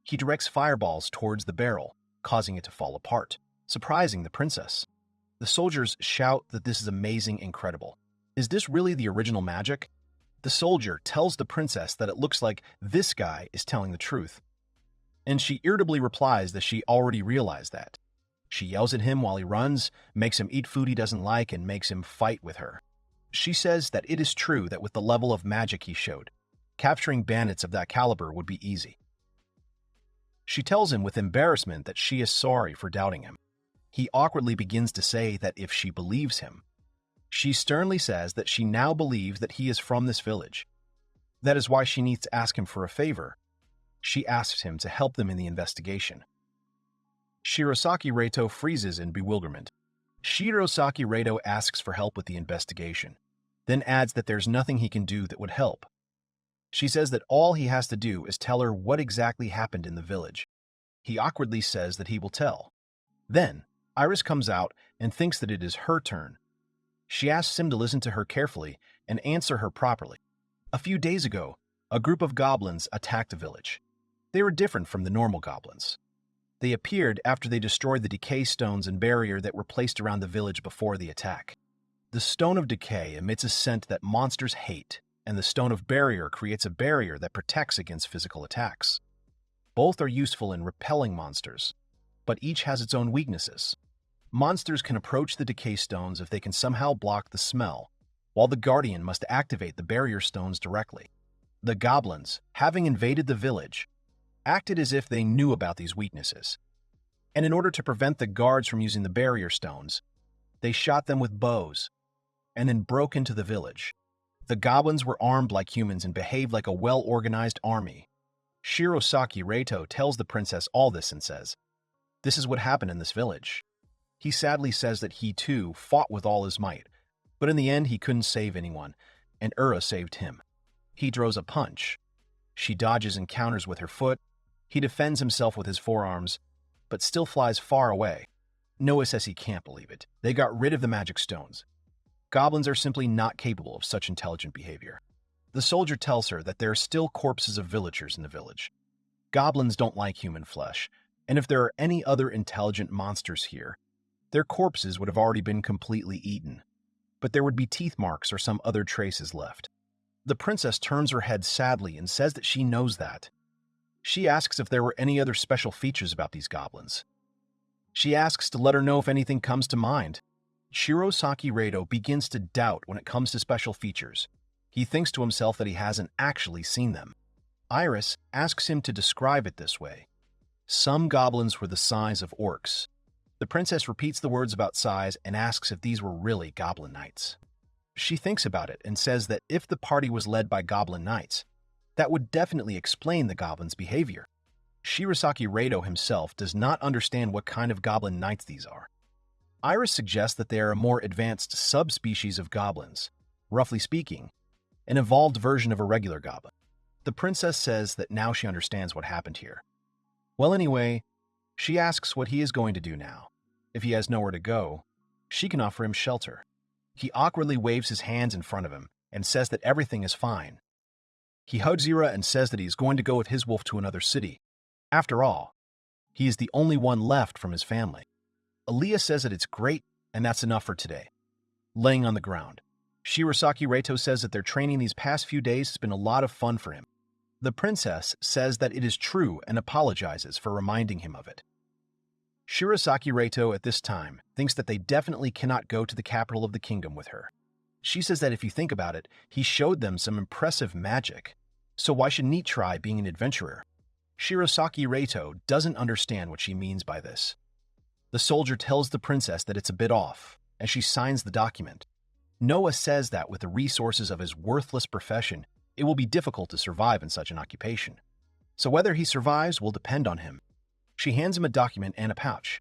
[SPEAKER 1] He directs fireballs towards the barrel, causing it to fall apart, surprising the princess. The soldiers shout that this is amazing, incredible. Is this really the original magic? The soldier tells the princess that it looks like this guy is telling the truth. And she irritably replies that she already realized that. She yells at him while he runs, makes him eat food he doesn't like, and makes him fight with her. She says that it is true that with the level of magic he showed, capturing bandits of that caliber would be easy. She tells him with embarrassment that she is sorry for doubting him. He awkwardly begins to say that if she believes him. She sternly says that she now believes that he is from this village. That is why she needs to ask him for a favor. She asks him to help them in the investigation. Shirosaki Reito freezes in bewilderment. Shirosaki Reito asks for help with the investigation, then adds that there's nothing he can do that would help. She says that all he has to do is tell her what exactly happened in the village. He awkwardly says that he will tell. Then, Iris comes out and thinks that it is her turn. She asks him to listen to her carefully and answer her properly. A few days ago, a group of goblins attacked the village. They were different from the normal goblins. They appeared after they destroyed the decay stones and barrier that were placed around the village before the attack. The stone of decay emits a scent that monsters hate, and the stone of barrier creates a barrier that protects against physical attacks. Both are useful in repelling monsters, but each has its own weaknesses. Monsters can approach the decay stones if they can somehow block the smell, while the guardian must activate the barrier stones directly. The goblins, having invaded the village, acted as if they knew about these weaknesses. And in order to prevent the guards from using the barrier stones, they shot them with bows and then broke into the village. The goblins were armed like humans and behaved like a well-organized army. Shirosaki Reito tells the princess all this and says, "This is what happened in this village." He sadly says that he, too, fought with all his might, but in the end he couldn't save anyone, and Ura saved him. He throws a punch. She dodges and counters with her foot. He defends himself with his forearms, but still flies far away. Noah says he can't believe it. They got rid of the magic stones. Goblins are simply not capable of such intelligent behavior. The soldier tells her that there are still corpses of villagers in the village. Goblins don't like human flesh, and if there are any other intelligent monsters here, their corpses would have already been completely eaten, but there would be teeth marks or some other traces left. The princess turns her head sadly and says that she knows that. She asks if there were any other special features about these goblins. She asks to let her know if anything comes to mind. Shirosaki Reito begins to doubt when it comes to special features. He thinks to himself that he hasn't actually seen them. Iris asks him to describe it this way. Some goblins were the size of orcs. The princess repeats the words about size and asks if these were really goblin knights. She thinks about it and says that if the party was led by goblin knights, that would definitely explain the goblins' behavior. Shirosaki Reito himself does not understand what kind of goblin knights these are. Iris suggests that they are a more advanced subspecies of goblins, roughly speaking, an evolved version of a regular goblin. The princess says that now she understands what happened here. Well, anyway, she asks what he is going to do now. If he has nowhere to go, she can offer him shelter. He awkwardly waves his hands in front of him and says that everything is fine. He hugs Ira and says that he is going to go with his wolf to another city. After all, he is the only one left from his family. Aaliyah says that it's great and that's enough for today. Laying on the ground, Shirosaki Reito says that their training these past few days has been a lot of fun for him. The princess says that it is true and apologizes for reminding him of it. Shirosaki Reito at this time thinks that they definitely cannot go to the capital of the kingdom with her. She says that if you think about it, he showed them some impressive magic, so why shouldn't he try being an adventurer? Shirosaki Reito doesn't understand what she means by this. The soldier tells the princess that it's a bit off, and she signs the document. Noah says that with the resources of his worthless profession, it will be difficult to survive in such an occupation. So whether he survives will depend on him. She hands him a document and a pouch.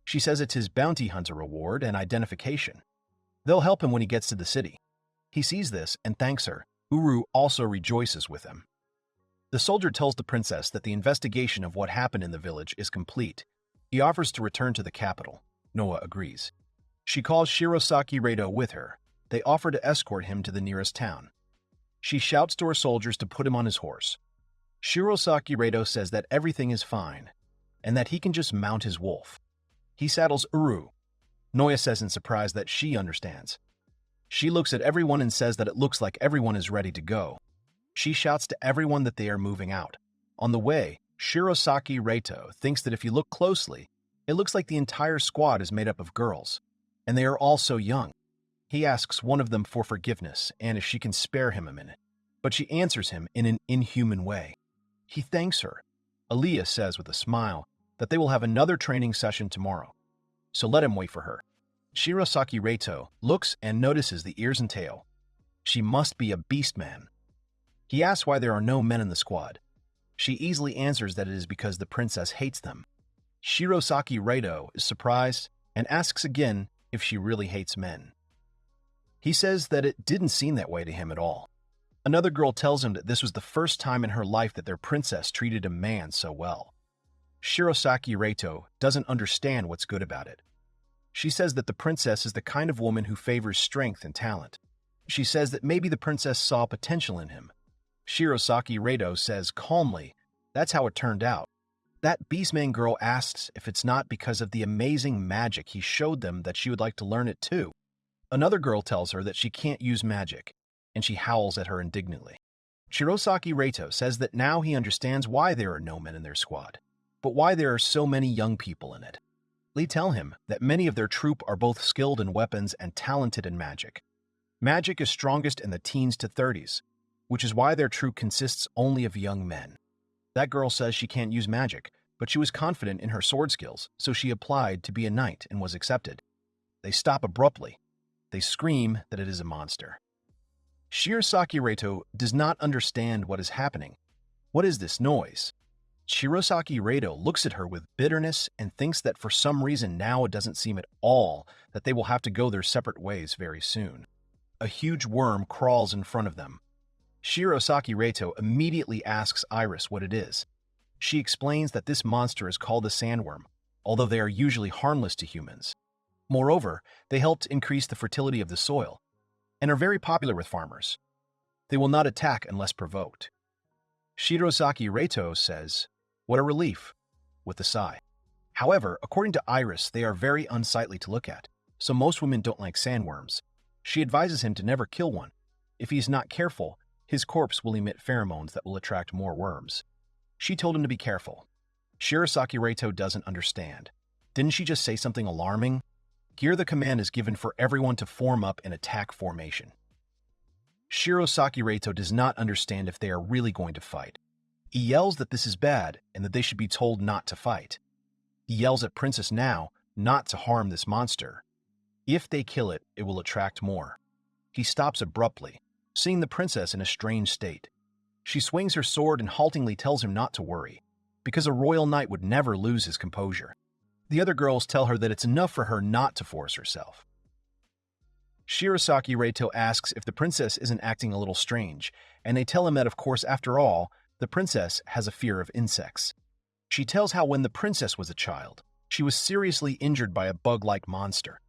[SPEAKER 1] She says it's his bounty hunter reward and identification. They'll help him when he gets to the city. He sees this and thanks her. Uru also rejoices with him. The soldier tells the princess that the investigation of what happened in the village is complete. He offers to return to the capital. Noah agrees. She calls Shirosaki Reito with her. They offer to escort him to the nearest town. She shouts to her soldiers to put him on his horse. Shirosaki Reito says that everything is fine, and that he can just mount his wolf. He saddles Uru. Noya says in surprise that she understands. She looks at everyone and says that it looks like everyone is ready to go. She shouts to everyone that they are moving out. On the way, Shirosaki Reito thinks that if you look closely, it looks like the entire squad is made up of girls, and they are all so young. He asks one of them for forgiveness and if she can spare him a minute, but she answers him in an inhuman way. He thanks her. Aaliyah says with a smile that they will have another training session tomorrow, so let him wait for her. Shirosaki Reito looks and notices the ears and tail. She must be a beast man. He asks why there are no men in the squad. She easily answers that it is because the princess hates them. Shirosaki Reito is surprised and asks again if she really hates men. He says that it didn't seem that way to him at all. Another girl tells him that this was the first time in her life that their princess treated a man so well. Shirosaki Reito doesn't understand what's good about it. She says that the princess is the kind of woman who favors strength and talent. She says that maybe the princess saw potential in him. Shirosaki Reito says calmly, that's how it turned out. That Beastman girl asks if it's not because of the amazing magic he showed them that she would like to learn it too. Another girl tells her that she can't use magic, and she howls at her indignantly. Shirosaki Reito says that now he understands why there are no men in their squad, but why there are so many young people in it. They tell him that many of their troop are both skilled in weapons and talented in magic. Magic is strongest in the teens to 30s, which is why their troop consists only of young men. That girl says she can't use magic, but she was confident in her sword skills, so she applied to be a knight and was accepted. They stop abruptly. They scream that it is a monster. Shirosaki Reito does not understand what is happening. What is this noise? Shirosaki Reito looks at her with bitterness and thinks that for some reason now it doesn't seem at all that they will have to go their separate ways very soon. A huge worm crawls in front of them. Shirosaki Reito immediately asks Iris what it is. She explains that this monster is called the sandworm, although they are usually harmless to humans. Moreover, they help to increase the fertility of the soil and are very popular with farmers. They will not attack unless provoked. Shirosaki Reito says, "What a relief," with a sigh. However, according to Iris, they are very unsightly to look at, so most women don't like sandworms. She advises him to never kill one. If he is not careful, his corpse will emit pheromones that will attract more worms. She told him to be careful. Shirosaki Reito doesn't understand. Didn't she just say something alarming? Here the command is given for everyone to form up in attack formation. Shirosaki Reito does not understand if they are really going to fight. He yells that this is bad and that they should be told not to fight. He yells at Princess now not to harm this monster. If they kill it, it will attract more. He stops abruptly, seeing the princess in a strange state. She swings her sword and haltingly tells him not to worry, because a royal knight would never lose his composure. The other girls tell her that it's enough for her not to force herself. Shirosaki Reito asks if the princess isn't acting a little strange, and they tell him that of course, after all, the princess has a fear of insects. She tells how when the princess was a child, she was seriously injured by a bug-like monster,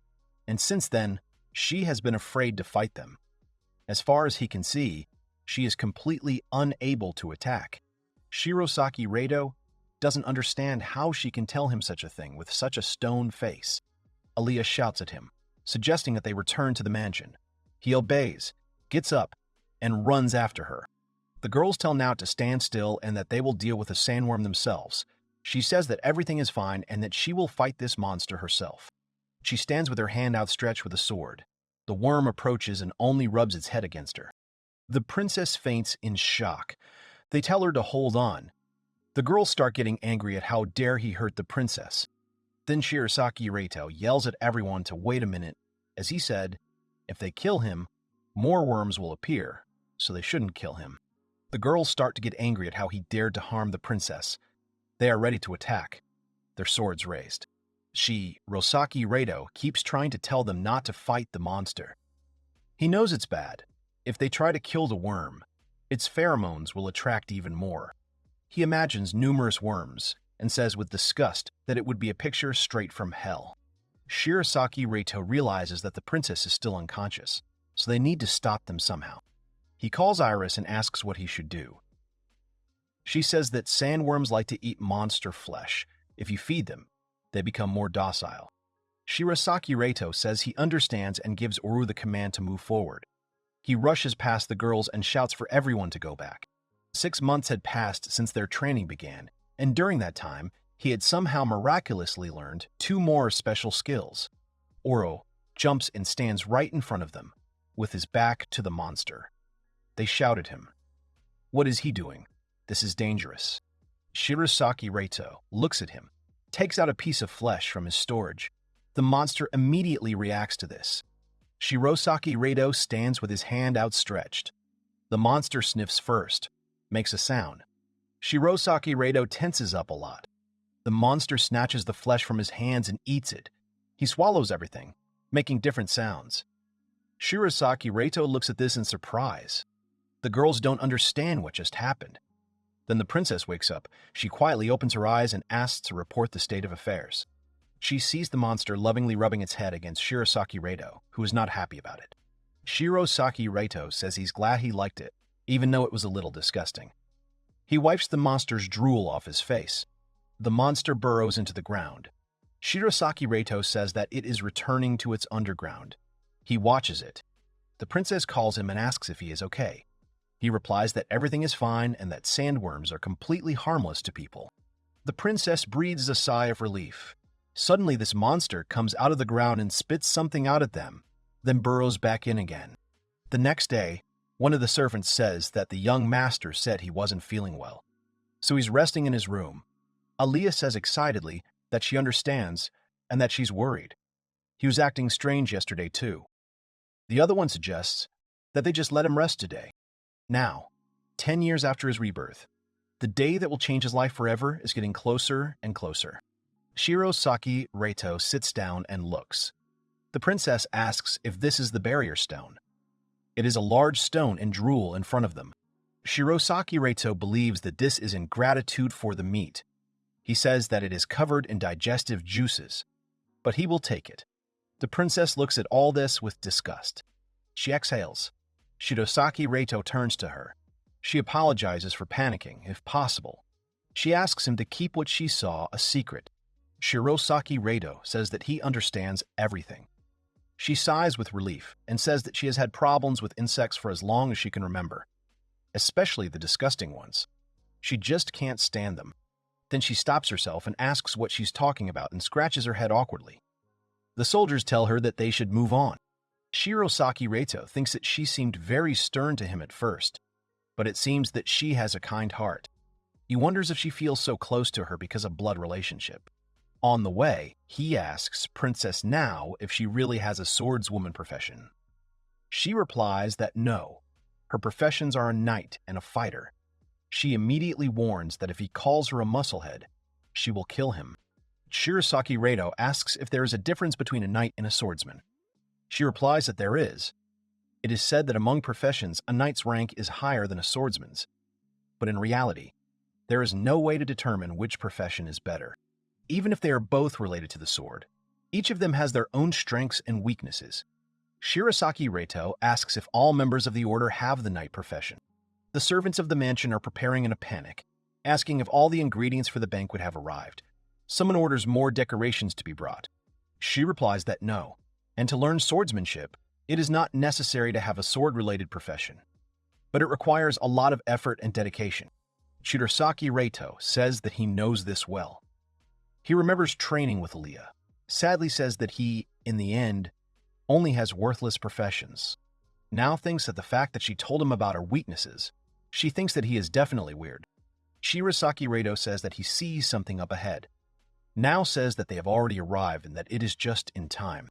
[SPEAKER 1] and since then, she has been afraid to fight them. As far as he can see, she is completely unable to attack. Shirosaki Reito doesn't understand how she can tell him such a thing with such a stone face. Aliyah shouts at him, suggesting that they return to the mansion. He obeys, gets up, and runs after her. The girls tell Now to stand still and that they will deal with the sandworm themselves. She says that everything is fine and that she will fight this monster herself. She stands with her hand outstretched with a sword. The worm approaches and only rubs its head against her. The princess faints in shock. They tell her to hold on. The girls start getting angry at how dare he hurt the princess. Then Shirosaki Reito yells at everyone to wait a minute, as he said, if they kill him, more worms will appear, so they shouldn't kill him. The girls start to get angry at how he dared to harm the princess. They are ready to attack, their swords raised. Shirosaki Reito keeps trying to tell them not to fight the monster. He knows it's bad. If they try to kill the worm, its pheromones will attract even more. He imagines numerous worms and says with disgust that it would be a picture straight from hell. Shirosaki Reito realizes that the princess is still unconscious, so they need to stop them somehow. He calls Iris and asks what he should do. She says that sandworms like to eat monster flesh. If you feed them, they become more docile. Shirosaki Reito says he understands and gives Oru the command to move forward. He rushes past the girls and shouts for everyone to go back. 6 months had passed since their training began, and during that time, he had somehow miraculously learned 2 more special skills. Oru jumps and stands right in front of them, with his back to the monster. They shout at him. What is he doing? This is dangerous. Shirosaki Reito looks at him, takes out a piece of flesh from his storage. The monster immediately reacts to this. Shirosaki Reito stands with his hand outstretched. The monster sniffs first, makes a sound. Shirosaki Reito tenses up a lot. The monster snatches the flesh from his hands and eats it. He swallows everything, making different sounds. Shirosaki Reito looks at this in surprise. The girls don't understand what just happened. Then the princess wakes up. She quietly opens her eyes and asks to report the state of affairs. She sees the monster lovingly rubbing its head against Shirosaki Reito, who is not happy about it. Shirosaki Reito says he's glad he liked it, even though it was a little disgusting. He wipes the monster's drool off his face. The monster burrows into the ground. Shirosaki Reito says that it is returning to its underground. He watches it. The princess calls him and asks if he is okay. He replies that everything is fine and that sandworms are completely harmless to people. The princess breathes a sigh of relief. Suddenly, this monster comes out of the ground and spits something out at them, then burrows back in again. The next day, one of the servants says that the young master said he wasn't feeling well, so he's resting in his room. Aliyah says excitedly that she understands and that she's worried. He was acting strange yesterday too. The other one suggests that they just let him rest today. Now, 10 years after his rebirth, The day that will change his life forever is getting closer and closer. Shirosaki Reito sits down and looks. The princess asks if this is the barrier stone. It is a large stone and drool in front of them. Shirosaki Reito believes that this is in gratitude for the meat. He says that it is covered in digestive juices, but he will take it. The princess looks at all this with disgust. She exhales. Shirosaki Reito turns to her. She apologizes for panicking, if possible. She asks him to keep what she saw a secret. Shirosaki Reito says that he understands everything. She sighs with relief and says that she has had problems with insects for as long as she can remember, especially the disgusting ones. She just can't stand them. Then she stops herself and asks what she's talking about and scratches her head awkwardly. The soldiers tell her that they should move on. Shirosaki Reito thinks that she seemed very stern to him at first, but it seems that she has a kind heart. He wonders if she feels so close to her because of blood relationship. On the way, he asks Princess Now if she really has a swordswoman profession. She replies that no, her professions are a knight and a fighter. She immediately warns that if he calls her a musclehead, she will kill him. Shirosaki Reito asks if there is a difference between a knight and a swordsman. She replies that there is. It is said that among professions, a knight's rank is higher than a swordsman's. But in reality, there is no way to determine which profession is better. Even if they are both related to the sword, each of them has their own strengths and weaknesses. Shirosaki Reito asks if all members of the order have the knight profession. The servants of the mansion are preparing in a panic, asking if all the ingredients for the banquet have arrived. Someone orders more decorations to be brought. She replies that no, and to learn swordsmanship, it is not necessary to have a sword-related profession, but it requires a lot of effort and dedication. Shirosaki Reito says that he knows this well. He remembers training with Aaliyah, sadly says that he, in the end, only has worthless professions. Now thinks that the fact that she told him about her weaknesses, she thinks that he is definitely weird. Shirosaki Reito says that he sees something up ahead. Now says that they have already arrived and that it is just in time.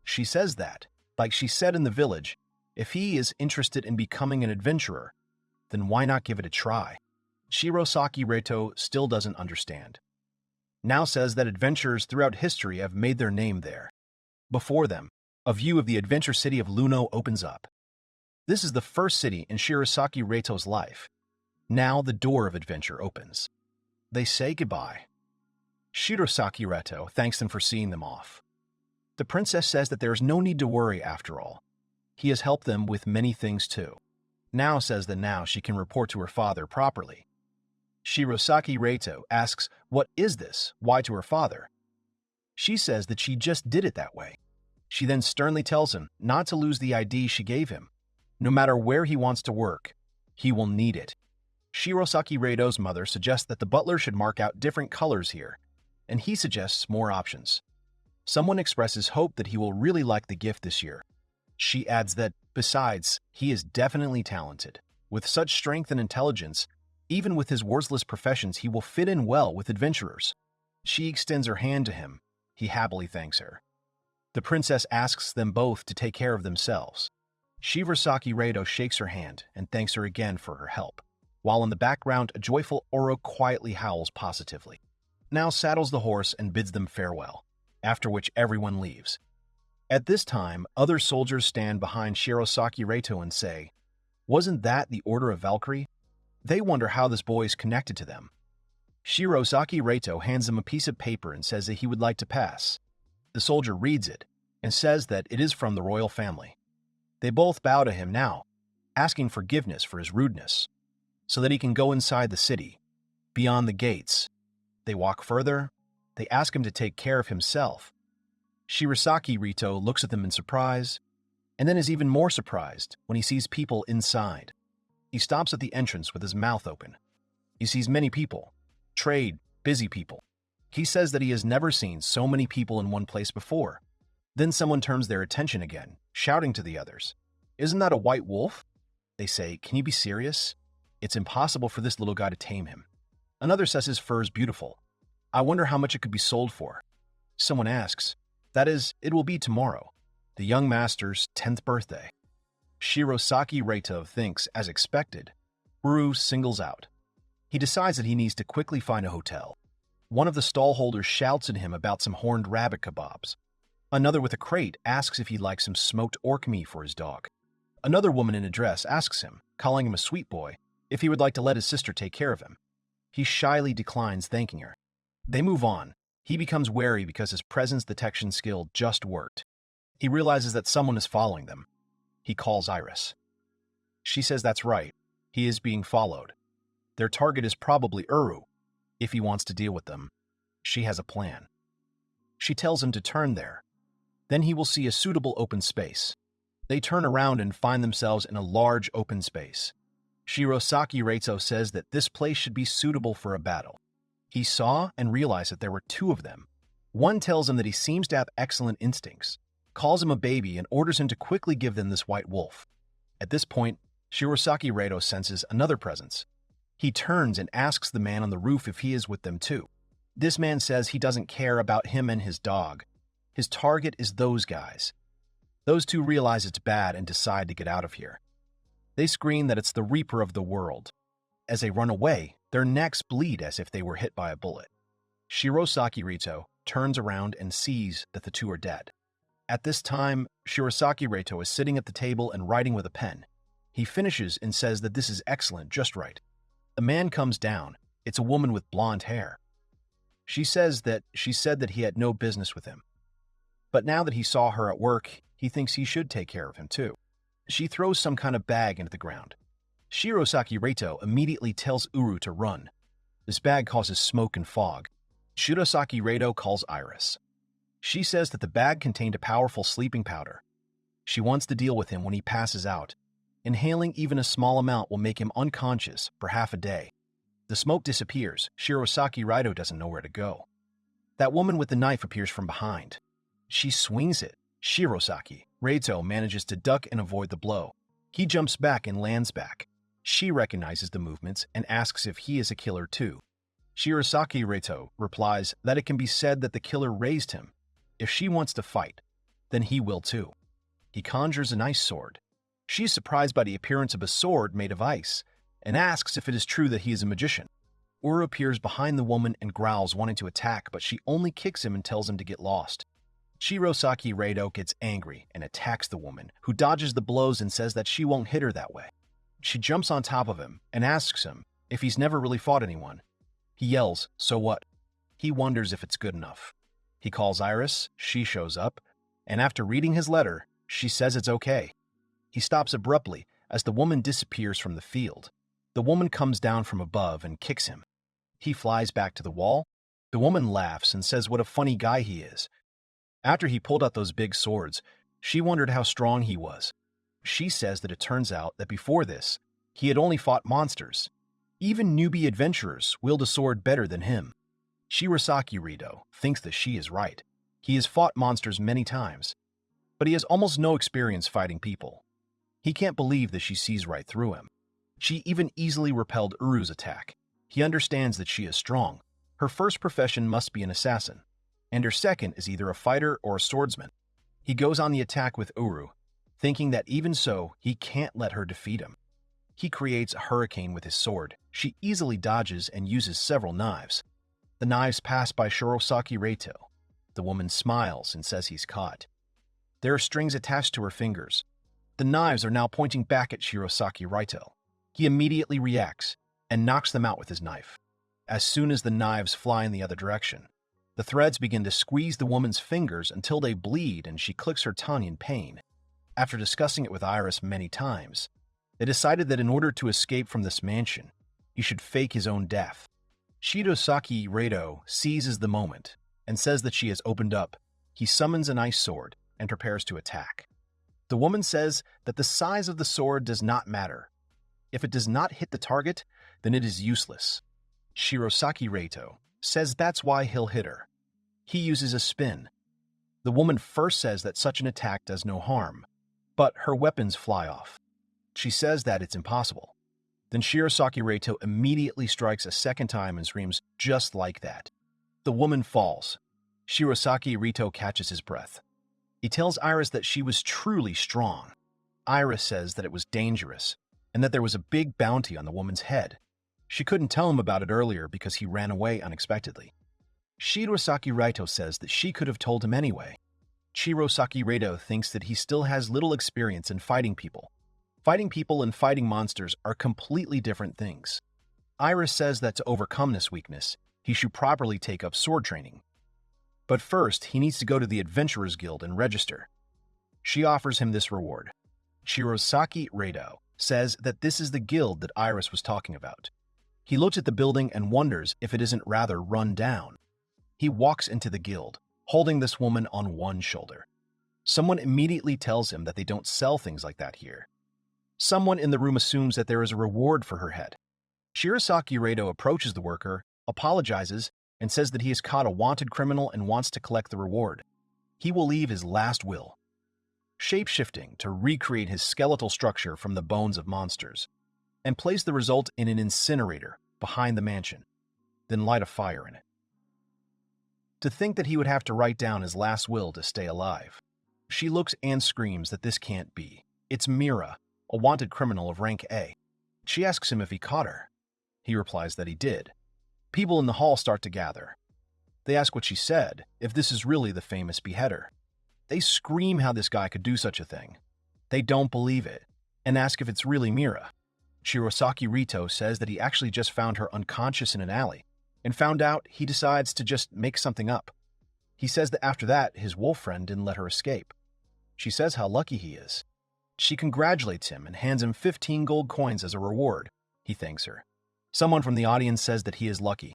[SPEAKER 1] She says that, like she said in the village, if he is interested in becoming an adventurer, then why not give it a try? Shirosaki Reito still doesn't understand. Now says that adventurers throughout history have made their name there. Before them, a view of the adventure city of Luno opens up. This is the first city in Shirosaki Reito's life. Now the door of adventure opens. They say goodbye. Shirosaki Reito thanks them for seeing them off. The princess says that there is no need to worry after all. He has helped them with many things too. Now says that now she can report to her father properly. Shirosaki Reito asks, what is this? Why to her father? She says that she just did it that way. She then sternly tells him not to lose the ID she gave him. No matter where he wants to work, he will need it. Shirosaki Reito's mother suggests that the butler should mark out different colors here, and he suggests more options. Someone expresses hope that he will really like the gift this year. She adds that, besides, he is definitely talented. With such strength and intelligence, even with his worthless professions, he will fit in well with adventurers. She extends her hand to him. He happily thanks her. The princess asks them both to take care of themselves. Shirosaki Reito shakes her hand and thanks her again for her help, while in the background a joyful Oro quietly howls positively. Now saddles the horse and bids them farewell, after which everyone leaves. At this time, other soldiers stand behind Shirosaki Reito and say, "Wasn't that the Order of Valkyrie?" They wonder how this boy is connected to them. Shirosaki Reito hands them a piece of paper and says that he would like to pass. The soldier reads it and says that it is from the royal family. They both bow to him now, asking forgiveness for his rudeness, so that he can go inside the city. Beyond the gates, they walk further. They ask him to take care of himself. Shirosaki Reito looks at them in surprise, and then is even more surprised when he sees people inside. He stops at the entrance with his mouth open. He sees many people, trade, busy people. He says that he has never seen so many people in one place before. Then someone turns their attention again, shouting to the others, "Isn't that a white wolf?" They say, "Can you be serious? It's impossible for this little guy to tame him." Another says his fur is beautiful. "I wonder how much it could be sold for." Someone asks, "That is, it will be tomorrow, the young master's 10th birthday." Shirosaki Reito thinks, as expected, Uru singles out. He decides that he needs to quickly find a hotel. One of the stall holders shouts at him about some horned rabbit kebabs. Another with a crate asks if he'd like some smoked orc meat for his dog. Another woman in a dress asks him, calling him a sweet boy, if he would like to let his sister take care of him. He shyly declines thanking her. They move on. He becomes wary because his presence detection skill just worked. He realizes that someone is following them. He calls Iris. She says that's right. He is being followed. Their target is probably Uru. If he wants to deal with them, she has a plan. She tells him to turn there. Then he will see a suitable open space. They turn around and find themselves in a large open space. Shirosaki Reito says that this place should be suitable for a battle. He saw and realized that there were two of them. One tells him that he seems to have excellent instincts, calls him a baby, and orders him to quickly give them this white wolf. At this point, Shirosaki Reito senses another presence. He turns and asks the man on the roof if he is with them too. This man says he doesn't care about him and his dog. His target is those guys. Those two realize it's bad and decide to get out of here. They scream that it's the Reaper of the world. As they run away, their necks bleed as if they were hit by a bullet. Shirosaki Reito turns around and sees that the two are dead. At this time, Shirosaki Reito is sitting at the table and writing with a pen. He finishes and says that this is excellent, just right. A man comes down. It's a woman with blonde hair. She said that he had no business with him. But now that he saw her at work, he thinks he should take care of him too. She throws some kind of bag into the ground. Shirosaki Reito immediately tells Uru to run. This bag causes smoke and fog. Shirosaki Reito calls Iris. She says that the bag contained a powerful sleeping powder. She wants to deal with him when he passes out. Inhaling even a small amount will make him unconscious for half a day. The smoke disappears. Shirosaki Reito doesn't know where to go. That woman with the knife appears from behind. She swings it. Shirosaki Reito manages to duck and avoid the blow. He jumps back and lands back. She recognizes the movements and asks if he is a killer too. Shirosaki Reito replies that it can be said that the killer raised him. If she wants to fight, then he will too. He conjures an ice sword. She is surprised by the appearance of a sword made of ice and asks if it is true that he is a magician. Uru appears behind the woman and growls, wanting to attack, but she only kicks him and tells him to get lost. Shirosaki Reito gets angry and attacks the woman, who dodges the blows and says that she won't hit her that way. She jumps on top of him and asks him if he's never really fought anyone. He yells, "So what?" He wonders if it's good enough. He calls Iris, she shows up, and after reading his letter, she says it's okay. He stops abruptly as the woman disappears from the field. The woman comes down from above and kicks him. He flies back to the wall. The woman laughs and says what a funny guy he is. After he pulled out those big swords, she wondered how strong he was. She says that it turns out that before this, he had only fought monsters. Even newbie adventurers wield a sword better than him. Shirosaki Reito thinks that she is right. He has fought monsters many times, but he has almost no experience fighting people. He can't believe that she sees right through him. She even easily repelled Uru's attack. He understands that she is strong. Her first profession must be an assassin, and her second is either a fighter or a swordsman. He goes on the attack with Uru, thinking that even so, he can't let her defeat him. He creates a hurricane with his sword. She easily dodges and uses several knives. The knives pass by Shirosaki Reito. The woman smiles and says he's caught. There are strings attached to her fingers. The knives are now pointing back at Shirosaki Reito. He immediately reacts and knocks them out with his knife. As soon as the knives fly in the other direction, the threads begin to squeeze the woman's fingers until they bleed and she clicks her tongue in pain. After discussing it with Iris many times, they decided that in order to escape from this mansion, he should fake his own death. Shirosaki Reito seizes the moment and says that she has opened up. He summons an ice sword and prepares to attack. The woman says that the size of the sword does not matter. If it does not hit the target, then it is useless. Shirosaki Reito says that's why he'll hit her. He uses a spin. The woman first says that such an attack does no harm, but her weapons fly off. She says that it's impossible. Then Shirosaki Reito immediately strikes a second time and screams just like that. The woman falls. Shirosaki Reito catches his breath. He tells Iris that she was truly strong. Iris says that it was dangerous and that there was a big bounty on the woman's head. She couldn't tell him about it earlier because he ran away unexpectedly. Shirosaki Reito says that she could have told him anyway. Shirosaki Reito thinks that he still has little experience in fighting people. Fighting people and fighting monsters are completely different things. Iris says that to overcome this weakness, he should properly take up sword training. But first, he needs to go to the Adventurers Guild and register. She offers him this reward. Shirosaki Reito says that this is the guild that Iris was talking about. He looks at the building and wonders if it isn't rather run down. He walks into the guild, holding this woman on one shoulder. Someone immediately tells him that they don't sell things like that here. Someone in the room assumes that there is a reward for her head. Shirosaki Reito approaches the worker, apologizes, and says that he has caught a wanted criminal and wants to collect the reward. He will leave his last will, shape-shifting to recreate his skeletal structure from the bones of monsters, and place the result in an incinerator behind the mansion, then light a fire in it. To think that he would have to write down his last will to stay alive. She looks and screams that this can't be. It's Mira, a wanted criminal of rank A. She asks him if he caught her. He replies that he did. People in the hall start to gather. They ask what she said, if this is really the famous beheader. They scream how this guy could do such a thing. They don't believe it, and ask if it's really Mira. Shirosaki Reito says that he actually just found her unconscious in an alley, and found out he decides to just make something up. He says that after that, his wolf friend didn't let her escape. She says how lucky he is. She congratulates him and hands him 15 gold coins as a reward. He thanks her. Someone from the audience says that he is lucky.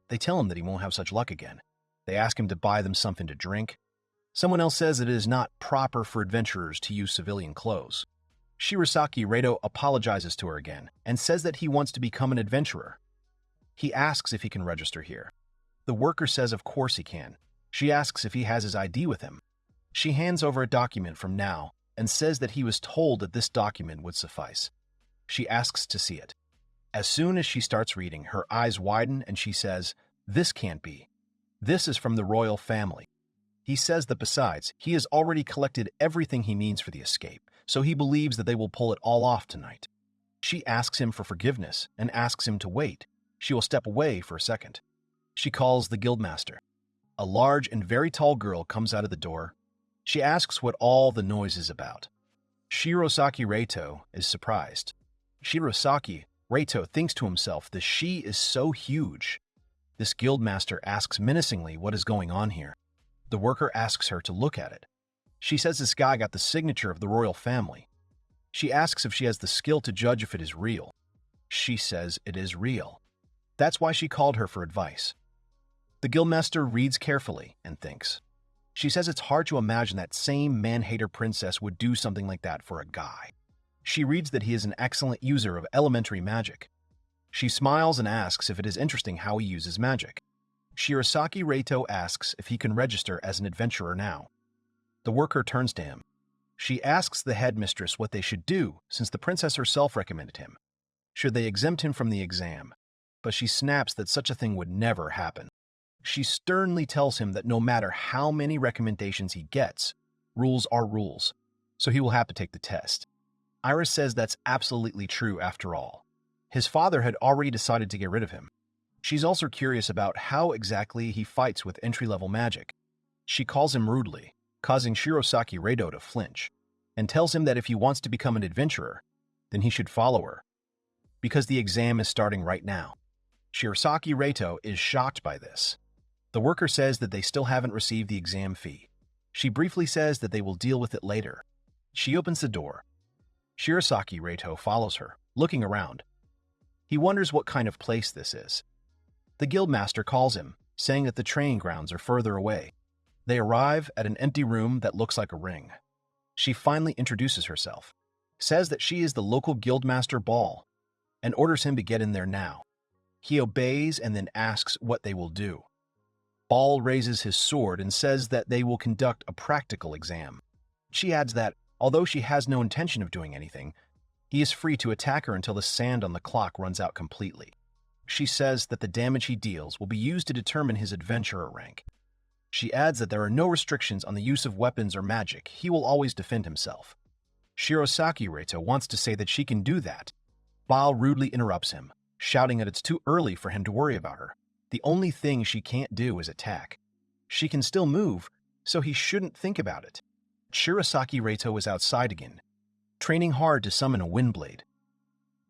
[SPEAKER 1] They tell him that he won't have such luck again. They ask him to buy them something to drink. Someone else says that it is not proper for adventurers to use civilian clothes. Shirosaki Reito apologizes to her again and says that he wants to become an adventurer. He asks if he can register here. The worker says of course he can. She asks if he has his ID with him. She hands over a document from Now and says that he was told that this document would suffice. She asks to see it. As soon as she starts reading, her eyes widen and she says, "This can't be. This is from the royal family." He says that besides, he has already collected everything he needs for the escape, so he believes that they will pull it all off tonight. She asks him for forgiveness and asks him to wait. She will step away for a second. She calls the guildmaster. A large and very tall girl comes out of the door. She asks what all the noise is about. Shirosaki Reito is surprised. Shirosaki Reito thinks to himself that she is so huge. This guildmaster asks menacingly what is going on here. The worker asks her to look at it. She says this guy got the signature of the royal family. She asks if she has the skill to judge if it is real. She says it is real. That's why she called her for advice. The guildmaster reads carefully and thinks. She says it's hard to imagine that same man-hater princess would do something like that for a guy. She reads that he is an excellent user of elementary magic. She smiles and asks if it is interesting how he uses magic. Shirosaki Reito asks if he can register as an adventurer now. The worker turns to him. She asks the headmistress what they should do since the princess herself recommended him. Should they exempt him from the exam? But she snaps that such a thing would never happen. She sternly tells him that no matter how many recommendations he gets, rules are rules, so he will have to take the test. Iris says that's absolutely true after all. His father had already decided to get rid of him. She's also curious about how exactly he fights with entry-level magic. She calls him rudely, causing Shirosaki Reito to flinch, and tells him that if he wants to become an adventurer, then he should follow her, because the exam is starting right now. Shirosaki Reito is shocked by this. The worker says that they still haven't received the exam fee. She briefly says that they will deal with it later. She opens the door. Shirosaki Reito follows her, looking around. He wonders what kind of place this is. The guildmaster calls him, saying that the training grounds are further away. They arrive at an empty room that looks like a ring. She finally introduces herself, says that she is the local guildmaster Ball, and orders him to get in there now. He obeys and then asks what they will do. Ball raises his sword and says that they will conduct a practical exam. She adds that, although she has no intention of doing anything, he is free to attack her until the sand on the clock runs out completely. She says that the damage he deals will be used to determine his adventurer rank. She adds that there are no restrictions on the use of weapons or magic. He will always defend himself. Shirosaki Reito wants to say that she can do that. Ball rudely interrupts him. shouting that it's too early for him to worry about her. The only thing she can't do is attack. She can still move, so he shouldn't think about it. Shirosaki Reito is outside again, training hard to summon a windblade.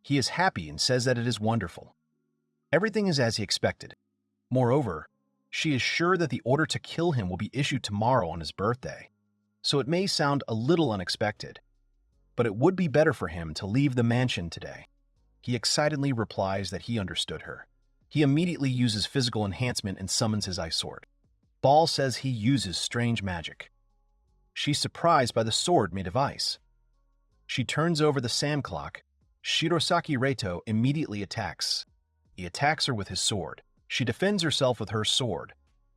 [SPEAKER 1] He is happy and says that it is wonderful. Everything is as he expected. Moreover, she is sure that the order to kill him will be issued tomorrow on his birthday. So it may sound a little unexpected, but it would be better for him to leave the mansion today. He excitedly replies that he understood her. He immediately uses physical enhancement and summons his ice sword. Ball says he uses strange magic. She's surprised by the sword made of ice. She turns over the sand clock. Shirosaki Reito immediately attacks. He attacks her with his sword. She defends herself with her sword.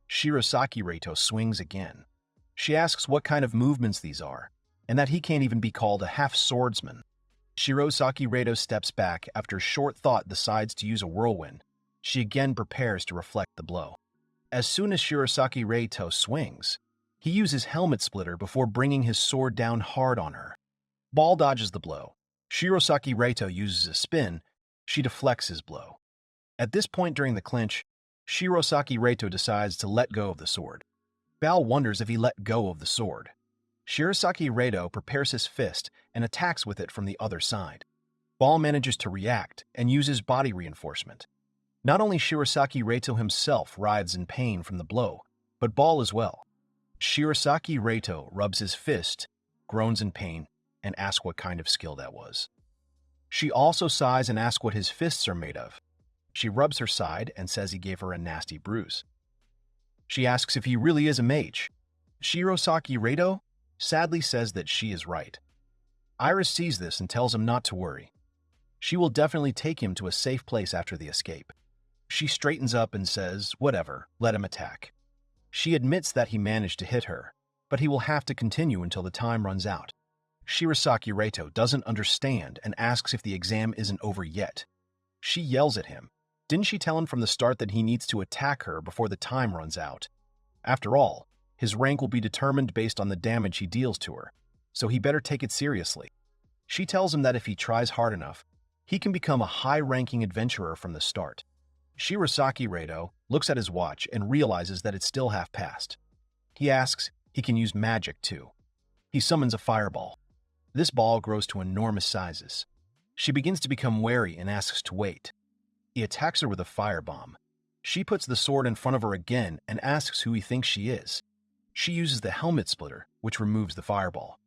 [SPEAKER 1] Shirosaki Reito swings again. She asks what kind of movements these are, and that he can't even be called a half-swordsman. Shirosaki Reito steps back after short thought decides to use a whirlwind. She again prepares to reflect the blow. As soon as Shirosaki Reito swings, he uses helmet splitter before bringing his sword down hard on her. Ball dodges the blow. Shirosaki Reito uses a spin. She deflects his blow. At this point during the clinch, Shirosaki Reito decides to let go of the sword. Bal wonders if he let go of the sword. Shirosaki Reito prepares his fist and attacks with it from the other side. Ball manages to react and uses body reinforcement. Not only Shirosaki Reito himself writhes in pain from the blow, but Ball as well. Shirosaki Reito rubs his fist, groans in pain, and asks what kind of skill that was. She also sighs and asks what his fists are made of. She rubs her side and says he gave her a nasty bruise. She asks if he really is a mage. Shirosaki Reito sadly says that she is right. Iris sees this and tells him not to worry. She will definitely take him to a safe place after the escape. She straightens up and says, whatever, let him attack. She admits that he managed to hit her, but he will have to continue until the time runs out. Shirosaki Reito doesn't understand and asks if the exam isn't over yet. She yells at him. Didn't she tell him from the start that he needs to attack her before the time runs out? After all, his rank will be determined based on the damage he deals to her, so he better take it seriously. She tells him that if he tries hard enough, he can become a high-ranking adventurer from the start. Shirosaki Reito looks at his watch and realizes that it's still half past. He asks he can use magic too. He summons a fireball. This ball grows to enormous sizes. She begins to become wary and asks to wait. He attacks her with a firebomb. She puts the sword in front of her again and asks who he thinks she is. She uses the helmet splitter, which removes the fireball.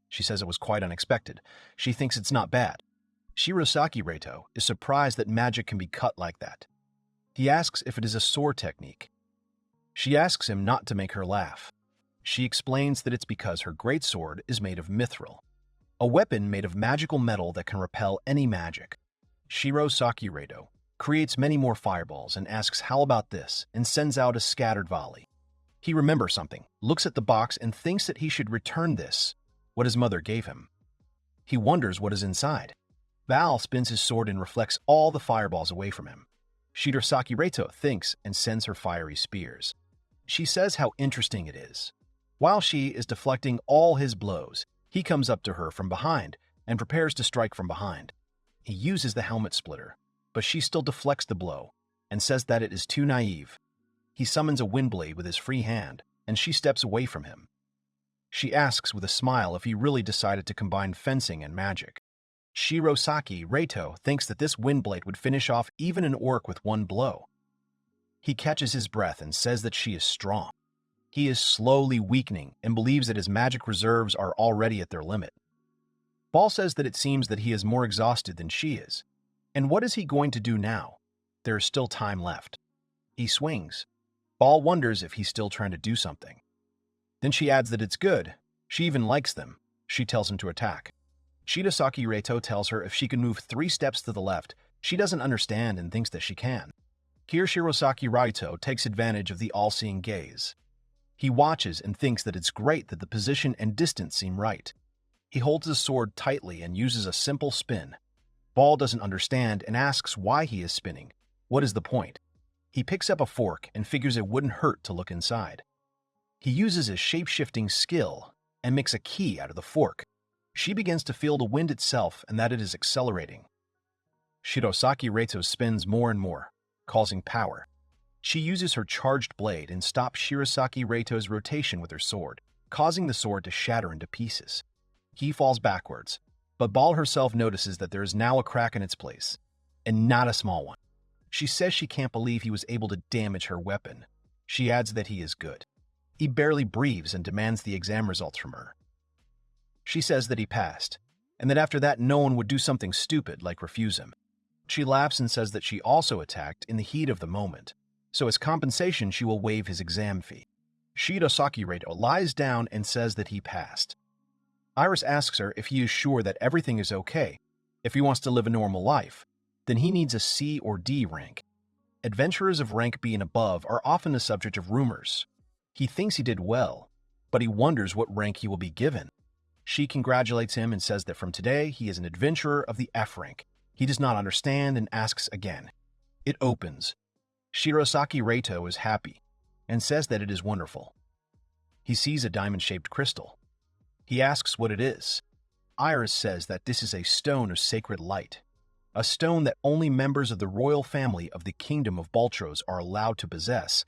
[SPEAKER 1] She says it was quite unexpected. She thinks it's not bad. Shirosaki Reito is surprised that magic can be cut like that. He asks if it is a sword technique. She asks him not to make her laugh. She explains that it's because her greatsword is made of mithril, a weapon made of magical metal that can repel any magic. Shirosaki Reito creates many more fireballs and asks how about this and sends out a scattered volley. He remembers something, looks at the box and thinks that he should return this, what his mother gave him. He wonders what is inside. Val spins his sword and reflects all the fireballs away from him. Shirosaki Reito thinks and sends her fiery spears. She says how interesting it is. While she is deflecting all his blows, he comes up to her from behind and prepares to strike from behind. He uses the helmet splitter, but she still deflects the blow and says that it is too naive. He summons a windblade with his free hand, and she steps away from him. She asks with a smile if he really decided to combine fencing and magic. Shirosaki Reito thinks that this windblade would finish off even an orc with one blow. He catches his breath and says that she is strong. He is slowly weakening and believes that his magic reserves are already at their limit. Ball says that it seems that he is more exhausted than she is. And what is he going to do now? There is still time left. He swings. Ball wonders if he's still trying to do something. Then she adds that it's good. She even likes them. She tells him to attack. Shirosaki Reito tells her if she can move 3 steps to the left, she doesn't understand and thinks that she can. Here Shirosaki Reito takes advantage of the all-seeing gaze. He watches and thinks that it's great that the position and distance seem right. He holds his sword tightly and uses a simple spin. Ball doesn't understand and asks why he is spinning. What is the point? He picks up a fork and figures it wouldn't hurt to look inside. He uses his shape-shifting skill and makes a key out of the fork. She begins to feel the wind itself and that it is accelerating. Shirosaki Reito spins more and more, causing power. She uses her charged blade and stops Shirosaki Reito's rotation with her sword, causing the sword to shatter into pieces. He falls backwards, but Ball herself notices that there is now a crack in its place, and not a small one. She says she can't believe he was able to damage her weapon. She adds that he is good. He barely breathes and demands the exam results from her. She says that he passed, and that after that no one would do something stupid like refuse him. She laughs and says that she also attacked in the heat of the moment, so as compensation she will waive his exam fee. Shirosaki Reito lies down and says that he passed. Iris asks her if he is sure that everything is okay. If he wants to live a normal life, then he needs a C or D rank. Adventurers of rank B and above are often the subject of rumors. He thinks he did well, but he wonders what rank he will be given. She congratulates him and says that from today he is an adventurer of the F rank. He does not understand and asks again. It opens. Shirosaki Reito is happy and says that it is wonderful. He sees a diamond-shaped crystal. He asks what it is. Iris says that this is a stone of sacred light, a stone that only members of the royal family of the Kingdom of Baltros are allowed to possess.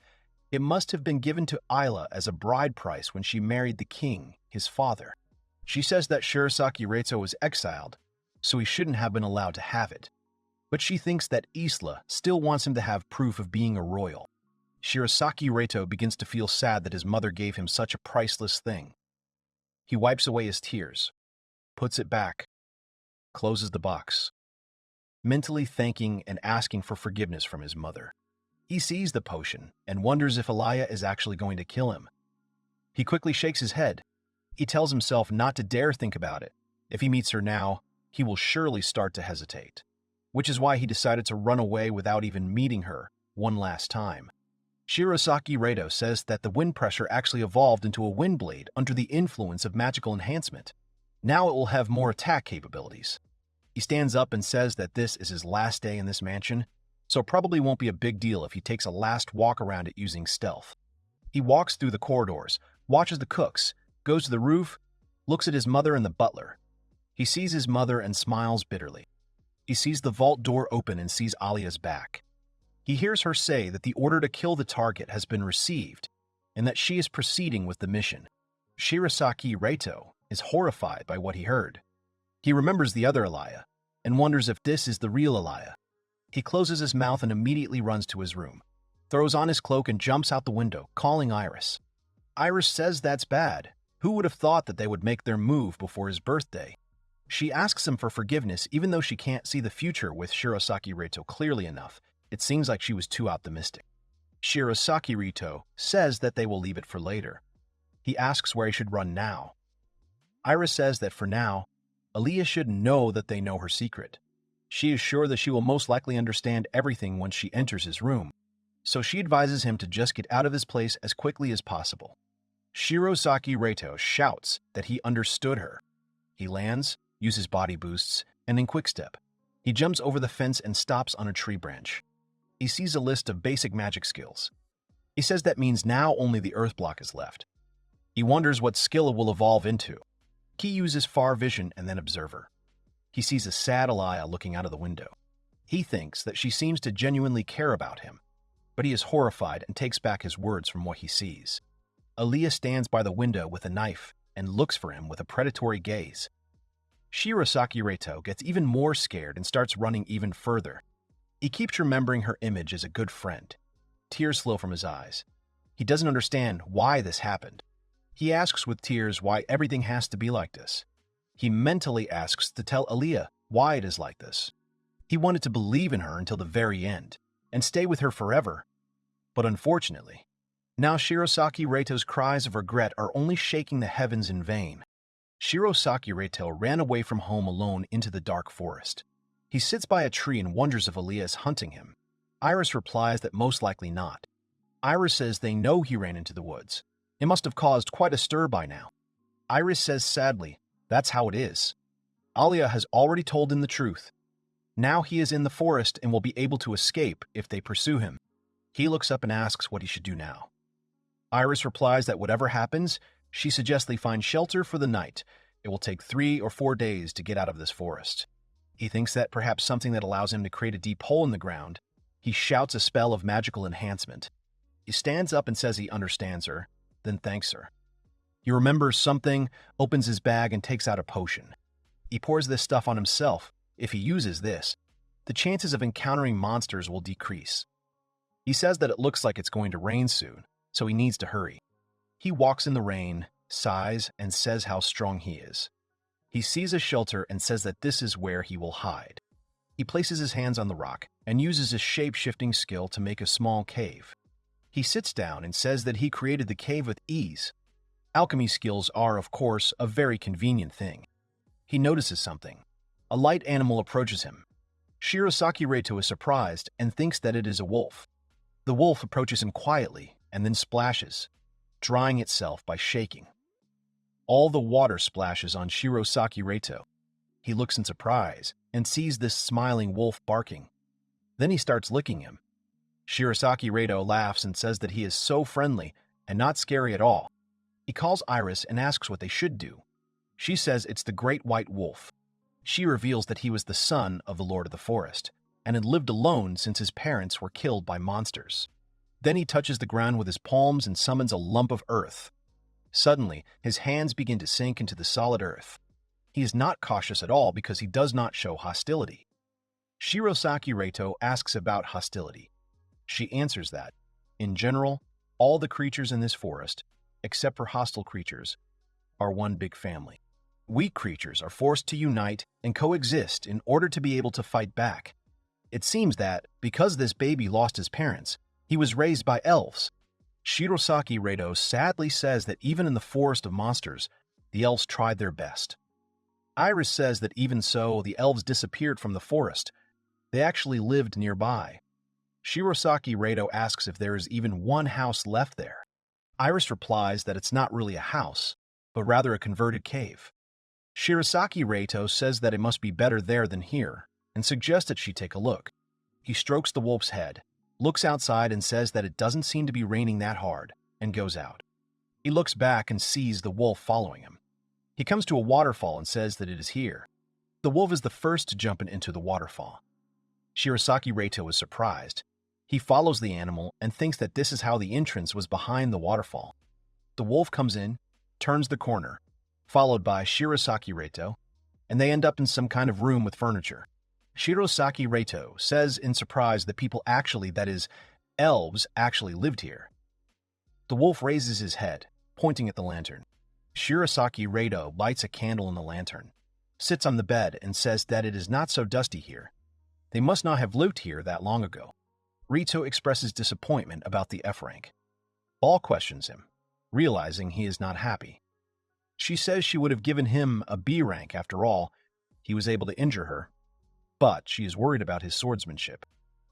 [SPEAKER 1] It must have been given to Isla as a bride price when she married the king, his father. She says that Shirosaki Reito was exiled, so he shouldn't have been allowed to have it. But she thinks that Isla still wants him to have proof of being a royal. Shirosaki Reito begins to feel sad that his mother gave him such a priceless thing. He wipes away his tears, puts it back, closes the box, mentally thanking and asking for forgiveness from his mother. He sees the potion and wonders if Alaya is actually going to kill him. He quickly shakes his head. He tells himself not to dare think about it. If he meets her now, he will surely start to hesitate, which is why he decided to run away without even meeting her one last time. Shirosaki Reito says that the wind pressure actually evolved into a wind blade under the influence of magical enhancement. Now it will have more attack capabilities. He stands up and says that this is his last day in this mansion, so it probably won't be a big deal if he takes a last walk around it using stealth. He walks through the corridors, watches the cooks, goes to the roof, looks at his mother and the butler. He sees his mother and smiles bitterly. He sees the vault door open and sees Alia's back. He hears her say that the order to kill the target has been received and that she is proceeding with the mission. Shirosaki Reito is horrified by what he heard. He remembers the other Alaya and wonders if this is the real Alaya. He closes his mouth and immediately runs to his room, throws on his cloak and jumps out the window, calling Iris. Iris says that's bad. Who would have thought that they would make their move before his birthday? She asks him for forgiveness even though she can't see the future with Shirosaki Reito clearly enough. It seems like she was too optimistic. Shirosaki Reito says that they will leave it for later. He asks where he should run now. Iris says that for now, Aliyah should know that they know her secret. She is sure that she will most likely understand everything once she enters his room, so she advises him to just get out of his place as quickly as possible. Shirosaki Reito shouts that he understood her. He lands, uses body boosts, and in quickstep, he jumps over the fence and stops on a tree branch. He sees a list of basic magic skills. He says that means now only the earth block is left. He wonders what skill it will evolve into. He uses far vision and then observer. He sees a sad Alaya looking out of the window. He thinks that she seems to genuinely care about him, but he is horrified and takes back his words from what he sees. Aliyah stands by the window with a knife and looks for him with a predatory gaze. Shirosaki Reito gets even more scared and starts running even further. He keeps remembering her image as a good friend. Tears flow from his eyes. He doesn't understand why this happened. He asks with tears why everything has to be like this. He mentally asks to tell Aliyah why it is like this. He wanted to believe in her until the very end and stay with her forever. But unfortunately, now Shirosaki Reito's cries of regret are only shaking the heavens in vain. Shirosaki Reito ran away from home alone into the dark forest. He sits by a tree and wonders if Aliyah is hunting him. Iris replies that most likely not. Iris says they know he ran into the woods. It must have caused quite a stir by now. Iris says sadly, that's how it is. Aliyah has already told him the truth. Now he is in the forest and will be able to escape if they pursue him. He looks up and asks what he should do now. Iris replies that whatever happens, she suggests they find shelter for the night. It will take 3 or 4 days to get out of this forest. He thinks that perhaps something that allows him to create a deep hole in the ground. He shouts a spell of magical enhancement. He stands up and says he understands her, then thanks her. He remembers something, opens his bag, and takes out a potion. He pours this stuff on himself. If he uses this, the chances of encountering monsters will decrease. He says that it looks like it's going to rain soon, so he needs to hurry. He walks in the rain, sighs, and says how strong he is. He sees a shelter and says that this is where he will hide. He places his hands on the rock and uses his shape-shifting skill to make a small cave. He sits down and says that he created the cave with ease. Alchemy skills are, of course, a very convenient thing. He notices something. A light animal approaches him. Shirosaki Reito is surprised and thinks that it is a wolf. The wolf approaches him quietly and then splashes, drying itself by shaking. All the water splashes on Shirosaki Reito. He looks in surprise and sees this smiling wolf barking. Then he starts licking him. Shirosaki Reito laughs and says that he is so friendly and not scary at all. He calls Iris and asks what they should do. She says it's the Great White Wolf. She reveals that he was the son of the Lord of the Forest and had lived alone since his parents were killed by monsters. Then he touches the ground with his palms and summons a lump of earth. Suddenly, his hands begin to sink into the solid earth. He is not cautious at all because he does not show hostility. Shirosaki Reito asks about hostility. She answers that, in general, all the creatures in this forest, except for hostile creatures, are one big family. Weak creatures are forced to unite and coexist in order to be able to fight back. It seems that, because this baby lost his parents, he was raised by elves. Shirosaki Reito sadly says that even in the forest of monsters, the elves tried their best. Iris says that even so, the elves disappeared from the forest. They actually lived nearby. Shirosaki Reito asks if there is even one house left there. Iris replies that it's not really a house, but rather a converted cave. Shirosaki Reito says that it must be better there than here, and suggests that she take a look. He strokes the wolf's head, looks outside and says that it doesn't seem to be raining that hard, and goes out. He looks back and sees the wolf following him. He comes to a waterfall and says that it is here. The wolf is the first to jump into the waterfall. Shirosaki Reito is surprised. He follows the animal and thinks that this is how the entrance was behind the waterfall. The wolf comes in, turns the corner, followed by Shirosaki Reito, and they end up in some kind of room with furniture. Shirosaki Reito says in surprise that people actually, that is, elves, actually lived here. The wolf raises his head, pointing at the lantern. Shirosaki Reito lights a candle in the lantern, sits on the bed, and says that it is not so dusty here. They must not have lived here that long ago. Reito expresses disappointment about the F rank. Ball questions him, realizing he is not happy. She says she would have given him a B rank after all. He was able to injure her, but she is worried about his swordsmanship.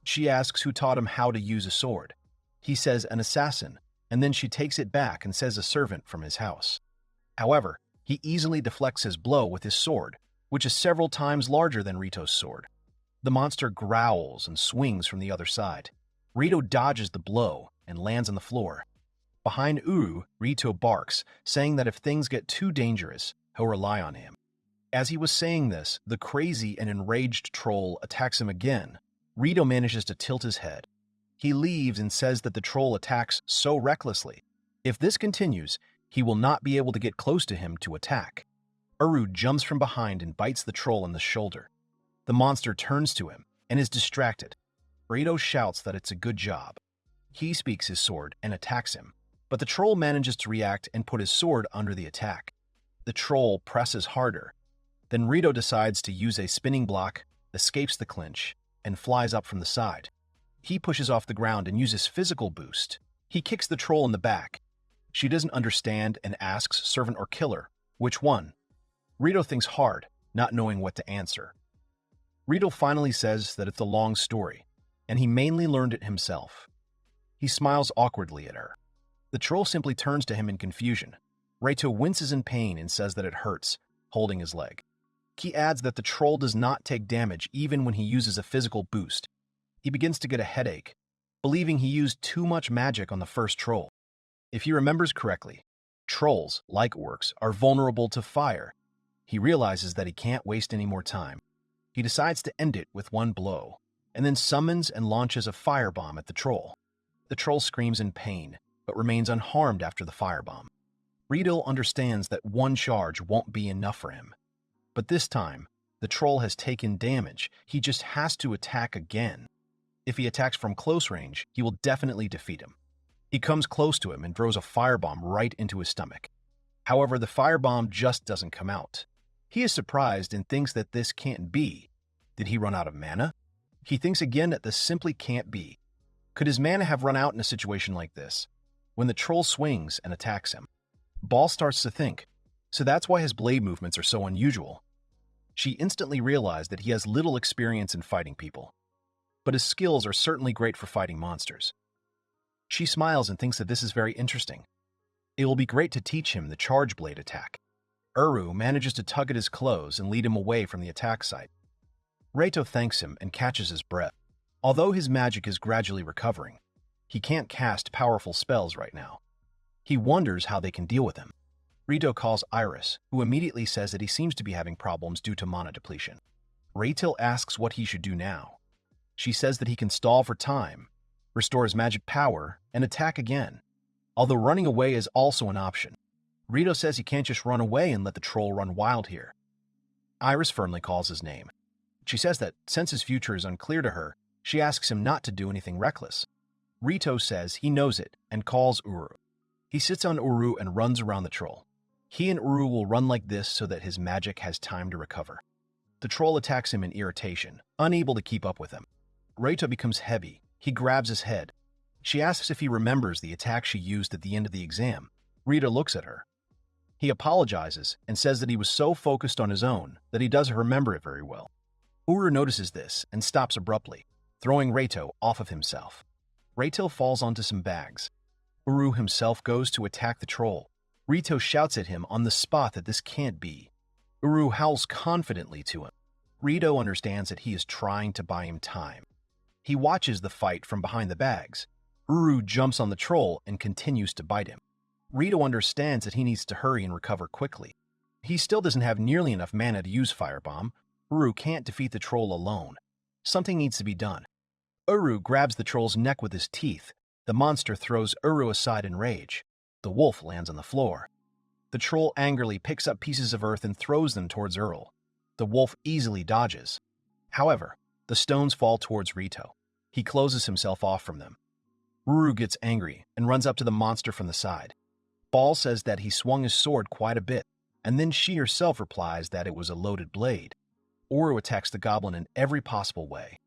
[SPEAKER 1] She asks who taught him how to use a sword. He says an assassin, and then she takes it back and says a servant from his house. However, he easily deflects his blow with his sword, which is several times larger than Rito's sword. The monster growls and swings from the other side. Reito dodges the blow and lands on the floor. Behind Uru, Reito barks, saying that if things get too dangerous, he'll rely on him. As he was saying this, the crazy and enraged troll attacks him again. Reito manages to tilt his head. He leaves and says that the troll attacks so recklessly. If this continues, he will not be able to get close to him to attack. Uru jumps from behind and bites the troll in the shoulder. The monster turns to him and is distracted. Reito shouts that it's a good job. He speaks his sword and attacks him, but the troll manages to react and put his sword under the attack. The troll presses harder. Then Reito decides to use a spinning block, escapes the clinch, and flies up from the side. He pushes off the ground and uses physical boost. He kicks the troll in the back. She doesn't understand and asks servant or killer, which one? Reito thinks hard, not knowing what to answer. Reito finally says that it's a long story, and he mainly learned it himself. He smiles awkwardly at her. The troll simply turns to him in confusion. Reito winces in pain and says that it hurts, holding his leg. He adds that the troll does not take damage even when he uses a physical boost. He begins to get a headache, believing he used too much magic on the first troll. If he remembers correctly, trolls, like orcs, are vulnerable to fire. He realizes that he can't waste any more time. He decides to end it with one blow, and then summons and launches a firebomb at the troll. The troll screams in pain, but remains unharmed after the firebomb. Reito understands that one charge won't be enough for him. But this time, the troll has taken damage. He just has to attack again. If he attacks from close range, he will definitely defeat him. He comes close to him and throws a firebomb right into his stomach. However, the firebomb just doesn't come out. He is surprised and thinks that this can't be. Did he run out of mana? He thinks again that this simply can't be. Could his mana have run out in a situation like this? When the troll swings and attacks him, Ball starts to think, so that's why his blade movements are so unusual. She instantly realized that he has little experience in fighting people, but his skills are certainly great for fighting monsters. She smiles and thinks that this is very interesting. It will be great to teach him the charge blade attack. Uru manages to tug at his clothes and lead him away from the attack site. Reito thanks him and catches his breath. Although his magic is gradually recovering, he can't cast powerful spells right now. He wonders how they can deal with him. Reito calls Iris, who immediately says that he seems to be having problems due to mana depletion. Reito asks what he should do now. She says that he can stall for time, restore his magic power, and attack again. Although running away is also an option. Reito says he can't just run away and let the troll run wild here. Iris firmly calls his name. She says that since his future is unclear to her, she asks him not to do anything reckless. Reito says he knows it and calls Uru. He sits on Uru and runs around the troll. He and Uru will run like this so that his magic has time to recover. The troll attacks him in irritation, unable to keep up with him. Reito becomes heavy. He grabs his head. She asks if he remembers the attack she used at the end of the exam. Reito looks at her. He apologizes and says that he was so focused on his own that he doesn't remember it very well. Uru notices this and stops abruptly, throwing Reito off of himself. Reito falls onto some bags. Uru himself goes to attack the troll. Reito shouts at him on the spot that this can't be. Uru howls confidently to him. Reito understands that he is trying to buy him time. He watches the fight from behind the bags. Uru jumps on the troll and continues to bite him. Reito understands that he needs to hurry and recover quickly. He still doesn't have nearly enough mana to use Firebomb. Uru can't defeat the troll alone. Something needs to be done. Uru grabs the troll's neck with his teeth. The monster throws Uru aside in rage. The wolf lands on the floor. The troll angrily picks up pieces of earth and throws them towards Uru. The wolf easily dodges. However, the stones fall towards Reito. He closes himself off from them. Uru gets angry and runs up to the monster from the side. Ball says that he swung his sword quite a bit, and then she herself replies that it was a loaded blade. Uru attacks the goblin in every possible way.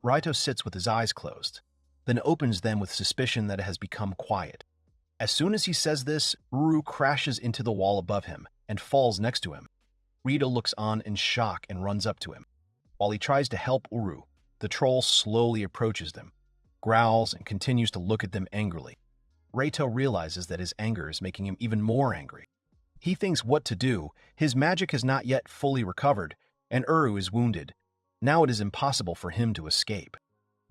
[SPEAKER 1] Reito sits with his eyes closed, then opens them with suspicion that it has become quiet. As soon as he says this, Uru crashes into the wall above him and falls next to him. Reito looks on in shock and runs up to him. While he tries to help Uru, the troll slowly approaches them, growls, and continues to look at them angrily. Reito realizes that his anger is making him even more angry. He thinks what to do. His magic has not yet fully recovered, and Uru is wounded. Now it is impossible for him to escape.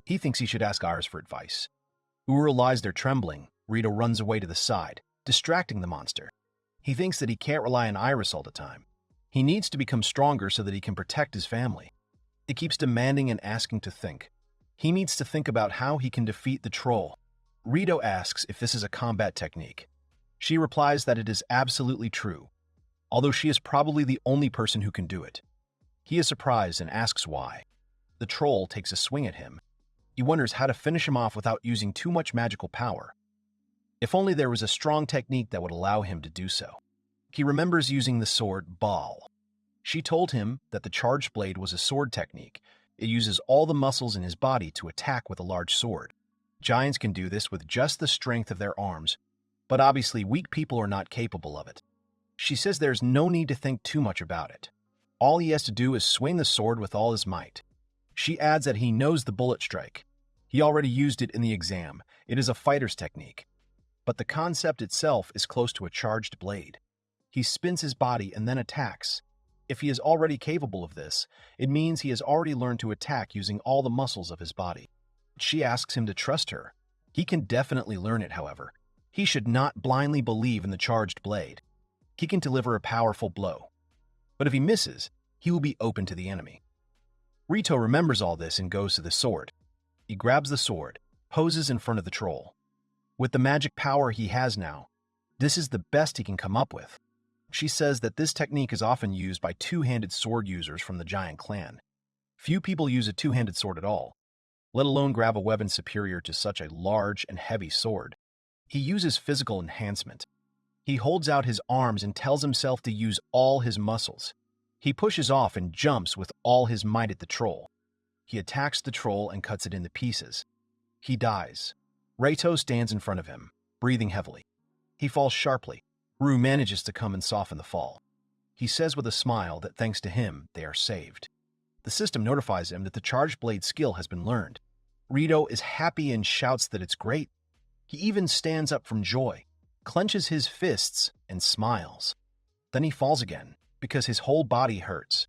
[SPEAKER 1] He thinks he should ask Iris for advice. Uru lies there trembling. Reito runs away to the side, distracting the monster. He thinks that he can't rely on Iris all the time. He needs to become stronger so that he can protect his family. It keeps demanding and asking to think. He needs to think about how he can defeat the troll. Reito asks if this is a combat technique. She replies that it is absolutely true, although she is probably the only person who can do it. He is surprised and asks why. The troll takes a swing at him. He wonders how to finish him off without using too much magical power. If only there was a strong technique that would allow him to do so. He remembers using the sword Ball. She told him that the charged blade was a sword technique. It uses all the muscles in his body to attack with a large sword. Giants can do this with just the strength of their arms, but obviously weak people are not capable of it. She says there's no need to think too much about it. All he has to do is swing the sword with all his might. She adds that he knows the bullet strike. He already used it in the exam. It is a fighter's technique. But the concept itself is close to a charged blade. He spins his body and then attacks. If he is already capable of this, it means he has already learned to attack using all the muscles of his body. She asks him to trust her. He can definitely learn it, however. He should not blindly believe in the charged blade. He can deliver a powerful blow. But if he misses, he will be open to the enemy. Reito remembers all this and goes to the sword. He grabs the sword, poses in front of the troll. With the magic power he has now, this is the best he can come up with. She says that this technique is often used by two-handed sword users from the giant clan. Few people use a two-handed sword at all, let alone grab a weapon superior to such a large and heavy sword. He uses physical enhancement. He holds out his arms and tells himself to use all his muscles. He pushes off and jumps with all his might at the troll. He attacks the troll and cuts it into pieces. He dies. Reito stands in front of him, breathing heavily. He falls sharply. Rue manages to come and soften the fall. He says with a smile that thanks to him, they are saved. The system notifies him that the charged blade skill has been learned. Reito is happy and shouts that it's great. He even stands up from joy, clenches his fists, and smiles. Then he falls again, because his whole body hurts.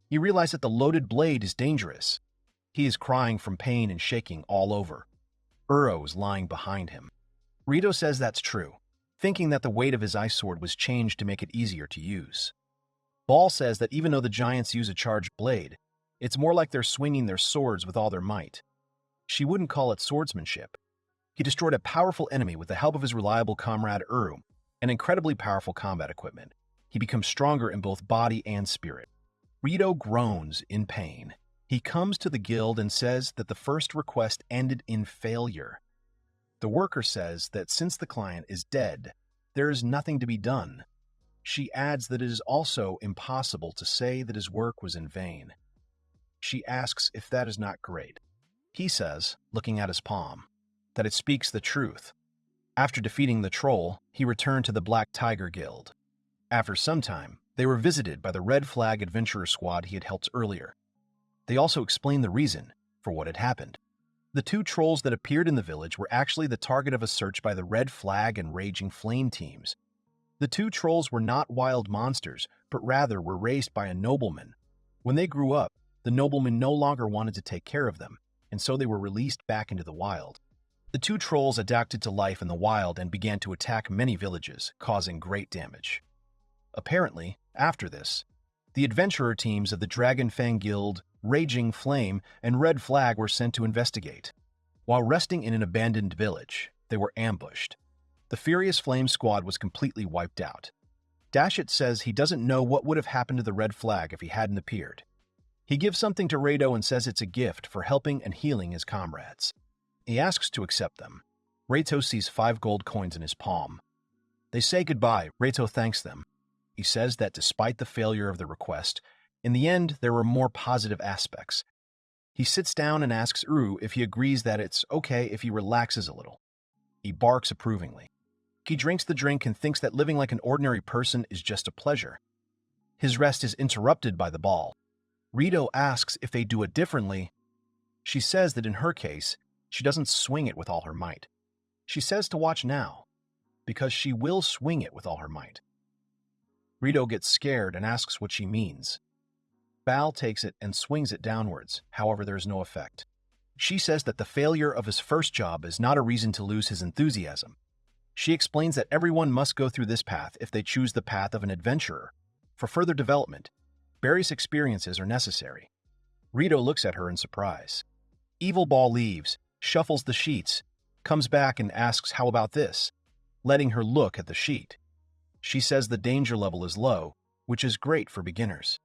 [SPEAKER 1] He realizes that the loaded blade is dangerous. He is crying from pain and shaking all over. Uro is lying behind him. Reito says that's true, thinking that the weight of his ice sword was changed to make it easier to use. Ball says that even though the giants use a charged blade, it's more like they're swinging their swords with all their might. She wouldn't call it swordsmanship. He destroyed a powerful enemy with the help of his reliable comrade Uru and incredibly powerful combat equipment. He becomes stronger in both body and spirit. Reito groans in pain. He comes to the guild and says that the first request ended in failure. The worker says that since the client is dead, there is nothing to be done. She adds that it is also impossible to say that his work was in vain. She asks if that is not great. He says, looking at his palm, that it speaks the truth. After defeating the troll, he returned to the Black Tiger Guild. After some time, they were visited by the Red Flag adventurer squad he had helped earlier. They also explained the reason for what had happened. The two trolls that appeared in the village were actually the target of a search by the Red Flag and Raging Flame teams. The two trolls were not wild monsters, but rather were raised by a nobleman. When they grew up, the nobleman no longer wanted to take care of them, and so they were released back into the wild. The two trolls adapted to life in the wild and began to attack many villages, causing great damage. Apparently, after this, the adventurer teams of the Dragon Fang Guild, Raging Flame, and Red Flag were sent to investigate. While resting in an abandoned village, they were ambushed. The Furious Flame squad was completely wiped out. Dashit says he doesn't know what would have happened to the Red Flag if he hadn't appeared. He gives something to Reito and says it's a gift for helping and healing his comrades. He asks to accept them. Reito sees 5 gold coins in his palm. They say goodbye. Reito thanks them. He says that despite the failure of the request, in the end there were more positive aspects. He sits down and asks Uru if he agrees that it's okay if he relaxes a little. He barks approvingly. He drinks the drink and thinks that living like an ordinary person is just a pleasure. His rest is interrupted by the ball. Reito asks if they do it differently. She says that in her case, she doesn't swing it with all her might. She says to watch now, because she will swing it with all her might. Reito gets scared and asks what she means. Bal takes it and swings it downwards, however there is no effect. She says that the failure of his first job is not a reason to lose his enthusiasm. She explains that everyone must go through this path if they choose the path of an adventurer. For further development, various experiences are necessary. Reito looks at her in surprise. Evil Ball leaves, shuffles the sheets, comes back and asks how about this, letting her look at the sheet. She says the danger level is low, which is great for beginners.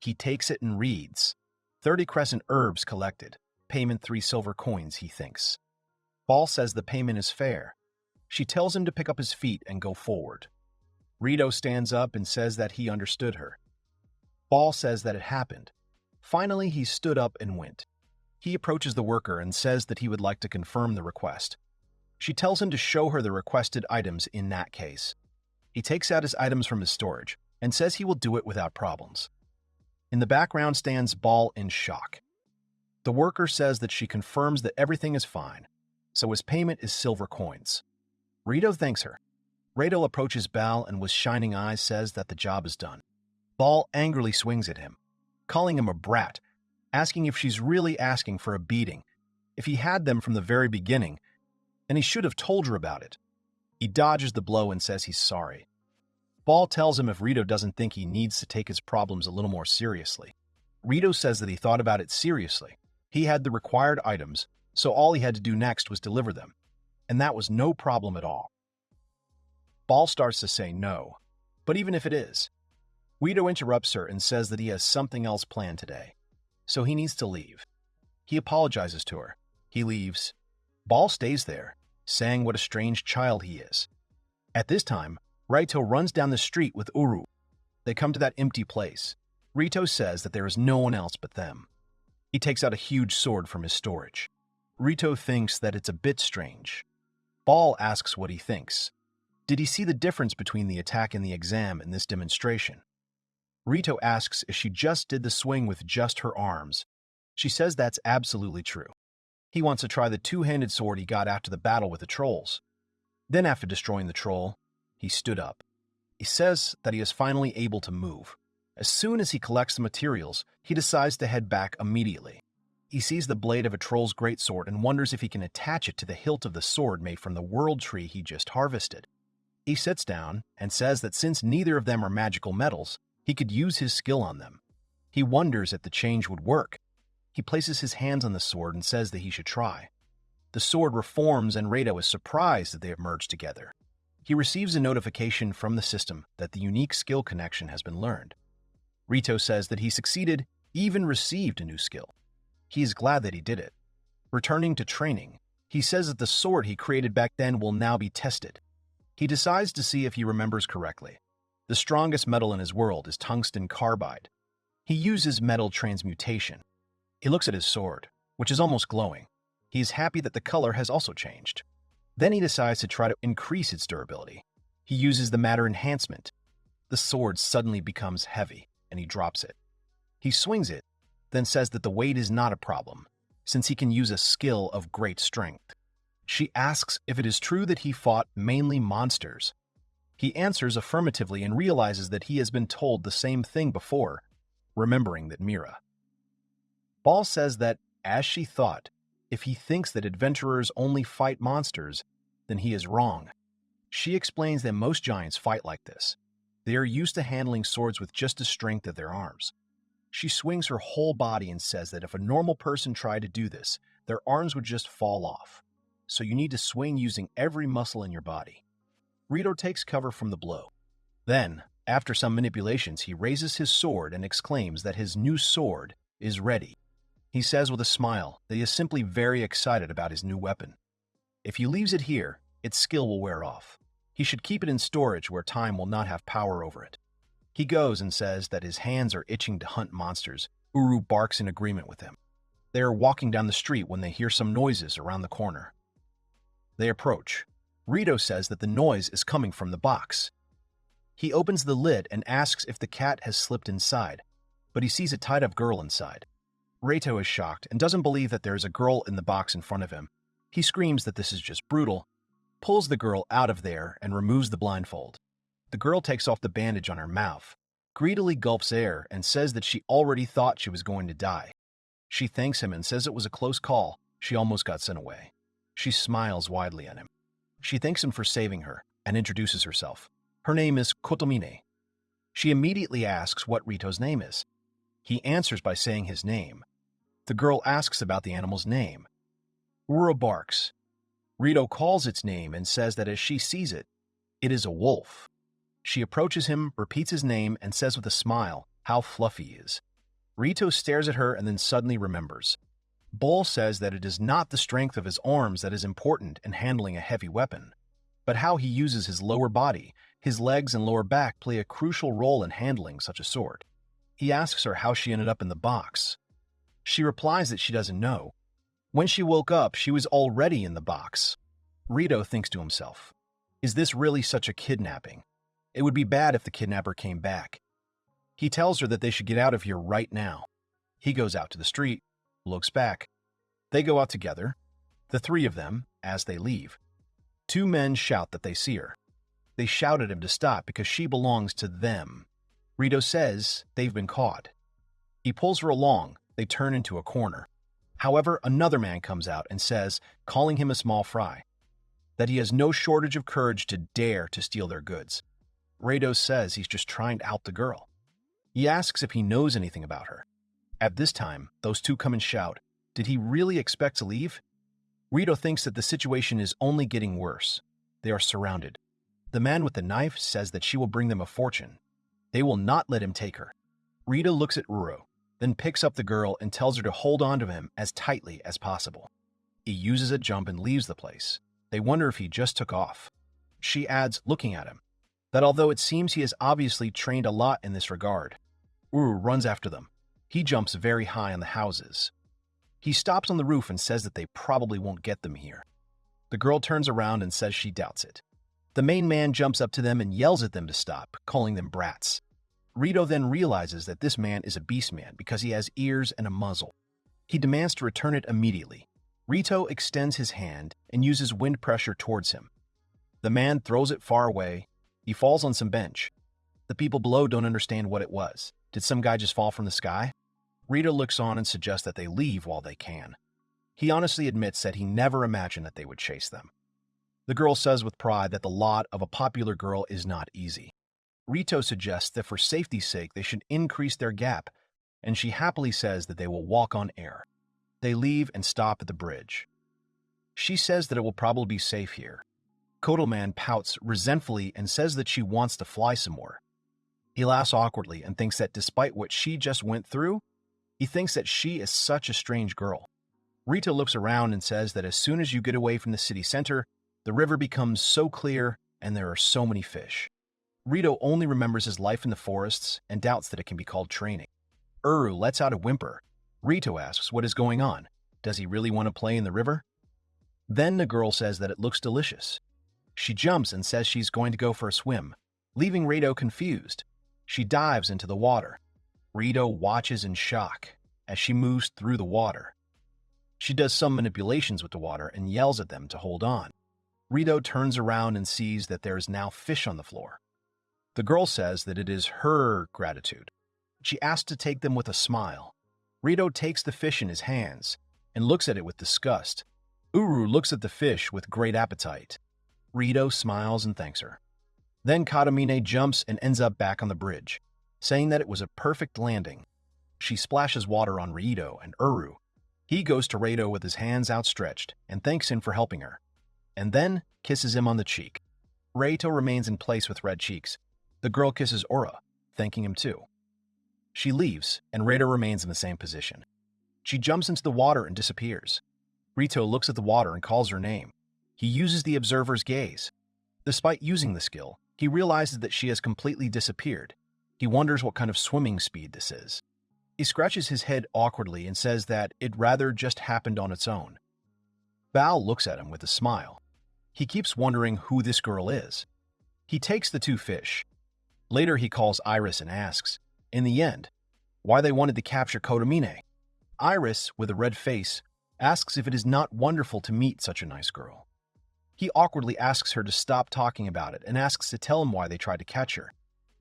[SPEAKER 1] He takes it and reads. 30 crescent herbs collected. Payment 3 silver coins, he thinks. Ball says the payment is fair. She tells him to pick up his feet and go forward. Reito stands up and says that he understood her. Ball says that it happened. Finally, he stood up and went. He approaches the worker and says that he would like to confirm the request. She tells him to show her the requested items in that case. He takes out his items from his storage and says he will do it without problems. In the background stands Ball in shock. The worker says that she confirms that everything is fine, so his payment is silver coins. Reito thanks her. Reito approaches Bal and with shining eyes says that the job is done. Ball angrily swings at him, calling him a brat, asking if she's really asking for a beating, if he had them from the very beginning, and he should have told her about it. He dodges the blow and says he's sorry. Ball tells him if Reito doesn't think he needs to take his problems a little more seriously. Reito says that he thought about it seriously. He had the required items, so all he had to do next was deliver them, and that was no problem at all. Ball starts to say no, but even if it is, Reito interrupts her and says that he has something else planned today, so he needs to leave. He apologizes to her. He leaves. Ball stays there, saying what a strange child he is. At this time, Reito runs down the street with Uru. They come to that empty place. Reito says that there is no one else but them. He takes out a huge sword from his storage. Reito thinks that it's a bit strange. Ball asks what he thinks. Did he see the difference between the attack and the exam in this demonstration? Reito asks if she just did the swing with just her arms. She says that's absolutely true. He wants to try the two-handed sword he got after the battle with the trolls. Then after destroying the troll, he stood up. He says that he is finally able to move. As soon as he collects the materials, he decides to head back immediately. He sees the blade of a troll's greatsword and wonders if he can attach it to the hilt of the sword made from the world tree he just harvested. He sits down and says that since neither of them are magical metals, he could use his skill on them. He wonders if the change would work. He places his hands on the sword and says that he should try. The sword reforms and Reito is surprised that they have merged together. He receives a notification from the system that the unique skill connection has been learned. Reito says that he succeeded, even received a new skill. He is glad that he did it. Returning to training, he says that the sword he created back then will now be tested. He decides to see if he remembers correctly. The strongest metal in his world is tungsten carbide. He uses metal transmutation. He looks at his sword, which is almost glowing. He is happy that the color has also changed. Then he decides to try to increase its durability. He uses the matter enhancement. The sword suddenly becomes heavy, and he drops it. He swings it, then says that the weight is not a problem, since he can use a skill of great strength. She asks if it is true that he fought mainly monsters. He answers affirmatively and realizes that he has been told the same thing before, remembering that Mira. Ball says that, as she thought, if he thinks that adventurers only fight monsters, then he is wrong. She explains that most giants fight like this. They are used to handling swords with just the strength of their arms. She swings her whole body and says that if a normal person tried to do this, their arms would just fall off. So you need to swing using every muscle in your body. Reito takes cover from the blow. Then, after some manipulations, he raises his sword and exclaims that his new sword is ready. He says with a smile that he is simply very excited about his new weapon. If he leaves it here, its skill will wear off. He should keep it in storage where time will not have power over it. He goes and says that his hands are itching to hunt monsters. Uru barks in agreement with him. They are walking down the street when they hear some noises around the corner. They approach. Reito says that the noise is coming from the box. He opens the lid and asks if the cat has slipped inside, but he sees a tied-up girl inside. Reito is shocked and doesn't believe that there is a girl in the box in front of him. He screams that this is just brutal, pulls the girl out of there and removes the blindfold. The girl takes off the bandage on her mouth, greedily gulps air and says that she already thought she was going to die. She thanks him and says it was a close call. She almost got sent away. She smiles widely at him. She thanks him for saving her and introduces herself. Her name is Kotomine. She immediately asks what Rito's name is. He answers by saying his name. The girl asks about the animal's name. Ura barks. Reito calls its name and says that as she sees it, it is a wolf. She approaches him, repeats his name, and says with a smile how fluffy he is. Reito stares at her and then suddenly remembers. Bull says that it is not the strength of his arms that is important in handling a heavy weapon, but how he uses his lower body. His legs and lower back play a crucial role in handling such a sword. He asks her how she ended up in the box. She replies that she doesn't know. When she woke up, she was already in the box. Reito thinks to himself, is this really such a kidnapping? It would be bad if the kidnapper came back. He tells her that they should get out of here right now. He goes out to the street, looks back. They go out together, the three of them, as they leave. Two men shout that they see her. They shout at him to stop because she belongs to them. Reito says they've been caught. He pulls her along. They turn into a corner. However, another man comes out and says, calling him a small fry, that he has no shortage of courage to dare to steal their goods. Reito says he's just trying to out the girl. He asks if he knows anything about her. At this time, those two come and shout, "Did he really expect to leave?" Reito thinks that the situation is only getting worse. They are surrounded. The man with the knife says that she will bring them a fortune. They will not let him take her. Rita looks at Uro, then picks up the girl and tells her to hold on to him as tightly as possible. He uses a jump and leaves the place. They wonder if he just took off. She adds, looking at him, that although it seems he has obviously trained a lot in this regard, Uru runs after them. He jumps very high on the houses. He stops on the roof and says that they probably won't get them here. The girl turns around and says she doubts it. The main man jumps up to them and yells at them to stop, calling them brats. Rito then realizes that this man is a beast man because he has ears and a muzzle. He demands to return it immediately. Rito extends his hand and uses wind pressure towards him. The man throws it far away. He falls on some bench. The people below don't understand what it was. Did some guy just fall from the sky? Rito looks on and suggests that they leave while they can. He honestly admits that he never imagined that they would chase them. The girl says with pride that the lot of a popular girl is not easy. Rito suggests that for safety's sake they should increase their gap, and she happily says that they will walk on air. They leave and stop at the bridge. She says that it will probably be safe here. Kodelman pouts resentfully and says that she wants to fly some more. He laughs awkwardly and thinks that despite what she just went through, he thinks that she is such a strange girl. Rita looks around and says that as soon as you get away from the city center, the river becomes so clear and there are so many fish. Rito only remembers his life in the forests and doubts that it can be called training. Uru lets out a whimper. Rito asks what is going on. Does he really want to play in the river? Then the girl says that it looks delicious. She jumps and says she's going to go for a swim, leaving Rito confused. She dives into the water. Rito watches in shock as she moves through the water. She does some manipulations with the water and yells at them to hold on. Rito turns around and sees that there is now fish on the floor. The girl says that it is her gratitude. She asks to take them with a smile. Rito takes the fish in his hands and looks at it with disgust. Uru looks at the fish with great appetite. Rito smiles and thanks her. Then Katamine jumps and ends up back on the bridge, saying that it was a perfect landing. She splashes water on Rito and Uru. He goes to Rito with his hands outstretched and thanks him for helping her, and then kisses him on the cheek. Rito remains in place with red cheeks. The girl kisses Ura, thanking him too. She leaves, and Rito remains in the same position. She jumps into the water and disappears. Rito looks at the water and calls her name. He uses the observer's gaze. Despite using the skill, he realizes that she has completely disappeared. He wonders what kind of swimming speed this is. He scratches his head awkwardly and says that it rather just happened on its own. Bao looks at him with a smile. He keeps wondering who this girl is. He takes the two fish. Later he calls Iris and asks, in the end, why they wanted to capture Kotomine. Iris, with a red face, asks if it is not wonderful to meet such a nice girl. He awkwardly asks her to stop talking about it and asks to tell him why they tried to catch her.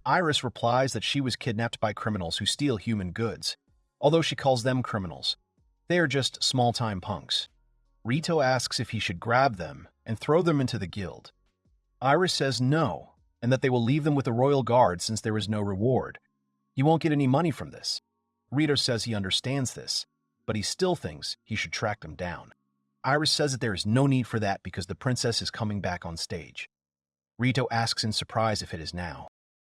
[SPEAKER 1] Iris replies that she was kidnapped by criminals who steal human goods, although she calls them criminals. They are just small-time punks. Rito asks if he should grab them and throw them into the guild. Iris says no, and that they will leave them with the royal guard since there is no reward. He won't get any money from this. Rito says he understands this, but he still thinks he should track them down. Iris says that there is no need for that because the princess is coming back on stage. Rito asks in surprise if it is now.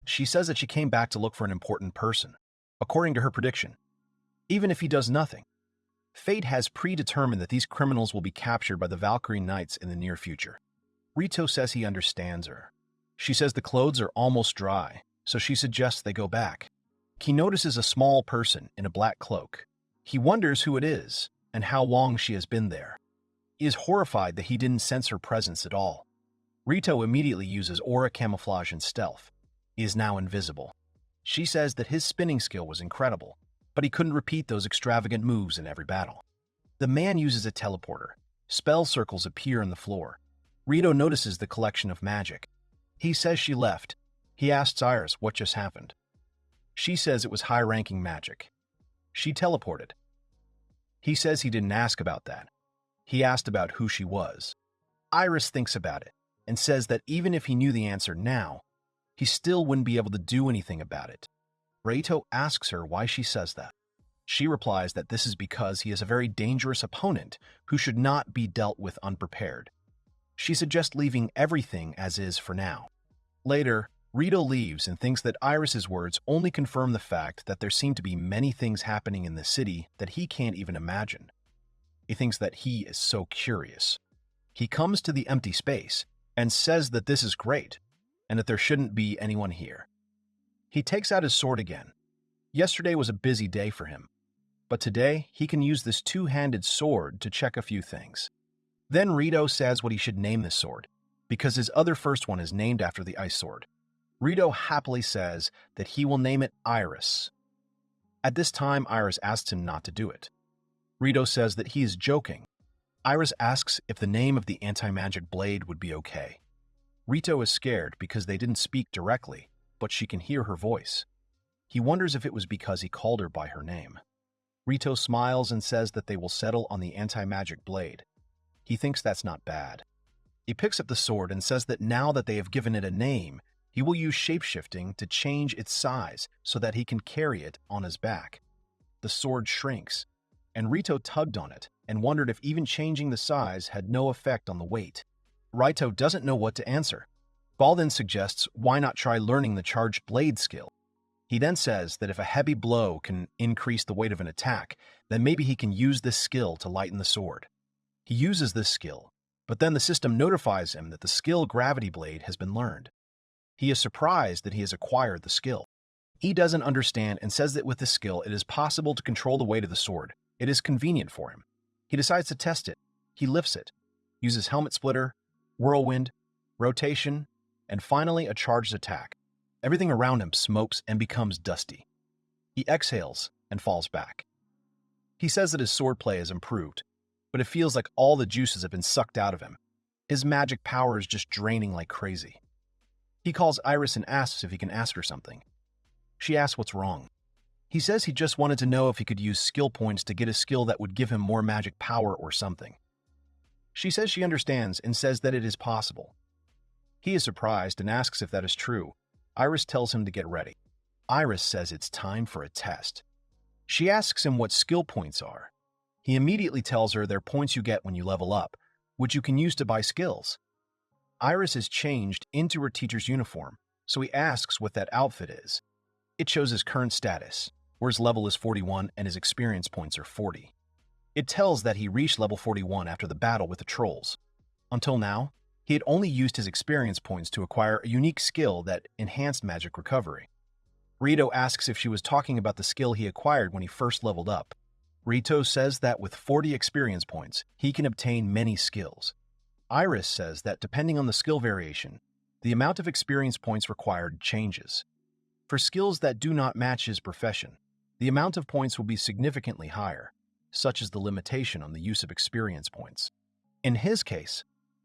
[SPEAKER 1] She says that she came back to look for an important person, according to her prediction. Even if he does nothing, fate has predetermined that these criminals will be captured by the Valkyrie Knights in the near future. Rito says he understands her. She says the clothes are almost dry, so she suggests they go back. He notices a small person in a black cloak. He wonders who it is and how long she has been there. He is horrified that he didn't sense her presence at all. Rito immediately uses aura camouflage and stealth. He is now invisible. She says that his spinning skill was incredible, but he couldn't repeat those extravagant moves in every battle. The man uses a teleporter. Spell circles appear on the floor. Rito notices the collection of magic. He says she left. He asks Iris what just happened. She says it was high-ranking magic. She teleported. He says he didn't ask about that. He asked about who she was. Iris thinks about it and says that even if he knew the answer now, he still wouldn't be able to do anything about it. Reito asks her why she says that. She replies that this is because he is a very dangerous opponent who should not be dealt with unprepared. She suggests leaving everything as is for now. Later, Reito leaves and thinks that Iris's words only confirm the fact that there seem to be many things happening in the city that he can't even imagine. He thinks that he is so curious. He comes to the empty space and says that this is great and that there shouldn't be anyone here. He takes out his sword again. Yesterday was a busy day for him, but today he can use this two-handed sword to check a few things. Then Reito says what he should name this sword, because his other first one is named after the ice sword. Reito happily says that he will name it Iris. At this time, Iris asks him not to do it. Reito says that he is joking. Iris asks if the name of the anti-magic blade would be okay. Reito is scared because they didn't speak directly, but she can hear her voice. He wonders if it was because he called her by her name. Reito smiles and says that they will settle on the anti-magic blade. He thinks that's not bad. He picks up the sword and says that now that they have given it a name, he will use shapeshifting to change its size so that he can carry it on his back. The sword shrinks, and Reito tugged on it and wondered if even changing the size had no effect on the weight. Reito doesn't know what to answer. Ball then suggests why not try learning the charged blade skill. He then says that if a heavy blow can increase the weight of an attack, then maybe he can use this skill to lighten the sword. He uses this skill, but then the system notifies him that the skill Gravity Blade has been learned. He is surprised that he has acquired the skill. He doesn't understand and says that with this skill it is possible to control the weight of the sword. It is convenient for him. He decides to test it. He lifts it, uses Helmet Splitter, Whirlwind, Rotation, and finally a charged attack. Everything around him smokes and becomes dusty. He exhales and falls back. He says that his swordplay has improved, but it feels like all the juices have been sucked out of him. His magic power is just draining like crazy. He calls Iris and asks if he can ask her something. She asks what's wrong. He says he just wanted to know if he could use skill points to get a skill that would give him more magic power or something. She says she understands and says that it is possible. He is surprised and asks if that is true. Iris tells him to get ready. Iris says it's time for a test. She asks him what skill points are. He immediately tells her they're points you get when you level up, which you can use to buy skills. Iris is changed into her teacher's uniform, so he asks what that outfit is. It shows his current status, where his level is 41 and his experience points are 40. It tells that he reached level 41 after the battle with the trolls. Until now, he had only used his experience points to acquire a unique skill that enhanced magic recovery. Reito asks if she was talking about the skill he acquired when he first leveled up. Reito says that with 40 experience points, he can obtain many skills. Iris says that depending on the skill variation, the amount of experience points required changes. For skills that do not match his profession, the amount of points will be significantly higher, such as the limitation on the use of experience points. In his case,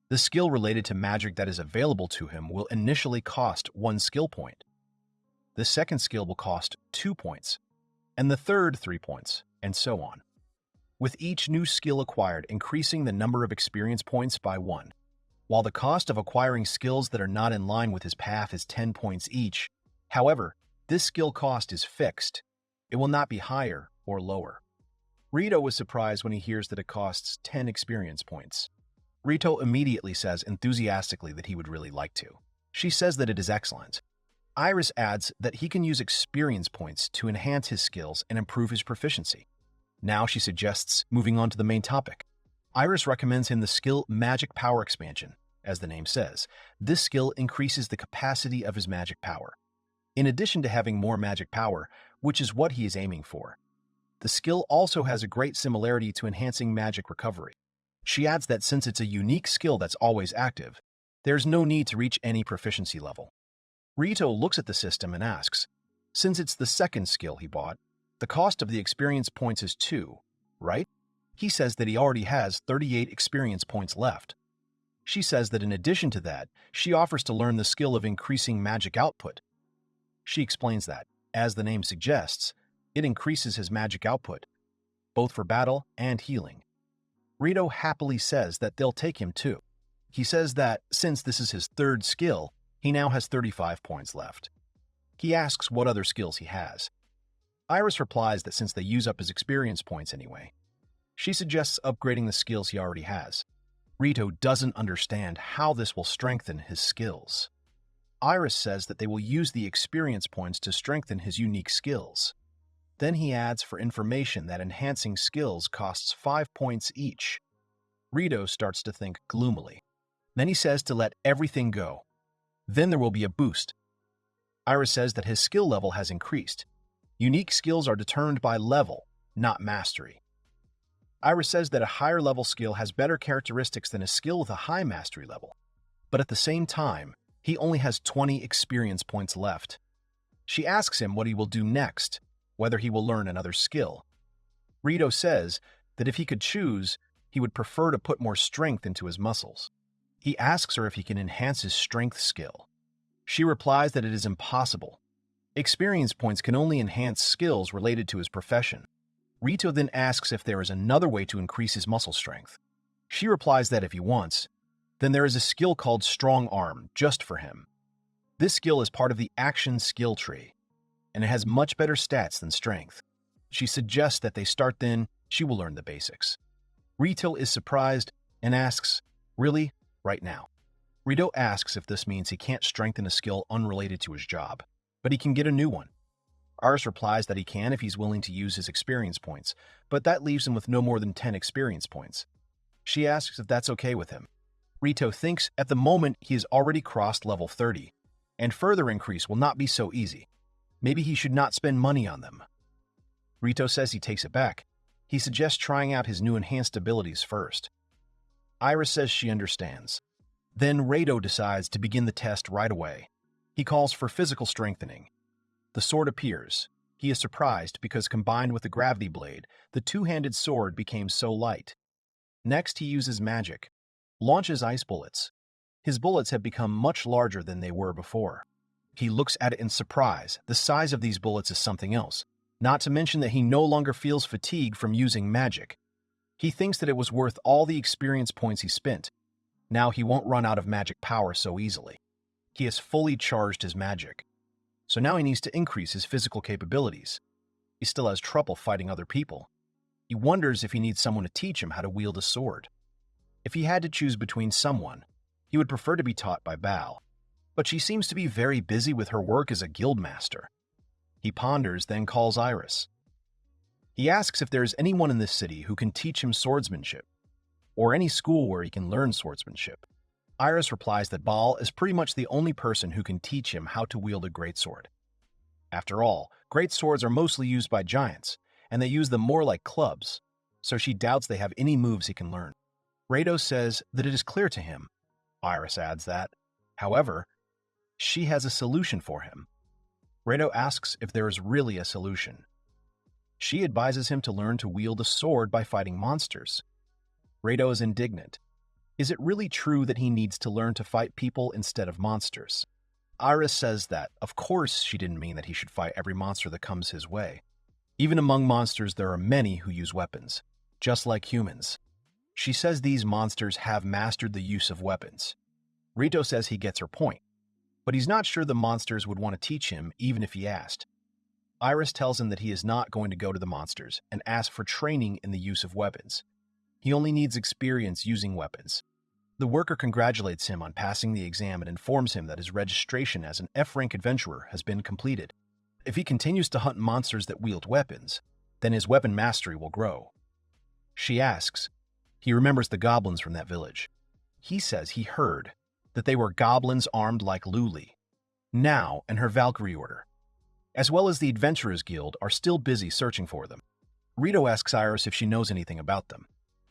[SPEAKER 1] the skill related to magic that is available to him will initially cost 1 skill point. The second skill will cost 2 points, and the third 3 points, and so on. With each new skill acquired increasing the number of experience points by 1. While the cost of acquiring skills that are not in line with his path is 10 points each, however, this skill cost is fixed. It will not be higher or lower. Reito was surprised when he hears that it costs 10 experience points. Reito immediately says enthusiastically that he would really like to. She says that it is excellent. Iris adds that he can use experience points to enhance his skills and improve his proficiency. Now she suggests moving on to the main topic. Iris recommends him the skill Magic Power Expansion. As the name says, this skill increases the capacity of his magic power. In addition to having more magic power, which is what he is aiming for, the skill also has a great similarity to enhancing magic recovery. She adds that since it's a unique skill that's always active, there's no need to reach any proficiency level. Reito looks at the system and asks, since it's the second skill he bought, the cost of the experience points is 2, right? He says that he already has 38 experience points left. She says that in addition to that, she offers to learn the skill of increasing magic output. She explains that, as the name suggests, it increases his magic output, both for battle and healing. Reito happily says that they'll take him too. He says that, since this is his third skill, he now has 35 points left. He asks what other skills he has. Iris replies that since they use up his experience points anyway, she suggests upgrading the skills he already has. Reito doesn't understand how this will strengthen his skills. Iris says that they will use the experience points to strengthen his unique skills. Then he adds for information that enhancing skills costs 5 points each. Reito starts to think gloomily. Then he says to let everything go. Then there will be a boost. Iris says that his skill level has increased. Unique skills are determined by level, not mastery. Iris says that a higher level skill has better characteristics than a skill with a high mastery level. But at the same time, he only has 20 experience points left. She asks him what he will do next, whether he will learn another skill. Reito says that if he could choose, he would prefer to put more strength into his muscles. He asks her if he can enhance his strength skill. She replies that it is impossible. Experience points can only enhance skills related to his profession. Reito then asks if there is another way to increase his muscle strength. She replies that if he wants, then there is a skill called Strong Arm just for him. This skill is part of the action skill tree, and it has much better stats than strength. She suggests that they start then, she will learn the basics. Reito is surprised and asks, really, right now? Reito asks if this means he can't strengthen a skill unrelated to his job, but he can get a new one. Iris replies that he can if he's willing to use his experience points, but that leaves him with no more than 10 experience points. She asks if that's okay with him. Reito thinks at the moment he has already crossed level 30, and further increase will not be so easy. Maybe he should not spend money on them. Reito says he takes it back. He suggests trying out his new enhanced abilities first. Iris says she understands. Then Reito decides to begin the test right away. He calls for physical strengthening. The sword appears. He is surprised because combined with the gravity blade, the two-handed sword became so light. Next, he uses magic. Launches ice bullets. His bullets have become much larger than they were before. He looks at it in surprise. The size of these bullets is something else. Not to mention that he no longer feels fatigue from using magic. He thinks that it was worth all the experience points he spent. Now he won't run out of magic power so easily. He has fully charged his magic. So now he needs to increase his physical capabilities. He still has trouble fighting other people. He wonders if he needs someone to teach him how to wield a sword. If he had to choose between someone, he would prefer to be taught by Bao. But she seems to be very busy with her work as a guildmaster. He ponders, then calls Iris. He asks if there is anyone in this city who can teach him swordsmanship, or any school where he can learn swordsmanship. Iris replies that Baal is pretty much the only person who can teach him how to wield a greatsword. After all, great swords are mostly used by giants, and they use them more like clubs, so she doubts they have any moves he can learn. Reito says that it is clear to him. Iris adds that, however, she has a solution for him. Reito asks if there is really a solution. She advises him to learn to wield a sword by fighting monsters. Reito is indignant. Is it really true that he needs to learn to fight people instead of monsters? Iris says that, of course, she didn't mean that he should fight every monster that comes his way. Even among monsters, there are many who use weapons, just like humans. She says these monsters have mastered the use of weapons. Reito says he gets her point, but he's not sure the monsters would want to teach him even if he asked. Iris tells him that he is not going to go to the monsters and ask for training in the use of weapons. He only needs experience using weapons. The worker congratulates him on passing the exam and informs him that his registration as an F-rank adventurer has been completed. If he continues to hunt monsters that wield weapons, then his weapon mastery will grow. She asks. He remembers the goblins from that village. He says he heard that they were goblins armed like Luli, now and her Valkyrie order, as well as the Adventurers Guild are still busy searching for them. Reito asks Iris if she knows anything about them.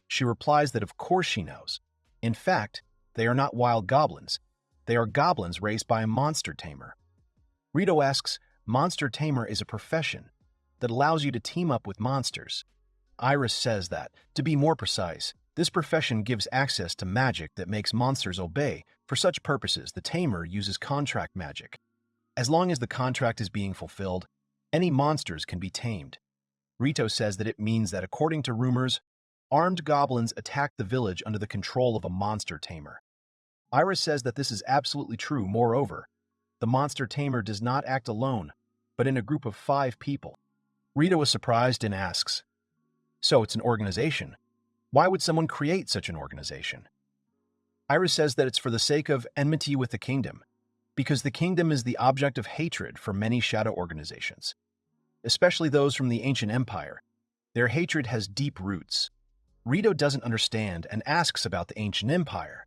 [SPEAKER 1] She replies that of course she knows. In fact, they are not wild goblins. They are goblins raised by a monster tamer. Reito asks, monster tamer is a profession that allows you to team up with monsters. Iris says that, to be more precise, this profession gives access to magic that makes monsters obey. For such purposes, the tamer uses contract magic. As long as the contract is being fulfilled, any monsters can be tamed. Reito says that it means that according to rumors, armed goblins attack the village under the control of a monster tamer. Iris says that this is absolutely true. Moreover, the monster tamer does not act alone, but in a group of 5 people. Rito is surprised and asks, "So it's an organization. Why would someone create such an organization?" Iris says that it's for the sake of enmity with the kingdom, because the kingdom is the object of hatred for many shadow organizations, especially those from the ancient empire. Their hatred has deep roots. Rito doesn't understand and asks about the ancient empire.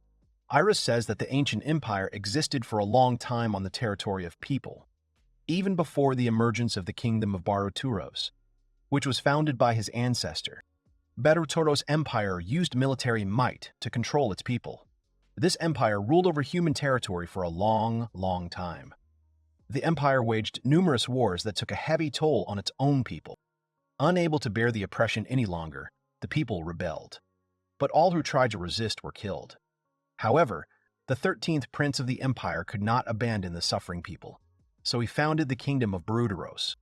[SPEAKER 1] Iris says that the ancient empire existed for a long time on the territory of people, even before the emergence of the kingdom of Baruturos, which was founded by his ancestor. Baruturos' empire used military might to control its people. This empire ruled over human territory for a long, long time. The empire waged numerous wars that took a heavy toll on its own people. Unable to bear the oppression any longer, the people rebelled. But all who tried to resist were killed. However, the 13th prince of the empire could not abandon the suffering people, so he founded the kingdom of Baruturos.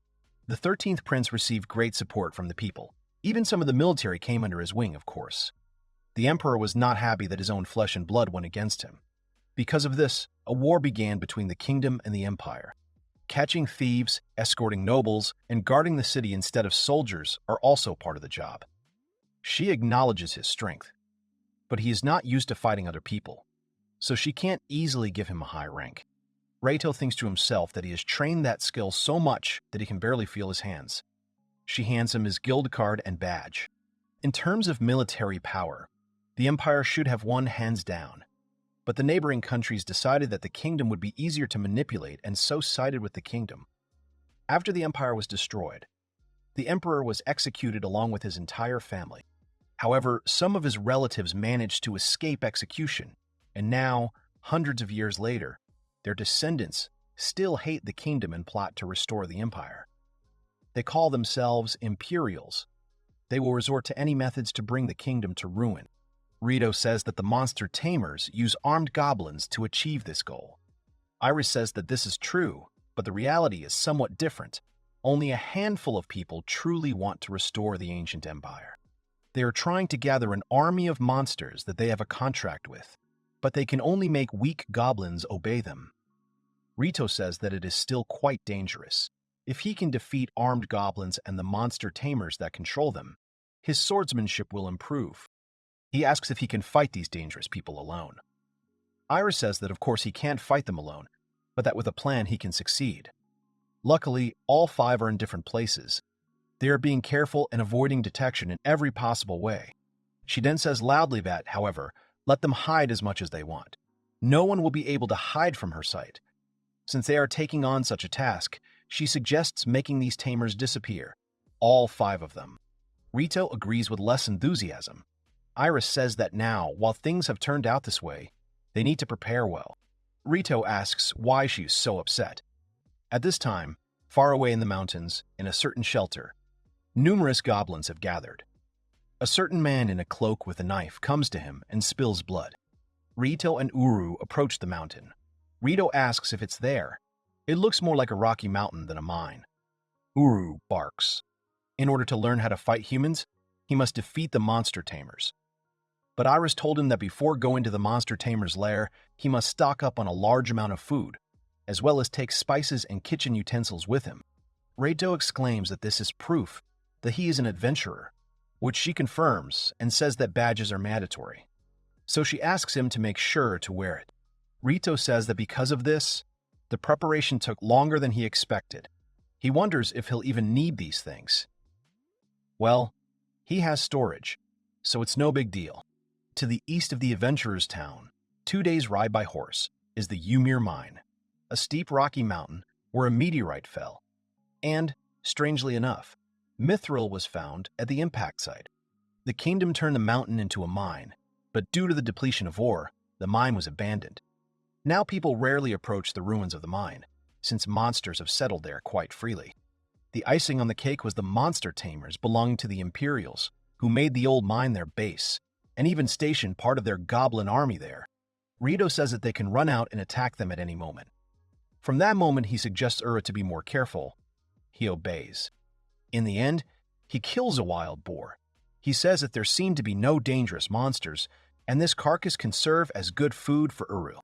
[SPEAKER 1] The 13th prince received great support from the people. Even some of the military came under his wing, of course. The emperor was not happy that his own flesh and blood went against him. Because of this, a war began between the kingdom and the empire. Catching thieves, escorting nobles, and guarding the city instead of soldiers are also part of the job. She acknowledges his strength, but he is not used to fighting other people, so she can't easily give him a high rank. Reito thinks to himself that he has trained that skill so much that he can barely feel his hands. She hands him his guild card and badge. In terms of military power, the empire should have won hands down, but the neighboring countries decided that the kingdom would be easier to manipulate and so sided with the kingdom. After the empire was destroyed, the emperor was executed along with his entire family. However, some of his relatives managed to escape execution, and now, hundreds of years later, their descendants still hate the kingdom and plot to restore the empire. They call themselves Imperials. They will resort to any methods to bring the kingdom to ruin. Reito says that the monster tamers use armed goblins to achieve this goal. Iris says that this is true, but the reality is somewhat different. Only a handful of people truly want to restore the ancient empire. They are trying to gather an army of monsters that they have a contract with, but they can only make weak goblins obey them. Reito says that it is still quite dangerous. If he can defeat armed goblins and the monster tamers that control them, his swordsmanship will improve. He asks if he can fight these dangerous people alone. Iris says that of course he can't fight them alone, but that with a plan he can succeed. Luckily, all 5 are in different places. They are being careful and avoiding detection in every possible way. She then says loudly that, however, let them hide as much as they want. No one will be able to hide from her sight. Since they are taking on such a task, she suggests making these tamers disappear, all 5 of them. Reito agrees with less enthusiasm. Iris says that now, while things have turned out this way, they need to prepare well. Reito asks why she's so upset. At this time, far away in the mountains, in a certain shelter, numerous goblins have gathered. A certain man in a cloak with a knife comes to him and spills blood. Reito and Uru approach the mountain. Reito asks if it's there. It looks more like a rocky mountain than a mine. Uru barks. In order to learn how to fight humans, he must defeat the monster tamers. But Iris told him that before going to the monster tamer's lair, he must stock up on a large amount of food, as well as take spices and kitchen utensils with him. Reito exclaims that this is proof that he is an adventurer, which she confirms and says that badges are mandatory. So she asks him to make sure to wear it. Reito says that because of this, the preparation took longer than he expected. He wonders if he'll even need these things. Well, he has storage, so it's no big deal. To the east of the adventurer's town, 2 days' ride by horse, is the Ymir Mine, a steep rocky mountain where a meteorite fell. And, strangely enough, mithril was found at the impact site. The kingdom turned the mountain into a mine, but due to the depletion of ore, the mine was abandoned. Now people rarely approach the ruins of the mine, since monsters have settled there quite freely. The icing on the cake was the monster tamers belonging to the Imperials, who made the old mine their base, and even stationed part of their goblin army there. Reito says that they can run out and attack them at any moment. From that moment, he suggests Ura to be more careful. He obeys. In the end, he kills a wild boar. He says that there seem to be no dangerous monsters, and this carcass can serve as good food for Uru.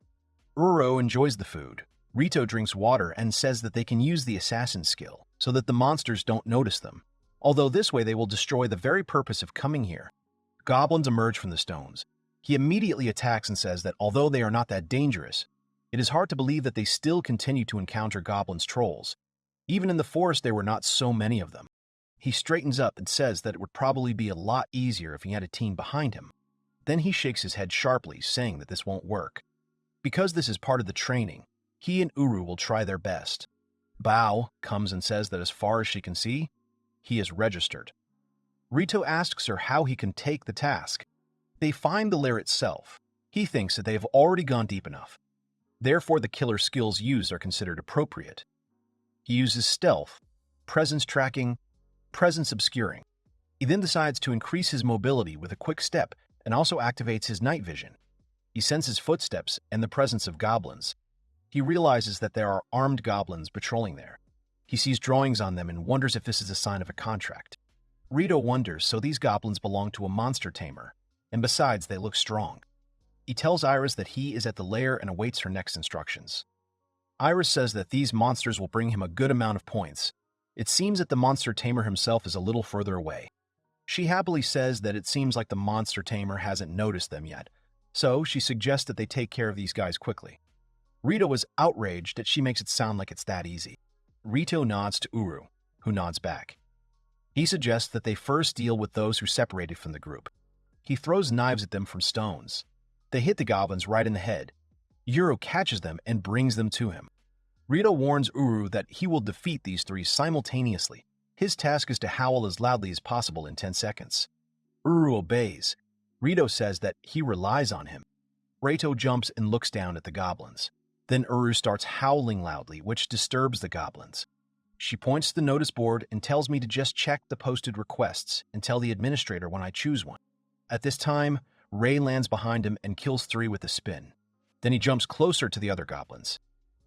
[SPEAKER 1] Uro enjoys the food. Reito drinks water and says that they can use the assassin skill so that the monsters don't notice them. although this way they will destroy the very purpose of coming here. Goblins emerge from the stones. He immediately attacks and says that although they are not that dangerous, it is hard to believe that they still continue to encounter goblins trolls. Even in the forest there were not so many of them. He straightens up and says that it would probably be a lot easier if he had a team behind him. Then he shakes his head sharply, saying that this won't work. Because this is part of the training, he and Uru will try their best. Bao comes and says that as far as she can see, he is registered. Reito asks her how he can take the task. They find the lair itself. He thinks that they have already gone deep enough. Therefore, the killer skills used are considered appropriate. He uses stealth, presence tracking, presence obscuring. He then decides to increase his mobility with a quick step and also activates his night vision. He senses footsteps and the presence of goblins. He realizes that there are armed goblins patrolling there. He sees drawings on them and wonders if this is a sign of a contract. Reito wonders, so these goblins belong to a monster tamer, and besides, they look strong. He tells Iris that he is at the lair and awaits her next instructions. Iris says that these monsters will bring him a good amount of points. It seems that the monster tamer himself is a little further away. She happily says that it seems like the monster tamer hasn't noticed them yet, so she suggests that they take care of these guys quickly. Reito is outraged that she makes it sound like it's that easy. Reito nods to Uru, who nods back. He suggests that they first deal with those who separated from the group. He throws knives at them from stones. They hit the goblins right in the head. Uru catches them and brings them to him. Reito warns Uru that he will defeat these three simultaneously. His task is to howl as loudly as possible in 10 seconds. Uru obeys. Reito says that he relies on him. Reito jumps and looks down at the goblins. Then Uru starts howling loudly, which disturbs the goblins. She points to the notice board and tells me to just check the posted requests and tell the administrator when I choose one. At this time, Ray lands behind him and kills 3 with a spin. Then he jumps closer to the other goblins.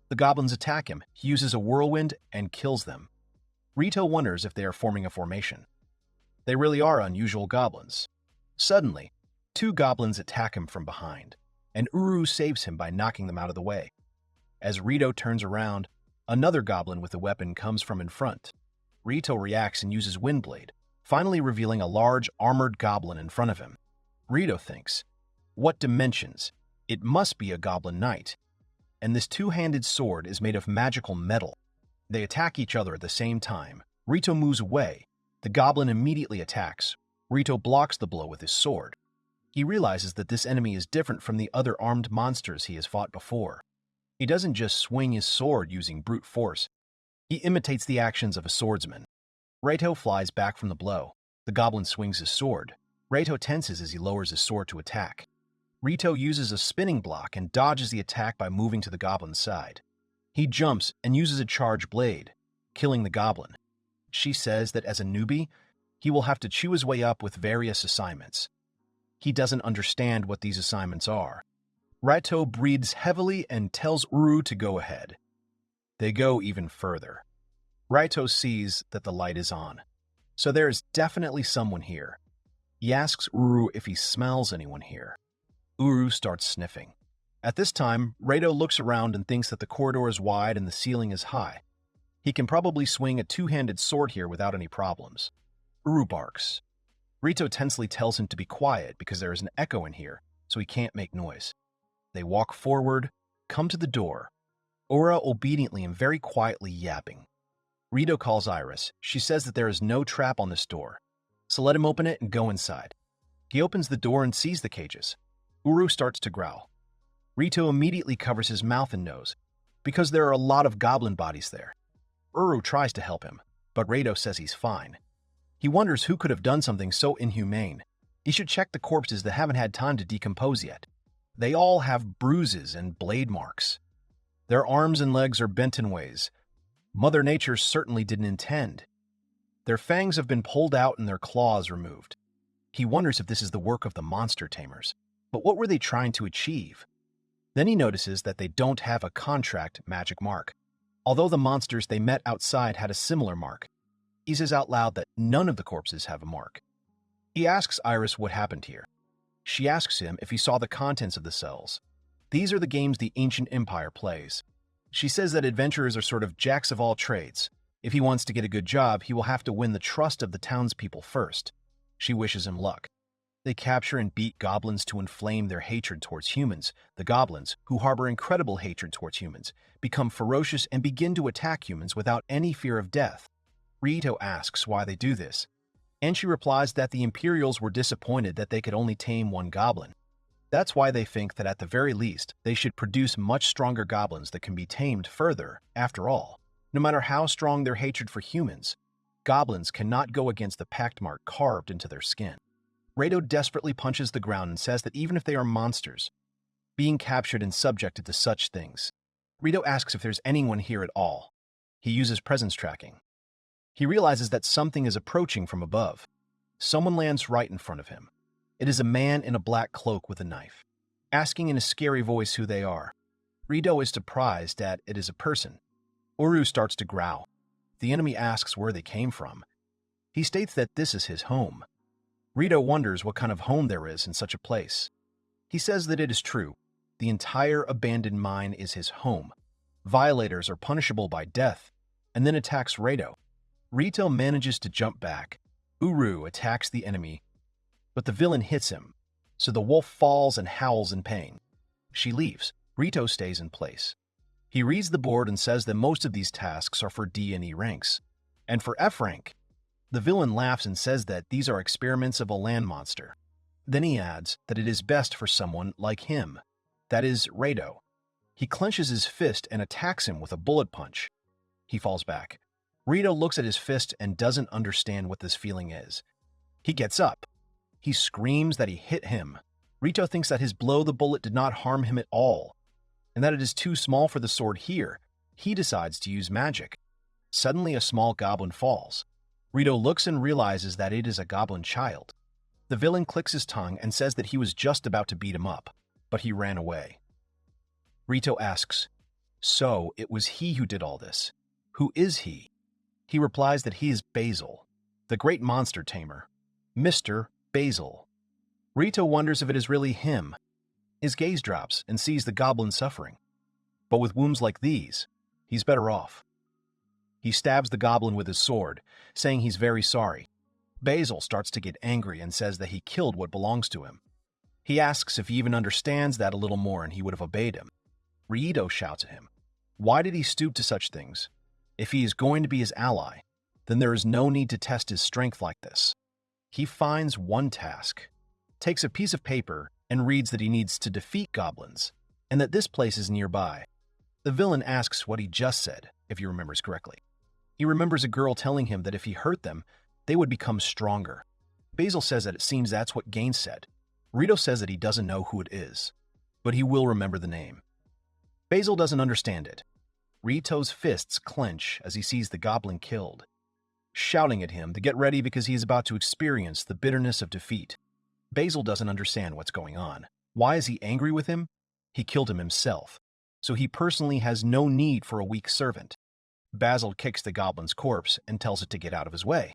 [SPEAKER 1] The goblins attack him. He uses a whirlwind and kills them. Reito wonders if they are forming a formation. They really are unusual goblins. Suddenly, 2 goblins attack him from behind, and Uru saves him by knocking them out of the way. As Reito turns around, another goblin with a weapon comes from in front. Reito reacts and uses Windblade, finally revealing a large, armored goblin in front of him. Reito thinks, what dimensions? It must be a goblin knight. And this 2-handed sword is made of magical metal. They attack each other at the same time. Reito moves away. The goblin immediately attacks. Reito blocks the blow with his sword. He realizes that this enemy is different from the other armed monsters he has fought before. He doesn't just swing his sword using brute force. He imitates the actions of a swordsman. Reito flies back from the blow. The goblin swings his sword. Reito tenses as he lowers his sword to attack. Reito uses a spinning block and dodges the attack by moving to the goblin's side. He jumps and uses a charged blade, killing the goblin. She says that as a newbie, he will have to chew his way up with various assignments. He doesn't understand what these assignments are. Reito breathes heavily and tells Uru to go ahead. They go even further. Reito sees that the light is on, so there is definitely someone here. He asks Uru if he smells anyone here. Uru starts sniffing. At this time, Reito looks around and thinks that the corridor is wide and the ceiling is high. He can probably swing a 2-handed sword here without any problems. Uru barks. Reito tensely tells him to be quiet because there is an echo in here, so he can't make noise. They walk forward, come to the door. Ura obediently and very quietly yapping. Reito calls Iris. She says that there is no trap on this door, so let him open it and go inside. He opens the door and sees the cages. Uru starts to growl. Reito immediately covers his mouth and nose, because there are a lot of goblin bodies there. Uru tries to help him, but Reito says he's fine. He wonders who could have done something so inhumane. He should check the corpses that haven't had time to decompose yet. They all have bruises and blade marks. Their arms and legs are bent in ways Mother Nature certainly didn't intend. Their fangs have been pulled out and their claws removed. He wonders if this is the work of the monster tamers. But what were they trying to achieve? Then he notices that they don't have a contract magic mark, although the monsters they met outside had a similar mark. He says out loud that none of the corpses have a mark. He asks Iris what happened here. She asks him if he saw the contents of the cells. These are the games the ancient empire plays. She says that adventurers are sort of jacks of all trades. If he wants to get a good job, he will have to win the trust of the townspeople first. She wishes him luck. They capture and beat goblins to inflame their hatred towards humans. The goblins, who harbor incredible hatred towards humans, become ferocious and begin to attack humans without any fear of death. Reito asks why they do this, and she replies that the Imperials were disappointed that they could only tame one goblin. That's why they think that at the very least, they should produce much stronger goblins that can be tamed further. After all, no matter how strong their hatred for humans, goblins cannot go against the pact mark carved into their skin. Reito desperately punches the ground and says that even if they are monsters, being captured and subjected to such things. Reito asks if there's anyone here at all. He uses presence tracking. He realizes that something is approaching from above. Someone lands right in front of him. It is a man in a black cloak with a knife, asking in a scary voice who they are. Reito is surprised that it is a person. Uru starts to growl. The enemy asks where they came from. He states that this is his home. Reito wonders what kind of home there is in such a place. He says that it is true. The entire abandoned mine is his home. Violators are punishable by death, and then attacks Reito. Reito manages to jump back. Uru attacks the enemy, but the villain hits him, so the wolf falls and howls in pain. She leaves. Reito stays in place. He reads the board and says that most of these tasks are for D and E ranks, and for F rank. The villain laughs and says that these are experiments of a land monster. Then he adds that it is best for someone like him, that is, Reito. He clenches his fist and attacks him with a bullet punch. He falls back. Reito looks at his fist and doesn't understand what this feeling is. He gets up. He screams that he hit him. Reito thinks that his blow the bullet did not harm him at all, and that it is too small for the sword here. He decides to use magic. Suddenly, a small goblin falls. Reito looks and realizes that it is a goblin child. The villain clicks his tongue and says that he was just about to beat him up, but he ran away. Reito asks, "So, it was he who did all this. Who is he?" He replies that he is Basil, the great monster tamer. Mr. Basil. Reito wonders if it is really him. His gaze drops and sees the goblin suffering. But with wounds like these, he's better off. He stabs the goblin with his sword, saying he's very sorry. Basil starts to get angry and says that he killed what belongs to him. He asks if he even understands that a little more and he would have obeyed him. Reito shouts at him. Why did he stoop to such things? If he is going to be his ally, then there is no need to test his strength like this. He finds one task, takes a piece of paper, and reads that he needs to defeat goblins, and that this place is nearby. The villain asks what he just said, if he remembers correctly. He remembers a girl telling him that if he hurt them, they would become stronger. Basil says that it seems that's what Gaines said. Reito says that he doesn't know who it is, but he will remember the name. Basil doesn't understand it. Reito's fists clench as he sees the goblin killed, shouting at him to get ready because he is about to experience the bitterness of defeat. Basil doesn't understand what's going on. Why is he angry with him? He killed him himself, so he personally has no need for a weak servant. Basil kicks the goblin's corpse and tells it to get out of his way.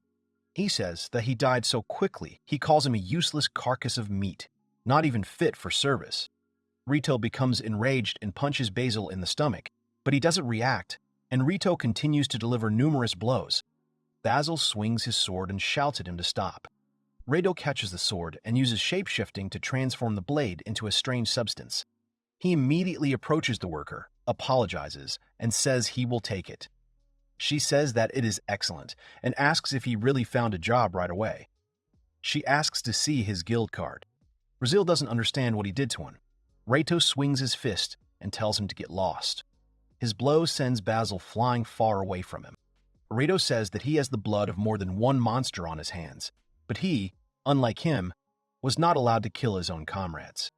[SPEAKER 1] He says that he died so quickly, he calls him a useless carcass of meat, not even fit for service. Reito becomes enraged and punches Basil in the stomach, but he doesn't react, and Reito continues to deliver numerous blows. Basil swings his sword and shouts at him to stop. Reito catches the sword and uses shape-shifting to transform the blade into a strange substance. He immediately approaches the worker, apologizes, and says he will take it. She says that it is excellent and asks if he really found a job right away. She asks to see his guild card. Brazil doesn't understand what he did to him. Reito swings his fist and tells him to get lost. His blow sends Basil flying far away from him. Reito says that he has the blood of more than one monster on his hands, but he, unlike him, was not allowed to kill his own comrades.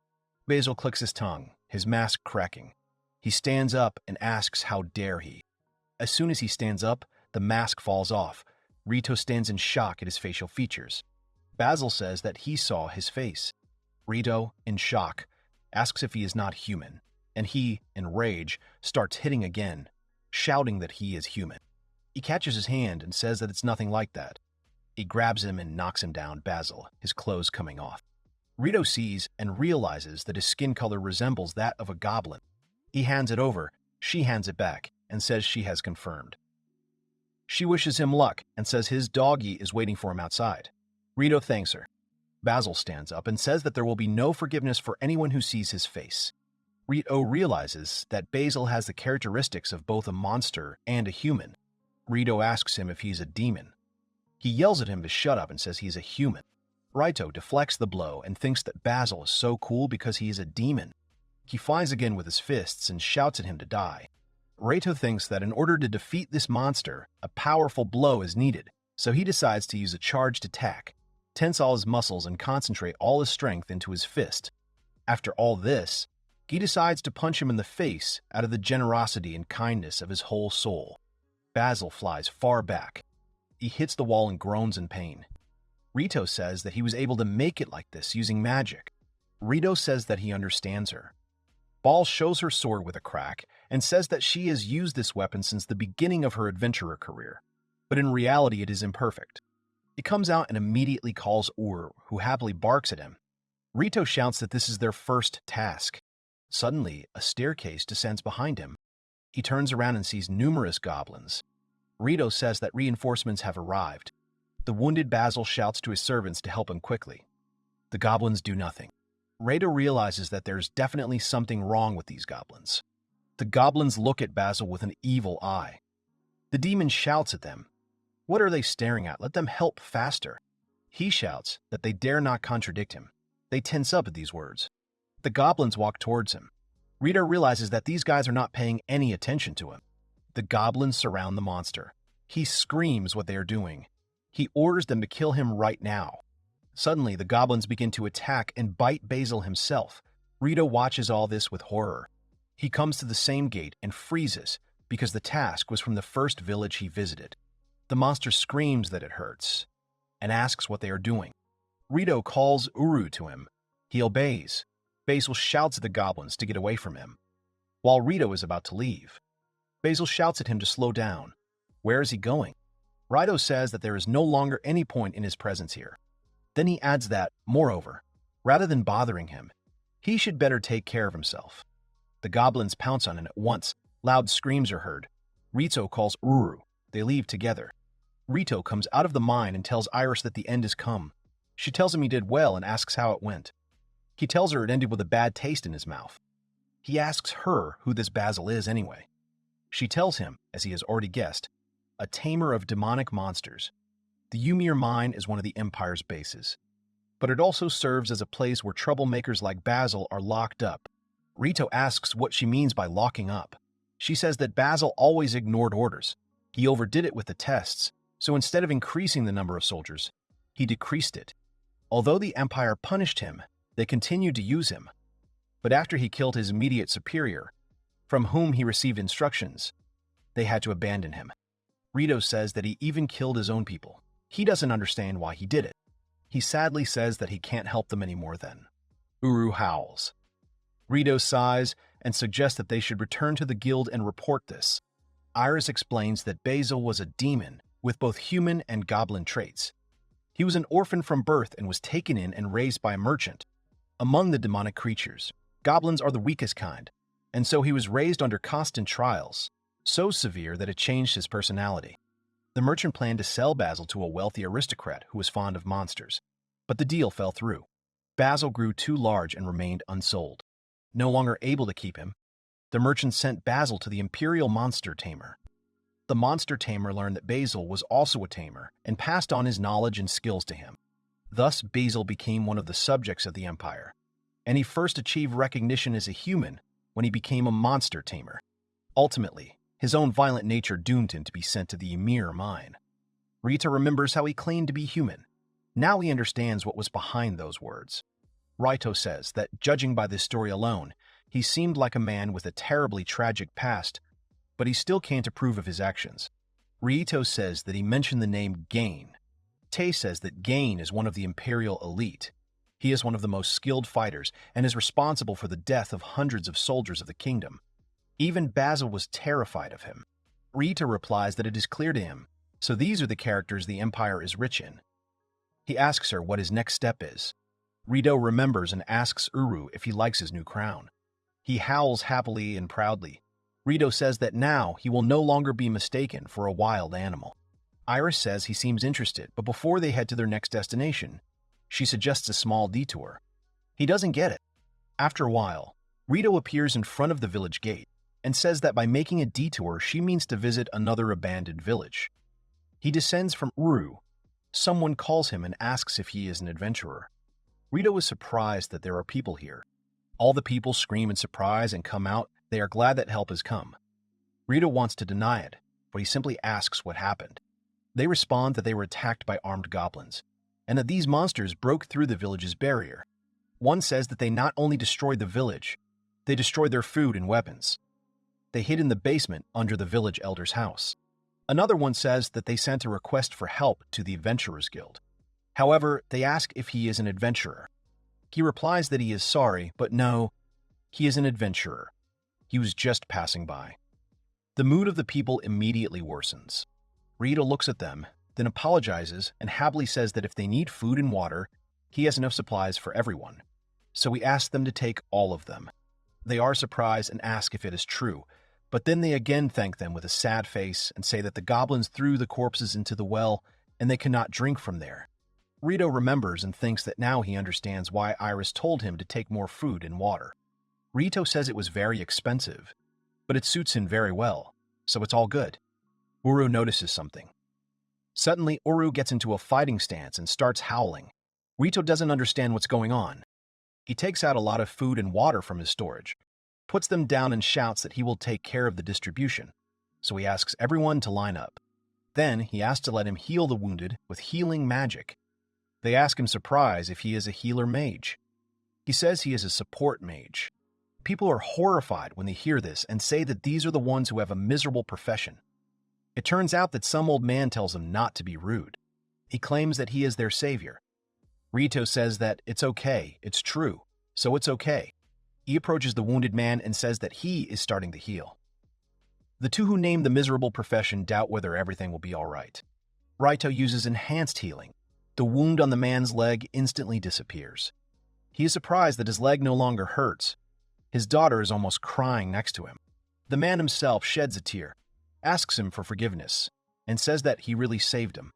[SPEAKER 1] Basil clicks his tongue, his mask cracking. He stands up and asks how dare he. As soon as he stands up, the mask falls off. Reito stands in shock at his facial features. Basil says that he saw his face. Reito, in shock, asks if he is not human, and he, in rage, starts hitting again, shouting that he is human. He catches his hand and says that it's nothing like that. He grabs him and knocks him down, Basil, his clothes coming off. Reito sees and realizes that his skin color resembles that of a goblin. He hands it over, she hands it back, and says she has confirmed. She wishes him luck and says his doggy is waiting for him outside. Reito thanks her. Basil stands up and says that there will be no forgiveness for anyone who sees his face. Reito realizes that Basil has the characteristics of both a monster and a human. Reito asks him if he's a demon. He yells at him to shut up and says he's a human. Reito deflects the blow and thinks that Basil is so cool because he is a demon. He flies again with his fists and shouts at him to die. Reito thinks that in order to defeat this monster, a powerful blow is needed, so he decides to use a charged attack, tense all his muscles and concentrate all his strength into his fist. After all this, he decides to punch him in the face out of the generosity and kindness of his whole soul. Basil flies far back. He hits the wall and groans in pain. Reito says that he was able to make it like this using magic. Reito says that he understands her. Ball shows her sword with a crack and says that she has used this weapon since the beginning of her adventurer career, but in reality it is imperfect. He comes out and immediately calls Uru, who happily barks at him. Reito shouts that this is their first task. Suddenly, a staircase descends behind him. He turns around and sees numerous goblins. Reito says that reinforcements have arrived. The wounded Basil shouts to his servants to help him quickly. The goblins do nothing. Reito realizes that there's definitely something wrong with these goblins. The goblins look at Basil with an evil eye. The demon shouts at them. What are they staring at? Let them help faster. He shouts that they dare not contradict him. They tense up at these words. The goblins walk towards him. Reito realizes that these guys are not paying any attention to him. The goblins surround the monster. He screams what they are doing. He orders them to kill him right now. Suddenly, the goblins begin to attack and bite Basil himself. Reito watches all this with horror. He comes to the same gate and freezes because the task was from the first village he visited. The monster screams that it hurts and asks what they are doing. Reito calls Uru to him. He obeys. Basil shouts at the goblins to get away from him. While Reito is about to leave, Basil shouts at him to slow down. Where is he going? Reito says that there is no longer any point in his presence here. Then he adds that, moreover, rather than bothering him, he should better take care of himself. The goblins pounce on him at once. Loud screams are heard. Reito calls Uru. They leave together. Reito comes out of the mine and tells Iris that the end has come. She tells him he did well and asks how it went. He tells her it ended with a bad taste in his mouth. He asks her who this Basil is anyway. She tells him, as he has already guessed, a tamer of demonic monsters. The Ymir mine is one of the Empire's bases, but it also serves as a place where troublemakers like Basil are locked up. Reito asks what she means by locking up. She says that Basil always ignored orders. He overdid it with the tests, so instead of increasing the number of soldiers, he decreased it. Although the Empire punished him, they continued to use him. But after he killed his immediate superior, from whom he received instructions, they had to abandon him. Reito says that he even killed his own people. He doesn't understand why he did it. He sadly says that he can't help them anymore then. Uru howls. Reito sighs and suggests that they should return to the guild and report this. Iris explains that Basil was a demon with both human and goblin traits. He was an orphan from birth and was taken in and raised by a merchant. Among the demonic creatures, goblins are the weakest kind, and so he was raised under constant trials, so severe that it changed his personality. The merchant planned to sell Basil to a wealthy aristocrat who was fond of monsters, but the deal fell through. Basil grew too large and remained unsold. No longer able to keep him, the merchant sent Basil to the imperial monster tamer. The monster tamer learned that Basil was also a tamer and passed on his knowledge and skills to him. Thus, Basil became one of the subjects of the Empire, and he first achieved recognition as a human when he became a monster tamer. Ultimately, his own violent nature doomed him to be sent to the Ymir mine. Rita remembers how he claimed to be human. Now he understands what was behind those words. Reito says that, judging by this story alone, he seemed like a man with a terribly tragic past, but he still can't approve of his actions. Reito says that he mentioned the name Gain. Tay says that Gain is one of the Imperial elite. He is one of the most skilled fighters and is responsible for the death of hundreds of soldiers of the kingdom. Even Basil was terrified of him. Rita replies that it is clear to him, so these are the characters the Empire is rich in. He asks her what his next step is. Reito remembers and asks Uru if he likes his new crown. He howls happily and proudly. Reito says that now he will no longer be mistaken for a wild animal. Iris says he seems interested, but before they head to their next destination, she suggests a small detour. He doesn't get it. After a while, Reito appears in front of the village gate and says that by making a detour, she means to visit another abandoned village. He descends from Uru. Someone calls him and asks if he is an adventurer. Reito is surprised that there are people here. All the people scream in surprise and come out. They are glad that help has come. Reito wants to deny it, but he simply asks what happened. They respond that they were attacked by armed goblins, and that these monsters broke through the village's barrier. One says that they not only destroyed the village, they destroyed their food and weapons. They hid in the basement under the village elder's house. Another one says that they sent a request for help to the Adventurers Guild. However, they ask if he is an adventurer. He replies that he is sorry, but no, he is an adventurer. He was just passing by. The mood of the people immediately worsens. Reito looks at them, then apologizes and happily says that if they need food and water, he has enough supplies for everyone. So he asks them to take all of them. They are surprised and ask if it is true, but then they again thank them with a sad face and say that the goblins threw the corpses into the well and they cannot drink from there. Reito remembers and thinks that now he understands why Iris told him to take more food and water. Reito says it was very expensive, but it suits him very well, so it's all good. Uru notices something. Suddenly, Uru gets into a fighting stance and starts howling. Reito doesn't understand what's going on. He takes out a lot of food and water from his storage, puts them down and shouts that he will take care of the distribution, so he asks everyone to line up. Then he asks to let him heal the wounded with healing magic. They ask him surprised if he is a healer mage. He says he is a support mage. People are horrified when they hear this and say that these are the ones who have a miserable profession. It turns out that some old man tells him not to be rude. He claims that he is their savior. Reito says that it's okay, it's true, so it's okay. He approaches the wounded man and says that he is starting to heal. The two who named the miserable profession doubt whether everything will be all right. Reito uses enhanced healing. The wound on the man's leg instantly disappears. He is surprised that his leg no longer hurts. His daughter is almost crying next to him. The man himself sheds a tear, asks him for forgiveness, and says that he really saved him.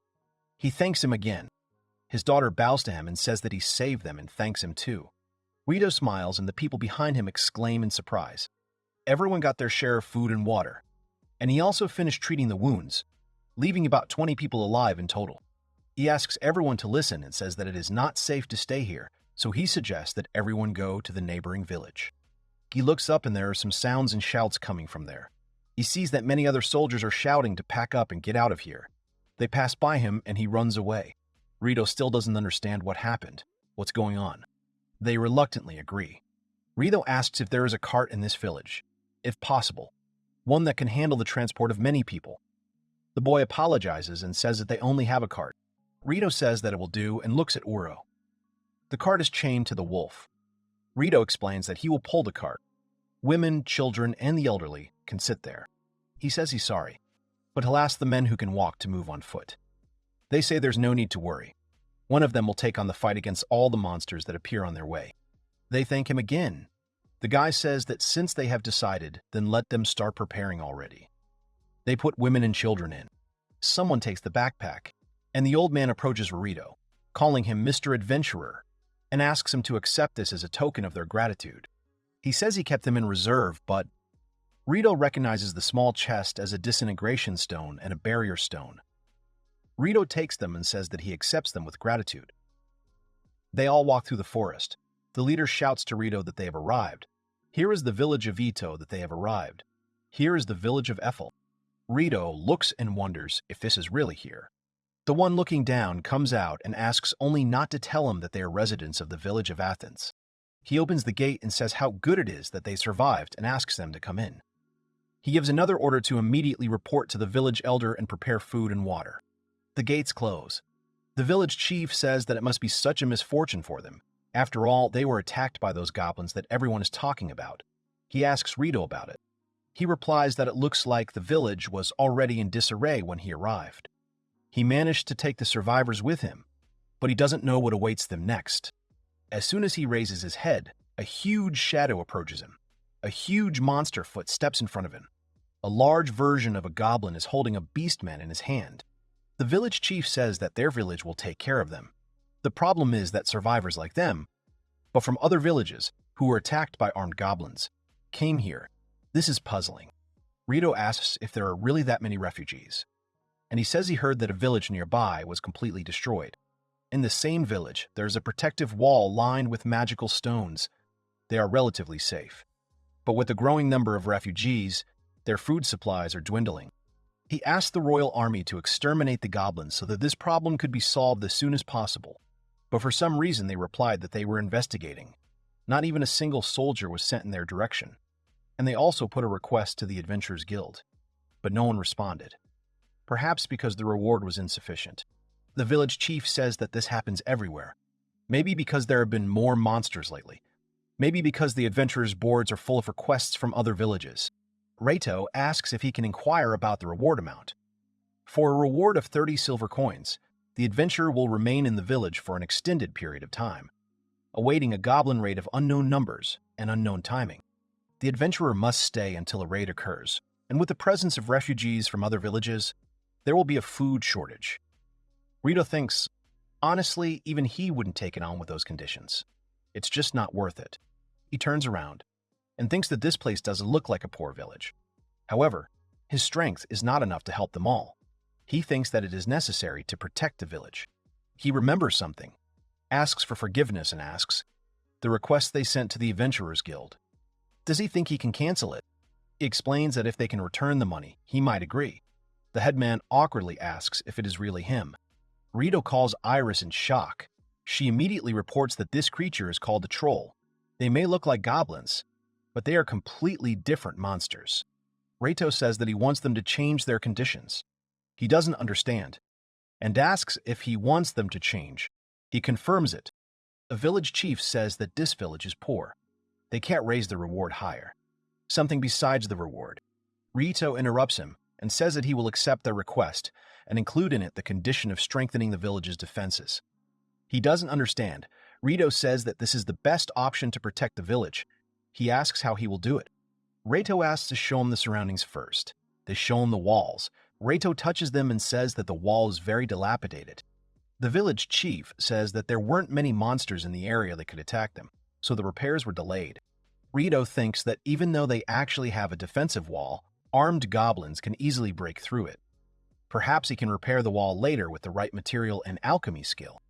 [SPEAKER 1] He thanks him again. His daughter bows to him and says that he saved them and thanks him too. Reito smiles and the people behind him exclaim in surprise. Everyone got their share of food and water, and he also finished treating the wounds, leaving about 20 people alive in total. He asks everyone to listen and says that it is not safe to stay here, so he suggests that everyone go to the neighboring village. He looks up and there are some sounds and shouts coming from there. He sees that many other soldiers are shouting to pack up and get out of here. They pass by him and he runs away. Reito still doesn't understand what happened, what's going on. They reluctantly agree. Reito asks if there is a cart in this village, if possible, one that can handle the transport of many people. The boy apologizes and says that they only have a cart. Reito says that it will do and looks at Uro. The cart is chained to the wolf. Reito explains that he will pull the cart. Women, children, and the elderly can sit there. He says he's sorry, but he'll ask the men who can walk to move on foot. They say there's no need to worry. One of them will take on the fight against all the monsters that appear on their way. They thank him again. The guy says that since they have decided, then let them start preparing already. They put women and children in. Someone takes the backpack, and the old man approaches Reito, calling him Mr. Adventurer, and asks him to accept this as a token of their gratitude. He says he kept them in reserve, but Reito recognizes the small chest as a disintegration stone and a barrier stone. Reito takes them and says that he accepts them with gratitude. They all walk through the forest. The leader shouts to Reito that they have arrived. Here is the village of Ito that they have arrived. Here is the village of Ethel. Reito looks and wonders if this is really here. The one looking down comes out and asks only not to tell him that they are residents of the village of Athens. He opens the gate and says how good it is that they survived and asks them to come in. He gives another order to immediately report to the village elder and prepare food and water. The gates close. The village chief says that it must be such a misfortune for them. After all, they were attacked by those goblins that everyone is talking about. He asks Reito about it. He replies that it looks like the village was already in disarray when he arrived. He managed to take the survivors with him, but he doesn't know what awaits them next. As soon as he raises his head, a huge shadow approaches him. A huge monster foot steps in front of him. A large version of a goblin is holding a beastman in his hand. The village chief says that their village will take care of them. The problem is that survivors like them, but from other villages who were attacked by armed goblins, came here. This is puzzling. Reito asks if there are really that many refugees, and he says he heard that a village nearby was completely destroyed. In the same village, there is a protective wall lined with magical stones. They are relatively safe. But with the growing number of refugees, their food supplies are dwindling. He asked the royal army to exterminate the goblins so that this problem could be solved as soon as possible. But for some reason, they replied that they were investigating. Not even a single soldier was sent in their direction. And they also put a request to the Adventurers Guild. But no one responded. Perhaps because the reward was insufficient. The village chief says that this happens everywhere. Maybe because there have been more monsters lately. Maybe because the adventurers' boards are full of requests from other villages. Reito asks if he can inquire about the reward amount. For a reward of 30 silver coins, the adventurer will remain in the village for an extended period of time, awaiting a goblin raid of unknown numbers and unknown timing. The adventurer must stay until a raid occurs, and with the presence of refugees from other villages, there will be a food shortage. Reito thinks, honestly, even he wouldn't take it on with those conditions. It's just not worth it. He turns around and thinks that this place doesn't look like a poor village. However, his strength is not enough to help them all. He thinks that it is necessary to protect the village. He remembers something, asks for forgiveness and asks the request they sent to the Adventurers Guild. Does he think he can cancel it? He explains that if they can return the money, he might agree. The headman awkwardly asks if it is really him. Reito calls Iris in shock. She immediately reports that this creature is called a troll. They may look like goblins, but they are completely different monsters. Reito says that he wants them to change their conditions. He doesn't understand, and asks if he wants them to change. He confirms it. A village chief says that this village is poor. They can't raise the reward higher. Something besides the reward. Reito interrupts him and says that he will accept their request and include in it the condition of strengthening the village's defenses. He doesn't understand. Reito says that this is the best option to protect the village. He asks how he will do it. Reito asks to show him the surroundings first. They show him the walls. Reito touches them and says that the wall is very dilapidated. The village chief says that there weren't many monsters in the area that could attack them, so the repairs were delayed. Reito thinks that even though they actually have a defensive wall, armed goblins can easily break through it. Perhaps he can repair the wall later with the right material and alchemy skill.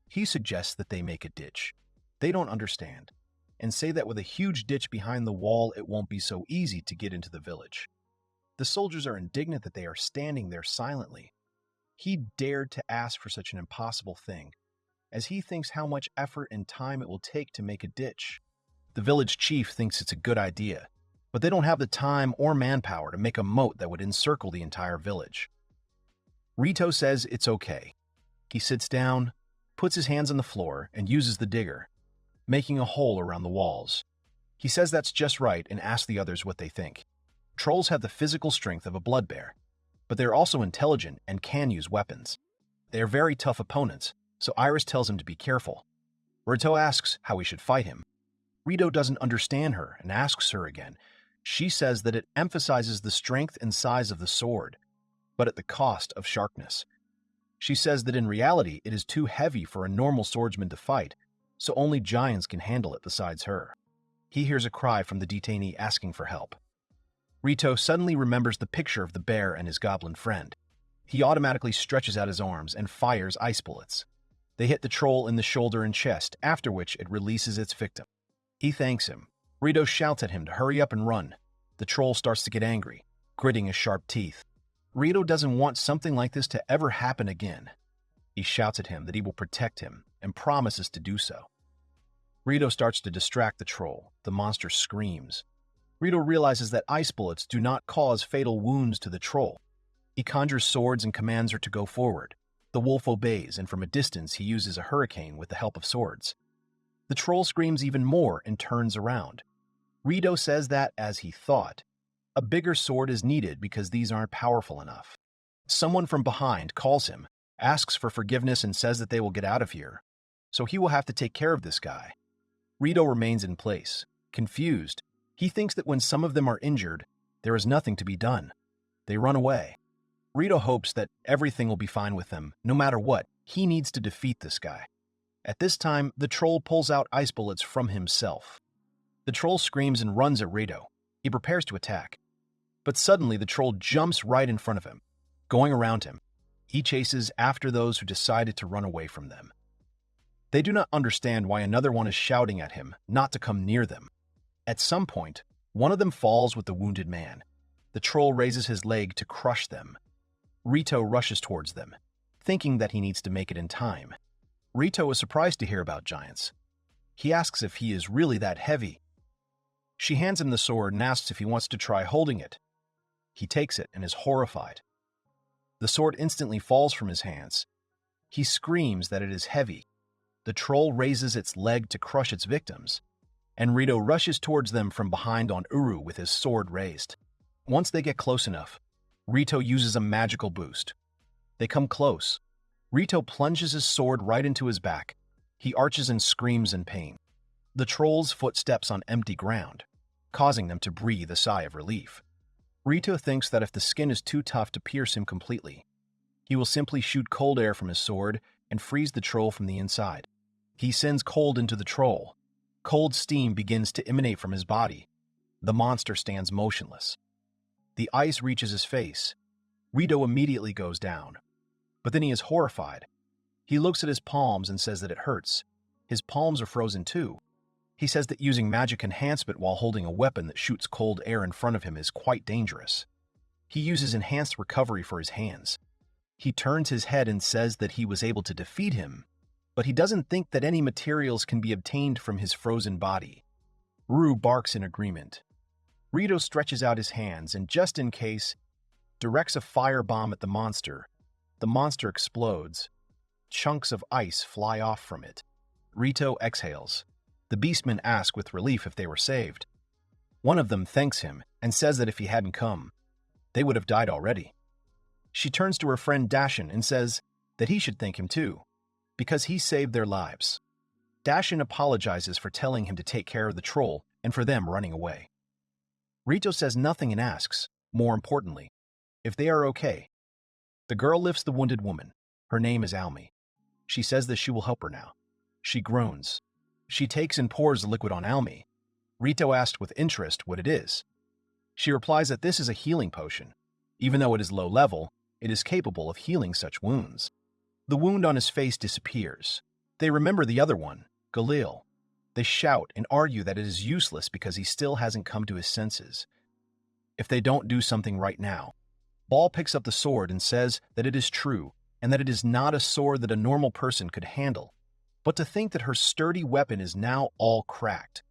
[SPEAKER 1] He suggests that they make a ditch. They don't understand, and say that with a huge ditch behind the wall, it won't be so easy to get into the village. The soldiers are indignant that they are standing there silently. He dared to ask for such an impossible thing, as he thinks how much effort and time it will take to make a ditch. The village chief thinks it's a good idea, but they don't have the time or manpower to make a moat that would encircle the entire village. Reito says it's okay. He sits down, puts his hands on the floor, and uses the digger, making a hole around the walls. He says that's just right and asks the others what they think. Trolls have the physical strength of a blood bear, but they are also intelligent and can use weapons. They are very tough opponents, so Iris tells him to be careful. Reito asks how he should fight him. Reito doesn't understand her and asks her again. She says that it emphasizes the strength and size of the sword, but at the cost of sharpness. She says that in reality it is too heavy for a normal swordsman to fight, so only giants can handle it besides her. He hears a cry from the detainee asking for help. Reito suddenly remembers the picture of the bear and his goblin friend. He automatically stretches out his arms and fires ice bullets. They hit the troll in the shoulder and chest, after which it releases its victim. He thanks him. Reito shouts at him to hurry up and run. The troll starts to get angry, gritting his sharp teeth. Reito doesn't want something like this to ever happen again. He shouts at him that he will protect him and promises to do so. Reito starts to distract the troll. The monster screams. Reito realizes that ice bullets do not cause fatal wounds to the troll. He conjures swords and commands her to go forward. The wolf obeys, and from a distance he uses a hurricane with the help of swords. The troll screams even more and turns around. Reito says that, as he thought, a bigger sword is needed because these aren't powerful enough. Someone from behind calls him, asks for forgiveness and says that they will get out of here, so he will have to take care of this guy. Reito remains in place, confused. He thinks that when some of them are injured, there is nothing to be done. They run away. Rito hopes that everything will be fine with them. No matter what, he needs to defeat this guy. At this time, the troll pulls out ice bullets from himself. The troll screams and runs at Rito. He prepares to attack. But suddenly the troll jumps right in front of him, going around him. He chases after those who decided to run away from them. They do not understand why another one is shouting at him not to come near them. At some point, one of them falls with the wounded man. The troll raises his leg to crush them. Rito rushes towards them, thinking that he needs to make it in time. Rito is surprised to hear about giants. He asks if he is really that heavy. She hands him the sword and asks if he wants to try holding it. He takes it and is horrified. The sword instantly falls from his hands. He screams that it is heavy. The troll raises its leg to crush its victims, and Rito rushes towards them from behind on Uru with his sword raised. Once they get close enough, Rito uses a magical boost. They come close. Rito plunges his sword right into his back. He arches and screams in pain. The troll's foot steps on empty ground, causing them to breathe a sigh of relief. Rito thinks that if the skin is too tough to pierce him completely, he will simply shoot cold air from his sword and freeze the troll from the inside. He sends cold into the troll. Cold steam begins to emanate from his body. The monster stands motionless. The ice reaches his face. Rito immediately goes down. But then he is horrified. He looks at his palms and says that it hurts. His palms are frozen too. He says that using magic enhancement while holding a weapon that shoots cold air in front of him is quite dangerous. He uses enhanced recovery for his hands. He turns his head and says that he was able to defeat him, but he doesn't think that any materials can be obtained from his frozen body. Ru barks in agreement. Rito stretches out his hands and, just in case, directs a firebomb at the monster. The monster explodes. Chunks of ice fly off from it. Rito exhales. The beastmen ask with relief if they were saved. One of them thanks him and says that if he hadn't come, they would have died already. She turns to her friend Dashin and says that he should thank him too, because he saved their lives. Dashin apologizes for telling him to take care of the troll and for them running away. Rito says nothing and asks, more importantly, if they are okay. The girl lifts the wounded woman. Her name is Almi. She says that she will help her now. She groans. She takes and pours the liquid on Almi. Rito asks with interest what it is. She replies that this is a healing potion. Even though it is low level, it is capable of healing such wounds. The wound on his face disappears. They remember the other one, Galil. They shout and argue that it is useless because he still hasn't come to his senses. If they don't do something right now, Ball picks up the sword and says that it is true and that it is not a sword that a normal person could handle, but to think that her sturdy weapon is now all cracked.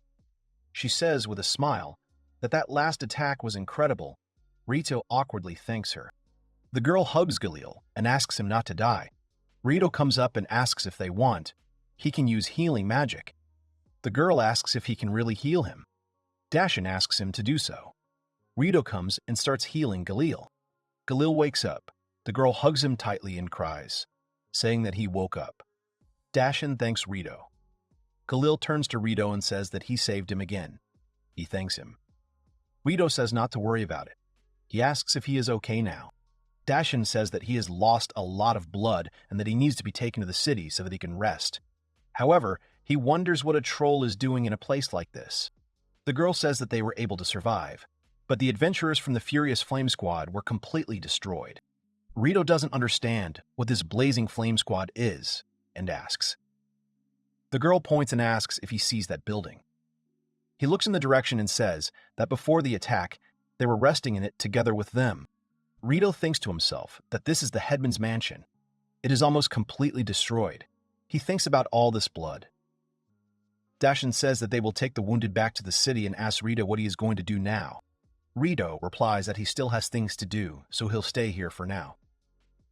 [SPEAKER 1] She says with a smile that that last attack was incredible. Rito awkwardly thanks her. The girl hugs Galil and asks him not to die. Rito comes up and asks if they want. He can use healing magic. The girl asks if he can really heal him. Dashin asks him to do so. Rito comes and starts healing Galil. Galil wakes up. The girl hugs him tightly and cries, saying that he woke up. Dashin thanks Rito. Galil turns to Rito and says that he saved him again. He thanks him. Rito says not to worry about it. He asks if he is okay now. Dashin says that he has lost a lot of blood and that he needs to be taken to the city so that he can rest. However, he wonders what a troll is doing in a place like this. The girl says that they were able to survive, but the adventurers from the Furious Flame Squad were completely destroyed. Rito doesn't understand what this blazing flame squad is and asks. The girl points and asks if he sees that building. He looks in the direction and says that before the attack, they were resting in it together with them. Rito thinks to himself that this is the headman's mansion. It is almost completely destroyed. He thinks about all this blood. Dashin says that they will take the wounded back to the city and asks Rito what he is going to do now. Rito replies that he still has things to do, so he'll stay here for now.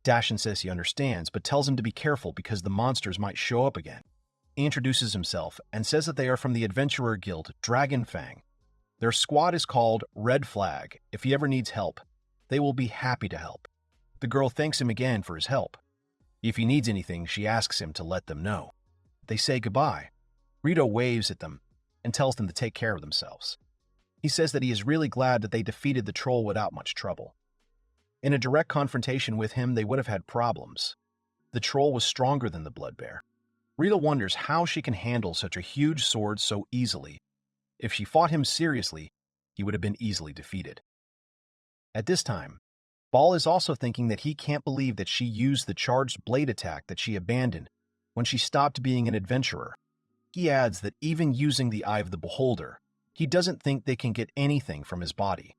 [SPEAKER 1] Dashin says he understands, but tells him to be careful because the monsters might show up again. He introduces himself and says that they are from the adventurer guild Dragonfang. Their squad is called Red Flag. If he ever needs help, they will be happy to help. The girl thanks him again for his help. If he needs anything, she asks him to let them know. They say goodbye. Rito waves at them and tells them to take care of themselves. He says that he is really glad that they defeated the troll without much trouble. In a direct confrontation with him, they would have had problems. The troll was stronger than the blood bear. Rita wonders how she can handle such a huge sword so easily. If she fought him seriously, he would have been easily defeated. At this time, Ball is also thinking that he can't believe that she used the charged blade attack that she abandoned when she stopped being an adventurer. He adds that even using the Eye of the Beholder, he doesn't think they can get anything from his body.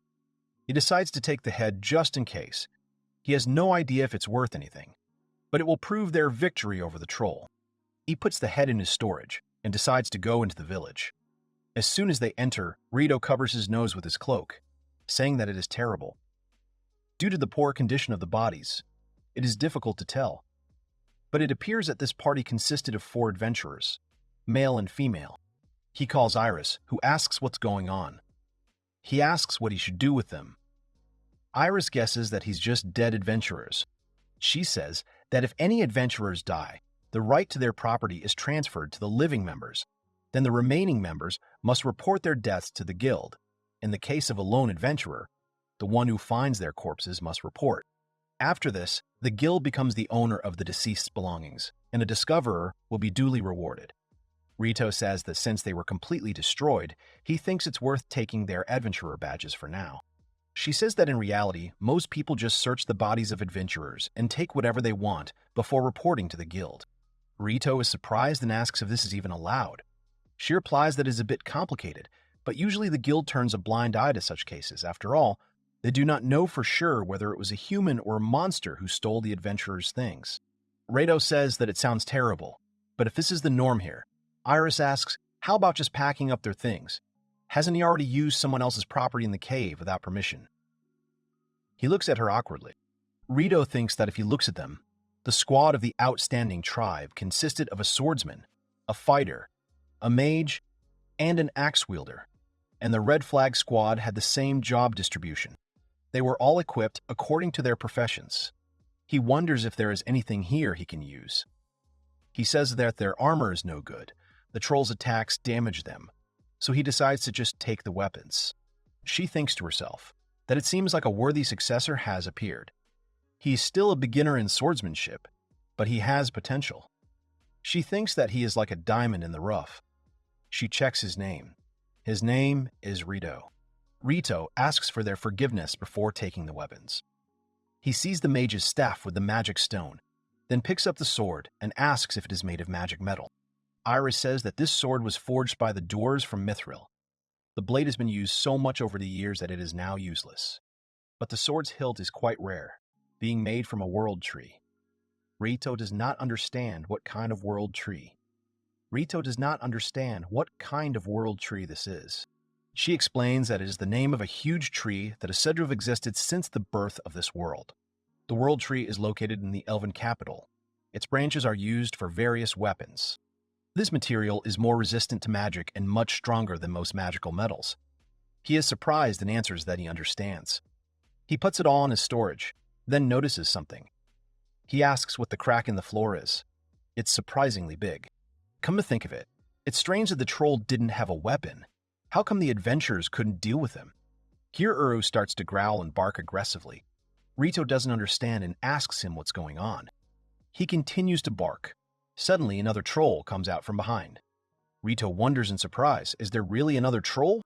[SPEAKER 1] He decides to take the head just in case. He has no idea if it's worth anything, but it will prove their victory over the troll. He puts the head in his storage and decides to go into the village. As soon as they enter, Reito covers his nose with his cloak, saying that it is terrible. Due to the poor condition of the bodies, it is difficult to tell. But it appears that this party consisted of 4 adventurers, male and female. He calls Iris, who asks what's going on. He asks what he should do with them. Iris guesses that he's just dead adventurers. She says that if any adventurers die, the right to their property is transferred to the living members. Then the remaining members must report their deaths to the guild. In the case of a lone adventurer, the one who finds their corpses must report. After this, the guild becomes the owner of the deceased's belongings, and a discoverer will be duly rewarded. Reito says that since they were completely destroyed, he thinks it's worth taking their adventurer badges for now. She says that in reality, most people just search the bodies of adventurers and take whatever they want before reporting to the guild. Reito is surprised and asks if this is even allowed. She replies that it is a bit complicated, but usually the guild turns a blind eye to such cases. After all, they do not know for sure whether it was a human or a monster who stole the adventurer's things. Reito says that it sounds terrible, but if this is the norm here, Iris asks, how about just packing up their things? Hasn't he already used someone else's property in the cave without permission? He looks at her awkwardly. Reito thinks that if he looks at them, the squad of the outstanding tribe consisted of a swordsman, a fighter, a mage, and an axe wielder, and the red flag squad had the same job distribution. They were all equipped according to their professions. He wonders if there is anything here he can use. He says that their armor is no good. The troll's attacks damage them, so he decides to just take the weapons. She thinks to herself that it seems like a worthy successor has appeared. He is still a beginner in swordsmanship, but he has potential. She thinks that he is like a diamond in the rough. She checks his name. His name is Reito. Reito asks for their forgiveness before taking the weapons. He sees the mage's staff with the magic stone, then picks up the sword and asks if it is made of magic metal. Iris says that this sword was forged by the Doors from Mithril. The blade has been used so much over the years that it is now useless. But the sword's hilt is quite rare, being made from a world tree. Reito does not understand what kind of world tree. Reito does not understand what kind of world tree this is. She explains that it is the name of a huge tree that is said to have existed since the birth of this world. The world tree is located in the Elven capital. Its branches are used for various weapons. This material is more resistant to magic and much stronger than most magical metals. He is surprised and answers that he understands. He puts it all in his storage, then notices something. He asks what the crack in the floor is. It's surprisingly big. Come to think of it, it's strange that the troll didn't have a weapon. How come the adventurers couldn't deal with him? Here Uru starts to growl and bark aggressively. Reito doesn't understand and asks him what's going on. He continues to bark. Suddenly, another troll comes out from behind. Reito wonders in surprise, is there really another troll?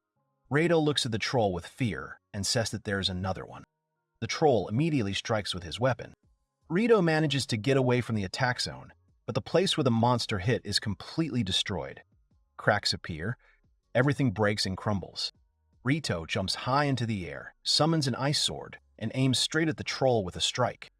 [SPEAKER 1] Reito looks at the troll with fear and says that there is another one. The troll immediately strikes with his weapon. Reito manages to get away from the attack zone, but the place where the monster hit is completely destroyed. Cracks appear. Everything breaks and crumbles. Reito jumps high into the air, summons an ice sword, and aims straight at the troll with a strike.